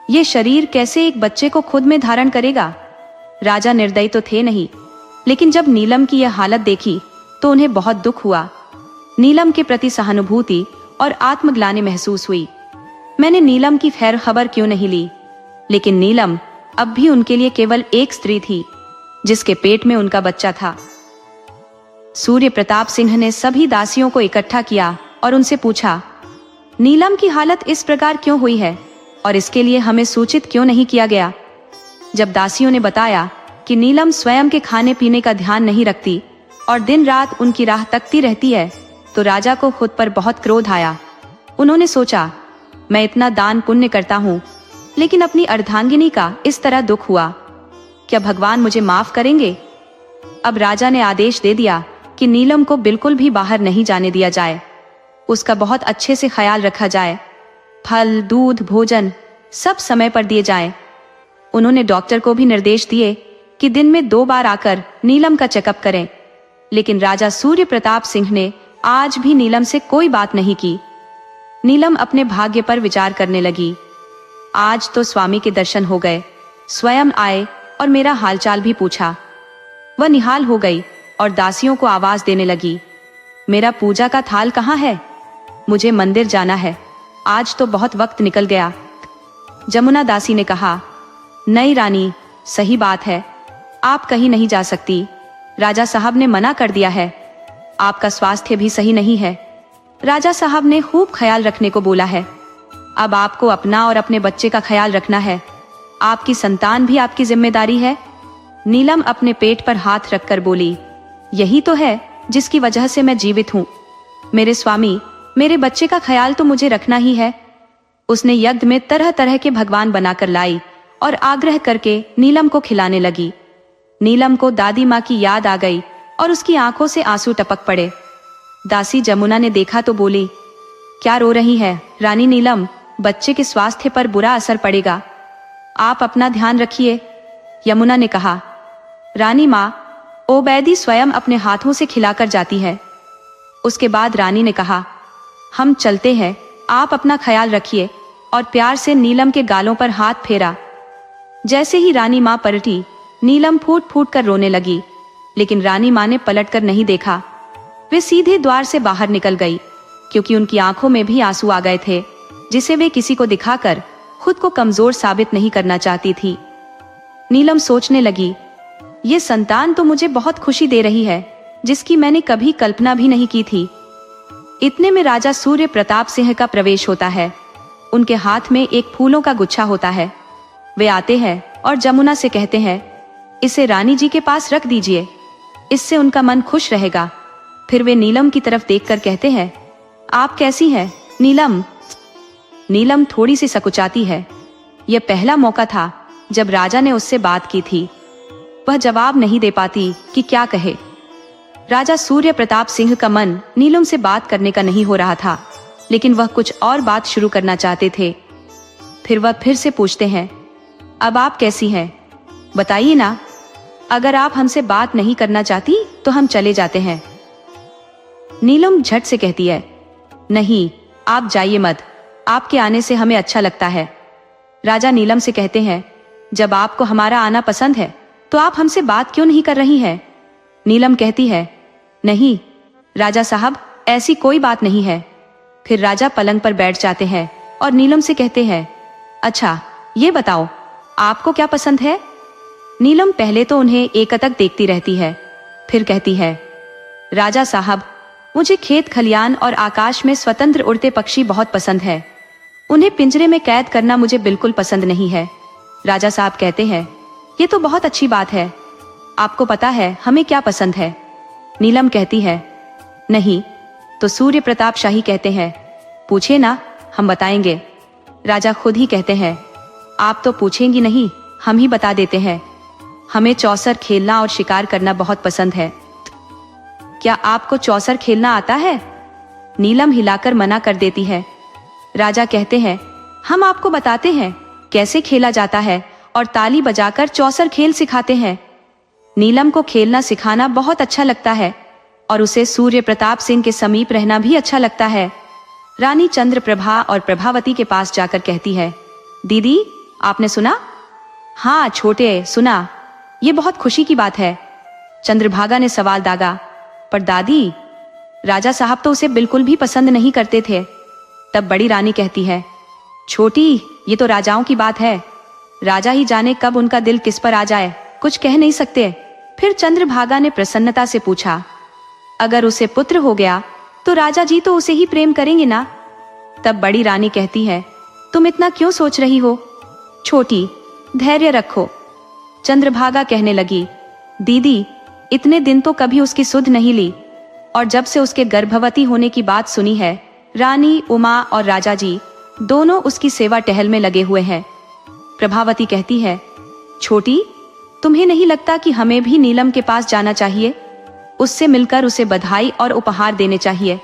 Speaker 1: ये शरीर कैसे एक बच्चे को खुद में धारण करेगा? राजा निर्दयी तो थे नहीं, लेकिन जब नीलम की यह हालत देखी तो उन्हें बहुत दुख हुआ। नीलम के प्रति सहानुभूति और आत्मग्लानि महसूस हुई। मैंने नीलम की खैर खबर क्यों नहीं ली? लेकिन नीलम अब भी उनके लिए केवल एक स्त्री थी, जिसके पेट में उनका बच्चा था। सूर्य प्रताप सिंह ने सभी दासियों को इकट्ठा किया और उनसे पूछा, नीलम की हालत इस प्रकार क्यों हुई है और इसके लिए हमें सूचित क्यों नहीं किया गया? जब दासियों ने बताया कि नीलम स्वयं के खाने पीने का ध्यान नहीं रखती और दिन रात उनकी राह तकती रहती है, तो राजा को खुद पर बहुत क्रोध आया। उन्होंने सोचा, मैं इतना दान पुण्य करता हूँ, लेकिन अपनी अर्धांगिनी का इस तरह दुख हुआ, क्या भगवान मुझे माफ करेंगे? अब राजा ने आदेश दे दिया कि नीलम को बिल्कुल भी बाहर नहीं जाने दिया जाए। उसका बहुत अच्छे से ख्याल रखा जाए। फल, दूध, भोजन सब समय पर दिए जाएं। उन्होंने डॉक्टर को भी निर्देश दिए कि दिन में 2 बार आकर नीलम का चेकअप करें। लेकिन राजा सूर्य प्रताप सिंह ने आज भी नीलम से कोई बात नहीं की। नीलम अपने भाग्य पर विचार करने लगी। आज तो स्वामी के दर्शन हो गए, स्वयं आए और मेरा हालचाल भी पूछा। वह निहाल हो गई और दासियों को आवाज देने लगी, मेरा पूजा का थाल कहाँ है? मुझे मंदिर जाना है, आज तो बहुत वक्त निकल गया। जमुना दासी ने कहा, नहीं रानी, सही बात है, आप कहीं नहीं जा सकती। राजा साहब ने मना कर दिया है। आपका स्वास्थ्य भी सही नहीं है। राजा साहब ने खूब ख्याल रखने को बोला है। अब आपको अपना और अपने बच्चे का ख्याल रखना है। आपकी संतान भी आपकी जिम्मेदारी है। नीलम अपने पेट पर हाथ रखकर बोली, यही तो है जिसकी वजह से मैं जीवित हूँ। मेरे स्वामी, मेरे बच्चे का ख्याल तो मुझे रखना ही है। उसने यज्ञ में तरह तरह के भगवान बनाकर लाई और आग्रह करके नीलम को खिलाने लगी। नीलम को दादी माँ की याद आ गई और उसकी आंखों से आंसू टपक पड़े। दासी जमुना ने देखा तो बोली, क्या रो रही है रानी नीलम? बच्चे के स्वास्थ्य पर बुरा असर पड़ेगा, आप अपना ध्यान रखिए। यमुना ने कहा, रानी माँ, ओबैदी स्वयं अपने हाथों से खिलाकर जाती है। उसके बाद रानी ने कहा, हम चलते हैं, आप अपना ख्याल रखिए, और प्यार से नीलम के गालों पर हाथ फेरा। जैसे ही रानी माँ पलटी, नीलम फूट फूट कर रोने लगी, लेकिन रानी माँ ने पलटकर नहीं देखा। वे सीधे द्वार से बाहर निकल गई, क्योंकि उनकी आंखों में भी आंसू आ गए थे, जिसे वे किसी को दिखाकर खुद को कमजोर साबित नहीं करना चाहती थी। नीलम सोचने लगी, ये संतान तो मुझे बहुत खुशी दे रही है, जिसकी मैंने कभी कल्पना भी नहीं की थी। इतने में राजा सूर्य प्रताप सिंह का प्रवेश होता है। उनके हाथ में एक फूलों का गुच्छा होता है। वे आते हैं और जमुना से कहते हैं, इसे रानी जी के पास रख दीजिए, इससे उनका मन खुश रहेगा। फिर वे नीलम की तरफ देखकर कहते हैं, आप कैसी हैं, नीलम? नीलम थोड़ी सी सकुचाती है। यह पहला मौका था जब राजा ने उससे बात की थी। वह जवाब नहीं दे पाती कि क्या कहे। राजा सूर्य प्रताप सिंह का मन नीलम से बात करने का नहीं हो रहा था, लेकिन वह कुछ और बात शुरू करना चाहते थे। फिर वह फिर से पूछते हैं, अब आप कैसी हैं? बताइए ना। अगर आप हमसे बात नहीं करना चाहती तो हम चले जाते हैं। नीलम झट से कहती है, नहीं, आप जाइए मत, आपके आने से हमें अच्छा लगता है। राजा नीलम से कहते हैं, जब आपको हमारा आना पसंद है तो आप हमसे बात क्यों नहीं कर रही हैं? नीलम कहती है, नहीं राजा साहब, ऐसी कोई बात नहीं है। फिर राजा पलंग पर बैठ जाते हैं और नीलम से कहते हैं, अच्छा ये बताओ, आपको क्या पसंद है? नीलम पहले तो उन्हें एकटक देखती रहती है, फिर कहती है, राजा साहब, मुझे खेत खलियान और आकाश में स्वतंत्र उड़ते पक्षी बहुत पसंद है। उन्हें पिंजरे में कैद करना मुझे बिल्कुल पसंद नहीं है। राजा साहब कहते हैं, ये तो बहुत अच्छी बात है। आपको पता है हमें क्या पसंद है? नीलम कहती है, नहीं। तो सूर्य प्रताप शाही कहते हैं, पूछे ना, हम बताएंगे। राजा खुद ही कहते हैं, आप तो पूछेंगी नहीं, हम ही बता देते हैं। हमें चौसर खेलना और शिकार करना बहुत पसंद है। क्या आपको चौसर खेलना आता है? नीलम हिलाकर मना कर देती है। राजा कहते हैं, हम आपको बताते हैं कैसे खेला जाता है और ताली बजाकर चौसर खेल सिखाते हैं। नीलम को खेलना सिखाना बहुत अच्छा लगता है और उसे सूर्य प्रताप सिंह के समीप रहना भी अच्छा लगता है। रानी चंद्रप्रभा और प्रभावती के पास जाकर कहती है, दीदी आपने सुना? हाँ छोटे, सुना। ये बहुत खुशी की बात है। चंद्रभागा ने सवाल दागा, पर दादी, राजा साहब तो उसे बिल्कुल भी पसंद नहीं करते थे। तब बड़ी रानी कहती है, छोटी, ये तो राजाओं की बात है। राजा ही जाने कब उनका दिल किस पर आ जाए, कुछ कह नहीं सकते। फिर चंद्रभागा ने प्रसन्नता से पूछा, अगर उसे पुत्र हो गया तो राजा जी तो उसे ही प्रेम करेंगे ना? तब बड़ी रानी कहती है, तुम इतना क्यों सोच रही हो? छोटी, धैर्य रखो। चंद्रभागा कहने लगी, दीदी, इतने दिन तो कभी उसकी सुध नहीं ली, और जब से उसके गर्भवती होने की बात सुनी है, रानी उमा और राजा जी दोनों उसकी सेवा टहल में लगे हुए हैं। प्रभावती कहती है, छोटी, तुम्हें नहीं लगता कि हमें भी नीलम के पास जाना चाहिए? उससे मिलकर उसे बधाई और उपहार देने चाहिए।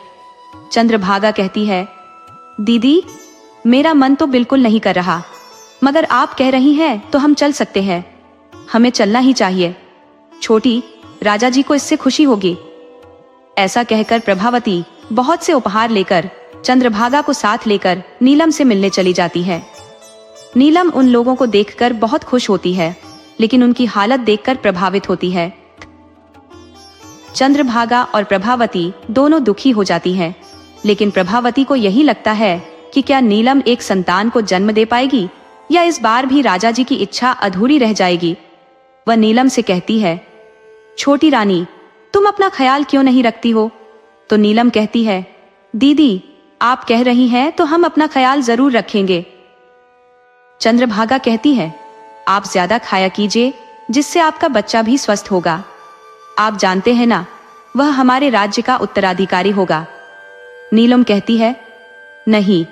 Speaker 1: चंद्रभागा कहती है, दीदी, मेरा मन तो बिल्कुल नहीं कर रहा, मगर आप कह रही हैं तो हम चल सकते हैं। हमें चलना ही चाहिए। छोटी, राजा जी को इससे खुशी होगी। ऐसा कहकर प्रभावती बहुत से उपहार लेकर चंद्रभागा को साथ लेकर नीलम से मिलने चली जाती है। नीलम उन लोगों को देखकर बहुत खुश होती है, लेकिन उनकी हालत देखकर प्रभावित होती है। चंद्रभागा और प्रभावती दोनों दुखी हो जाती हैं, लेकिन प्रभावती को यही लगता है कि क्या नीलम एक संतान को जन्म दे पाएगी या इस बार भी राजा जी की इच्छा अधूरी रह जाएगी। वह नीलम से कहती है, छोटी रानी, तुम अपना ख्याल क्यों नहीं रखती हो? तो नीलम कहती है, दीदी, आप कह रही हैं तो हम अपना ख्याल जरूर रखेंगे। चंद्रभागा कहती है, आप ज्यादा खाया कीजिए, जिससे आपका बच्चा भी स्वस्थ होगा। आप जानते हैं ना, वह हमारे राज्य का उत्तराधिकारी होगा। नीलम कहती है, नहीं।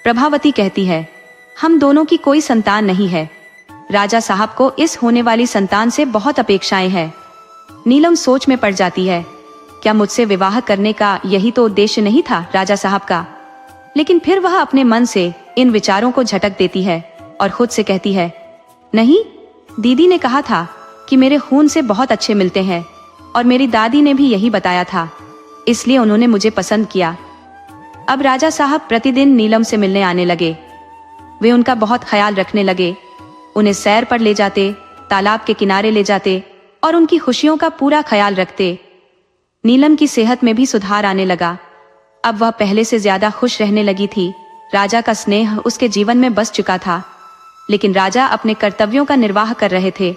Speaker 1: प्रभावती कहती है, हम दोनों की कोई संतान नहीं है। राजा साहब को इस होने वाली संतान से बहुत अपेक्षाएं हैं। नीलम सोच में पड़ जाती है, क्या मुझसे विवाह करने का यही तो उद्देश्य नहीं था राजा साहब का? लेकिन फिर वह अपने मन से इन विचारों को झटक देती है और खुद से कहती है, नहीं, दीदी ने कहा था कि मेरे खून से बहुत अच्छे मिलते हैं, और मेरी दादी ने भी यही बताया था, इसलिए उन्होंने मुझे पसंद किया। अब राजा साहब प्रतिदिन नीलम से मिलने आने लगे। वे उनका बहुत ख्याल रखने लगे, उन्हें सैर पर ले जाते, तालाब के किनारे ले जाते और उनकी खुशियों का पूरा ख्याल रखते। नीलम की सेहत में भी सुधार आने लगा। अब वह पहले से ज्यादा खुश रहने लगी थी। राजा का स्नेह उसके जीवन में बस चुका था, लेकिन राजा अपने कर्तव्यों का निर्वाह कर रहे थे।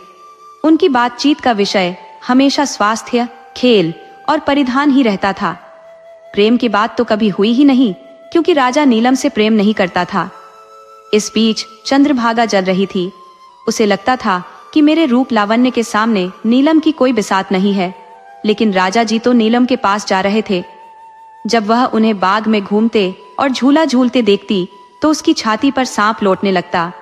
Speaker 1: उनकी बातचीत का विषय हमेशा स्वास्थ्य, खेल और परिधान ही रहता था। प्रेम की बात तो कभी हुई ही नहीं, क्योंकि राजा नीलम से प्रेम नहीं करता था। इस बीच चंद्रभागा जल रही थी। उसे लगता था कि मेरे रूप लावण्य के सामने नीलम की कोई बिसात नहीं है, लेकिन राजा जी तो नीलम के पास जा रहे थे। जब वह उन्हें बाग में घूमते और झूला झूलते देखती तो उसकी छाती पर सांप लौटने लगता।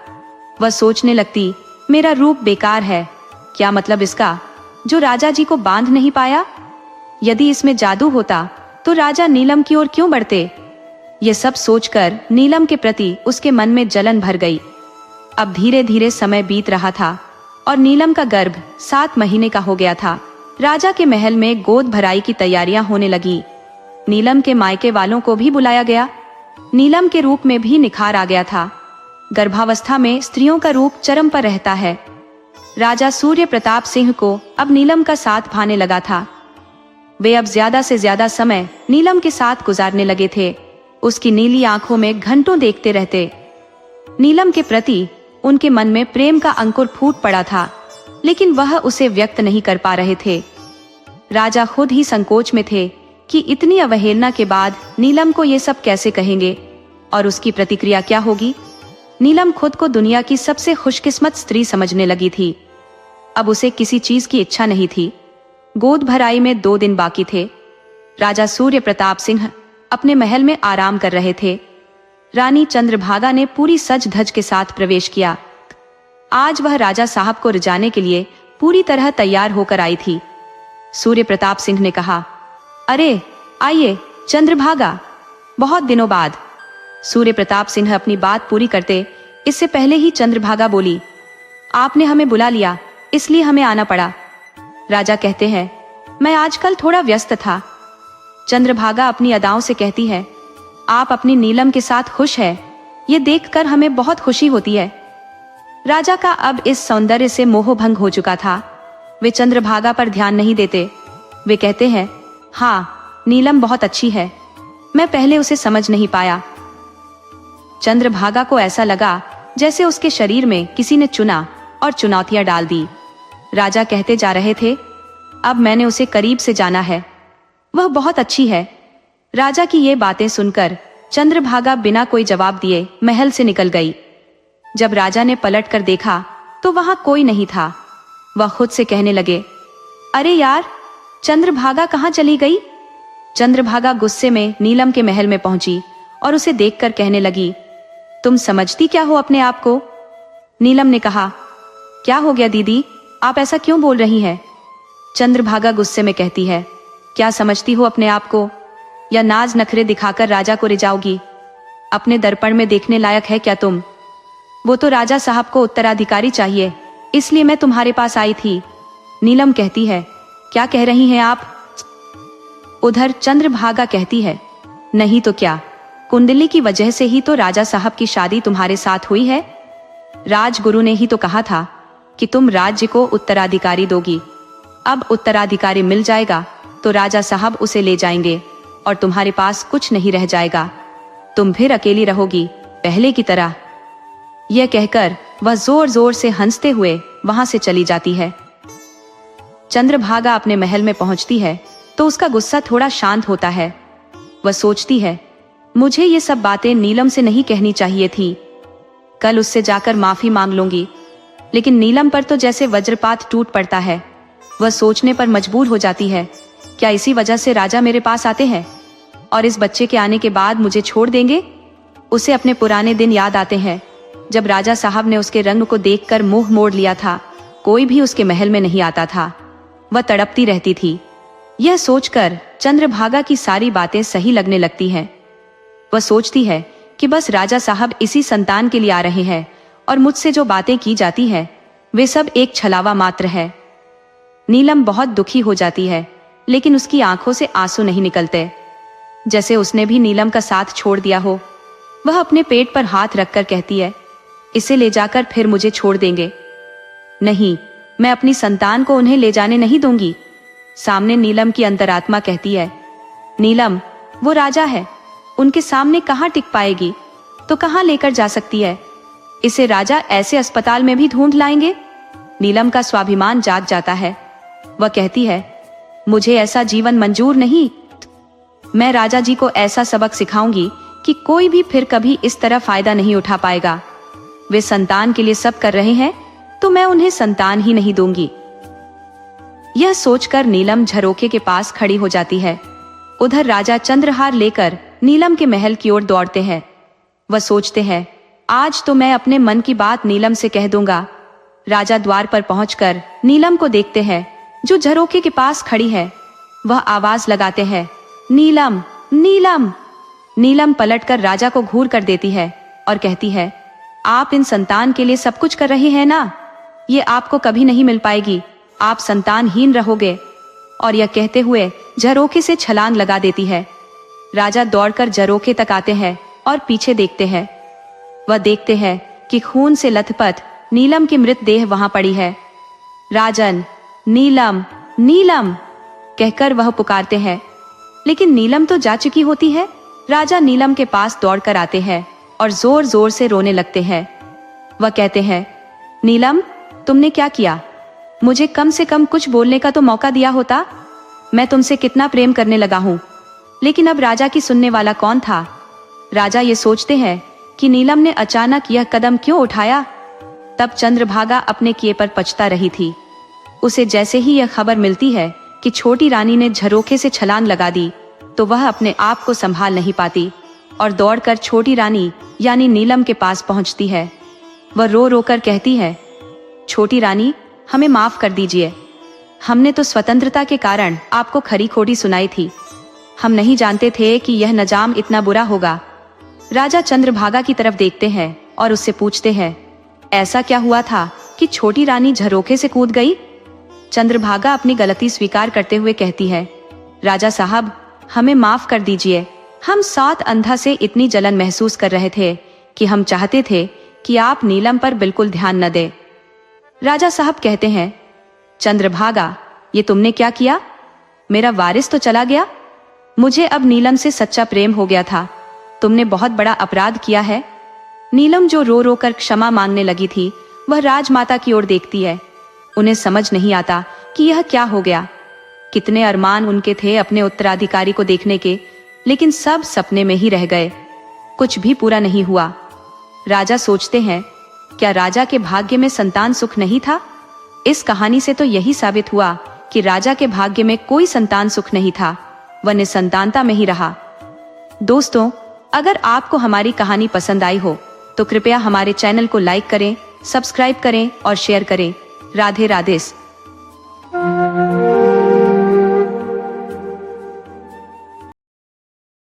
Speaker 1: वह सोचने लगती, मेरा रूप बेकार है, क्या मतलब इसका जो राजा जी को बांध नहीं पाया? यदि इसमें जादू होता तो राजा नीलम की ओर क्यों बढ़ते? ये सब सोचकर नीलम के प्रति उसके मन में जलन भर गई। अब धीरे धीरे समय बीत रहा था और नीलम का गर्भ 7 महीने का हो गया था। राजा के महल में गोद भराई की तैयारियां होने लगी। नीलम के मायके वालों को भी बुलाया गया। नीलम के रूप में भी निखार आ गया था। गर्भावस्था में स्त्रियों का रूप चरम पर रहता है। राजा सूर्य प्रताप सिंह को अब नीलम का साथ भाने लगा था। वे अब ज्यादा से ज्यादा समय नीलम के साथ गुजारने लगे थे। उसकी नीली आंखों में घंटों देखते रहते। नीलम के प्रति उनके मन में प्रेम का अंकुर फूट पड़ा था, लेकिन वह उसे व्यक्त नहीं कर पा रहे थे। राजा खुद ही संकोच में थे कि इतनी अवहेलना के बाद नीलम को ये सब कैसे कहेंगे और उसकी प्रतिक्रिया क्या होगी। नीलम खुद को दुनिया की सबसे खुशकिस्मत स्त्री समझने लगी थी। अब उसे किसी चीज की इच्छा नहीं थी। गोद भराई में 2 दिन बाकी थे। राजा सूर्य प्रताप सिंह अपने महल में आराम कर रहे थे। रानी चंद्रभागा ने पूरी सज धज के साथ प्रवेश किया। आज वह राजा साहब को रिझाने के लिए पूरी तरह तैयार होकर आई थी। सूर्य प्रताप सिंह ने कहा, अरे आइए चंद्रभागा, बहुत दिनों बाद। सूर्य प्रताप सिंह अपनी बात पूरी करते इससे पहले ही चंद्रभागा बोली, आपने हमें बुला लिया इसलिए हमें आना पड़ा। राजा कहते हैं, मैं आजकल थोड़ा व्यस्त था। चंद्रभागा अपनी अदाओं से कहती है, आप अपनी नीलम के साथ खुश है, ये देखकर हमें बहुत खुशी होती है। राजा का अब इस सौंदर्य से मोहभंग हो चुका था। वे चंद्रभागा पर ध्यान नहीं देते। वे कहते हैं, हाँ नीलम बहुत अच्छी है, मैं पहले उसे समझ नहीं पाया। चंद्रभागा को ऐसा लगा जैसे उसके शरीर में किसी ने चुना और चुनौतियां डाल दी। राजा कहते जा रहे थे, अब मैंने उसे करीब से जाना है, वह बहुत अच्छी है। राजा की ये बातें सुनकर चंद्रभागा बिना कोई जवाब दिए महल से निकल गई। जब राजा ने पलट कर देखा तो वहां कोई नहीं था। वह खुद से कहने लगे, अरे यार, चंद्रभागा कहाँ चली गई? चंद्रभागा गुस्से में नीलम के महल में पहुंची और उसे देखकर कहने लगी, तुम समझती क्या हो अपने आप को? नीलम ने कहा, क्या हो गया दीदी, आप ऐसा क्यों बोल रही हैं? चंद्रभागा गुस्से में कहती है, क्या समझती हो अपने आप को? या नाज नखरे दिखाकर राजा को रिझाओगी? अपने दर्पण में देखने लायक है क्या तुम? वो तो राजा साहब को उत्तराधिकारी चाहिए, इसलिए मैं तुम्हारे पास आई थी। नीलम कहती है, क्या कह रही हैं आप? उधर चंद्रभागा कहती है, नहीं तो क्या, कुंडली की वजह से ही तो राजा साहब की शादी तुम्हारे साथ हुई है। राजगुरु ने ही तो कहा था कि तुम राज्य को उत्तराधिकारी दोगी। अब उत्तराधिकारी मिल जाएगा तो राजा साहब उसे ले जाएंगे और तुम्हारे पास कुछ नहीं रह जाएगा। तुम फिर अकेली रहोगी पहले की तरह। यह कहकर वह जोर जोर से हंसते हुए वहां से चली जाती है। चंद्रभागा अपने महल में पहुंचती है तो उसका गुस्सा थोड़ा शांत होता है। वह सोचती है, मुझे ये सब बातें नीलम से नहीं कहनी चाहिए थी। कल उससे जाकर माफी मांग लूंगी। लेकिन नीलम पर तो जैसे वज्रपात टूट पड़ता है। वह सोचने पर मजबूर हो जाती है, क्या इसी वजह से राजा मेरे पास आते हैं और इस बच्चे के आने के बाद मुझे छोड़ देंगे? उसे अपने पुराने दिन याद आते हैं, जब राजा साहब ने उसके रंग को देखकर मुंह मोड़ लिया था। कोई भी उसके महल में नहीं आता था। वह तड़पती रहती थी। यह सोचकर चंद्रभागा की सारी बातें सही लगने लगती हैं। वह सोचती है कि बस राजा साहब इसी संतान के लिए आ रहे हैं और मुझसे जो बातें की जाती है वे सब एक छलावा मात्र है। नीलम बहुत दुखी हो जाती है, लेकिन उसकी आंखों से आंसू नहीं निकलते, जैसे उसने भी नीलम का साथ छोड़ दिया हो। वह अपने पेट पर हाथ रखकर कहती है, इसे ले जाकर फिर मुझे छोड़ देंगे। नहीं, मैं अपनी संतान को उन्हें ले जाने नहीं दूंगी। सामने नीलम की अंतरात्मा कहती है, नीलम वो राजा है, उनके सामने कहाँ टिक पाएगी, तो कहाँ लेकर जा सकती है? इसे राजा ऐसे अस्पताल में भी ढूंढ लाएंगे। नीलम का स्वाभिमान जाग जाता है। वह कहती है, मुझे ऐसा जीवन मंजूर नहीं। मैं राजा जी को ऐसा सबक सिखाऊंगी कि कोई भी फिर कभी इस तरह फायदा नहीं उठा पाएगा। वे संतान के लिए सब कर रहे हैं तो मैं उन्हें संतान ही नहीं दूंगी। यह सोचकर नीलम झरोखे के पास खड़ी हो जाती है। उधर राजा चंद्रहार लेकर नीलम के महल की ओर दौड़ते हैं। वह सोचते हैं, आज तो मैं अपने मन की बात नीलम से कह दूंगा। राजा द्वार पर पहुंचकर नीलम को देखते हैं जो झरोखे के पास खड़ी है। वह आवाज लगाते हैं, नीलम, नीलम। नीलम पलटकर राजा को घूर कर देती है और कहती है, आप इन संतान के लिए सब कुछ कर रहे हैं ना, ये आपको कभी नहीं मिल पाएगी, आप संतानहीन रहोगे। और यह कहते हुए झरोखे से छलांग लगा देती है। राजा दौड़कर झरोखे तक आते हैं और पीछे देखते हैं। वह देखते हैं कि खून से लथपथ नीलम की मृत देह वहां पड़ी है। राजन, नीलम, नीलम कहकर वह पुकारते हैं, लेकिन नीलम तो जा चुकी होती है। राजा नीलम के पास दौड़कर आते हैं और जोर जोर से रोने लगते हैं। वह कहते हैं, नीलम, तुमने क्या किया? मुझे कम से कम कुछ बोलने का तो मौका दिया होता। मैं तुमसे कितना प्रेम करने लगा हूं, लेकिन अब राजा की सुनने वाला कौन था? राजा ये सोचते हैं कि नीलम ने अचानक यह कदम क्यों उठाया। तब चंद्रभागा अपने किए पर पछता रही थी। उसे जैसे ही यह खबर मिलती है कि छोटी रानी ने झरोखे से छलांग लगा दी, तो वह अपने आप को संभाल नहीं पाती और दौड़कर छोटी रानी यानी नीलम के पास पहुंचती है। वह रो रो कर कहती है, छोटी रानी, हमें माफ कर दीजिए। हमने तो स्वतंत्रता के कारण आपको खरी खोटी सुनाई थी। हम नहीं जानते थे कि यह नजाम इतना बुरा होगा। राजा चंद्रभागा की तरफ देखते हैं और उससे पूछते हैं, ऐसा क्या हुआ था कि छोटी रानी झरोखे से कूद गई? चंद्रभागा अपनी गलती स्वीकार करते हुए कहती है, राजा साहब, हमें माफ कर दीजिए। हम सात अंधा से इतनी जलन महसूस कर रहे थे कि हम चाहते थे कि आप नीलम पर बिल्कुल ध्यान न दें। राजा साहब कहते हैं, चंद्रभागा, ये तुमने क्या किया? मेरा वारिस तो चला गया। मुझे अब नीलम से सच्चा प्रेम हो गया था। तुमने बहुत बड़ा अपराध किया है। नीलम जो रो रो कर क्षमा मांगने लगी थी, वह राजमाता की ओर देखती है। उन्हें समझ नहीं आता कि यह क्या हो गया। कितने अरमान उनके थे अपने उत्तराधिकारी को देखने के, लेकिन सब सपने में ही रह गए। कुछ भी पूरा नहीं हुआ। राजा सोचते हैं, क्या राजा के भाग्य में संतान सुख नहीं था? इस कहानी से तो यही साबित हुआ कि राजा के भाग्य में कोई संतान सुख नहीं था, वह निसंतानता में ही रहा। दोस्तों, अगर आपको हमारी कहानी पसंद आई हो तो कृपया हमारे चैनल को लाइक करें, सब्सक्राइब करें और शेयर करें। राधे राधे।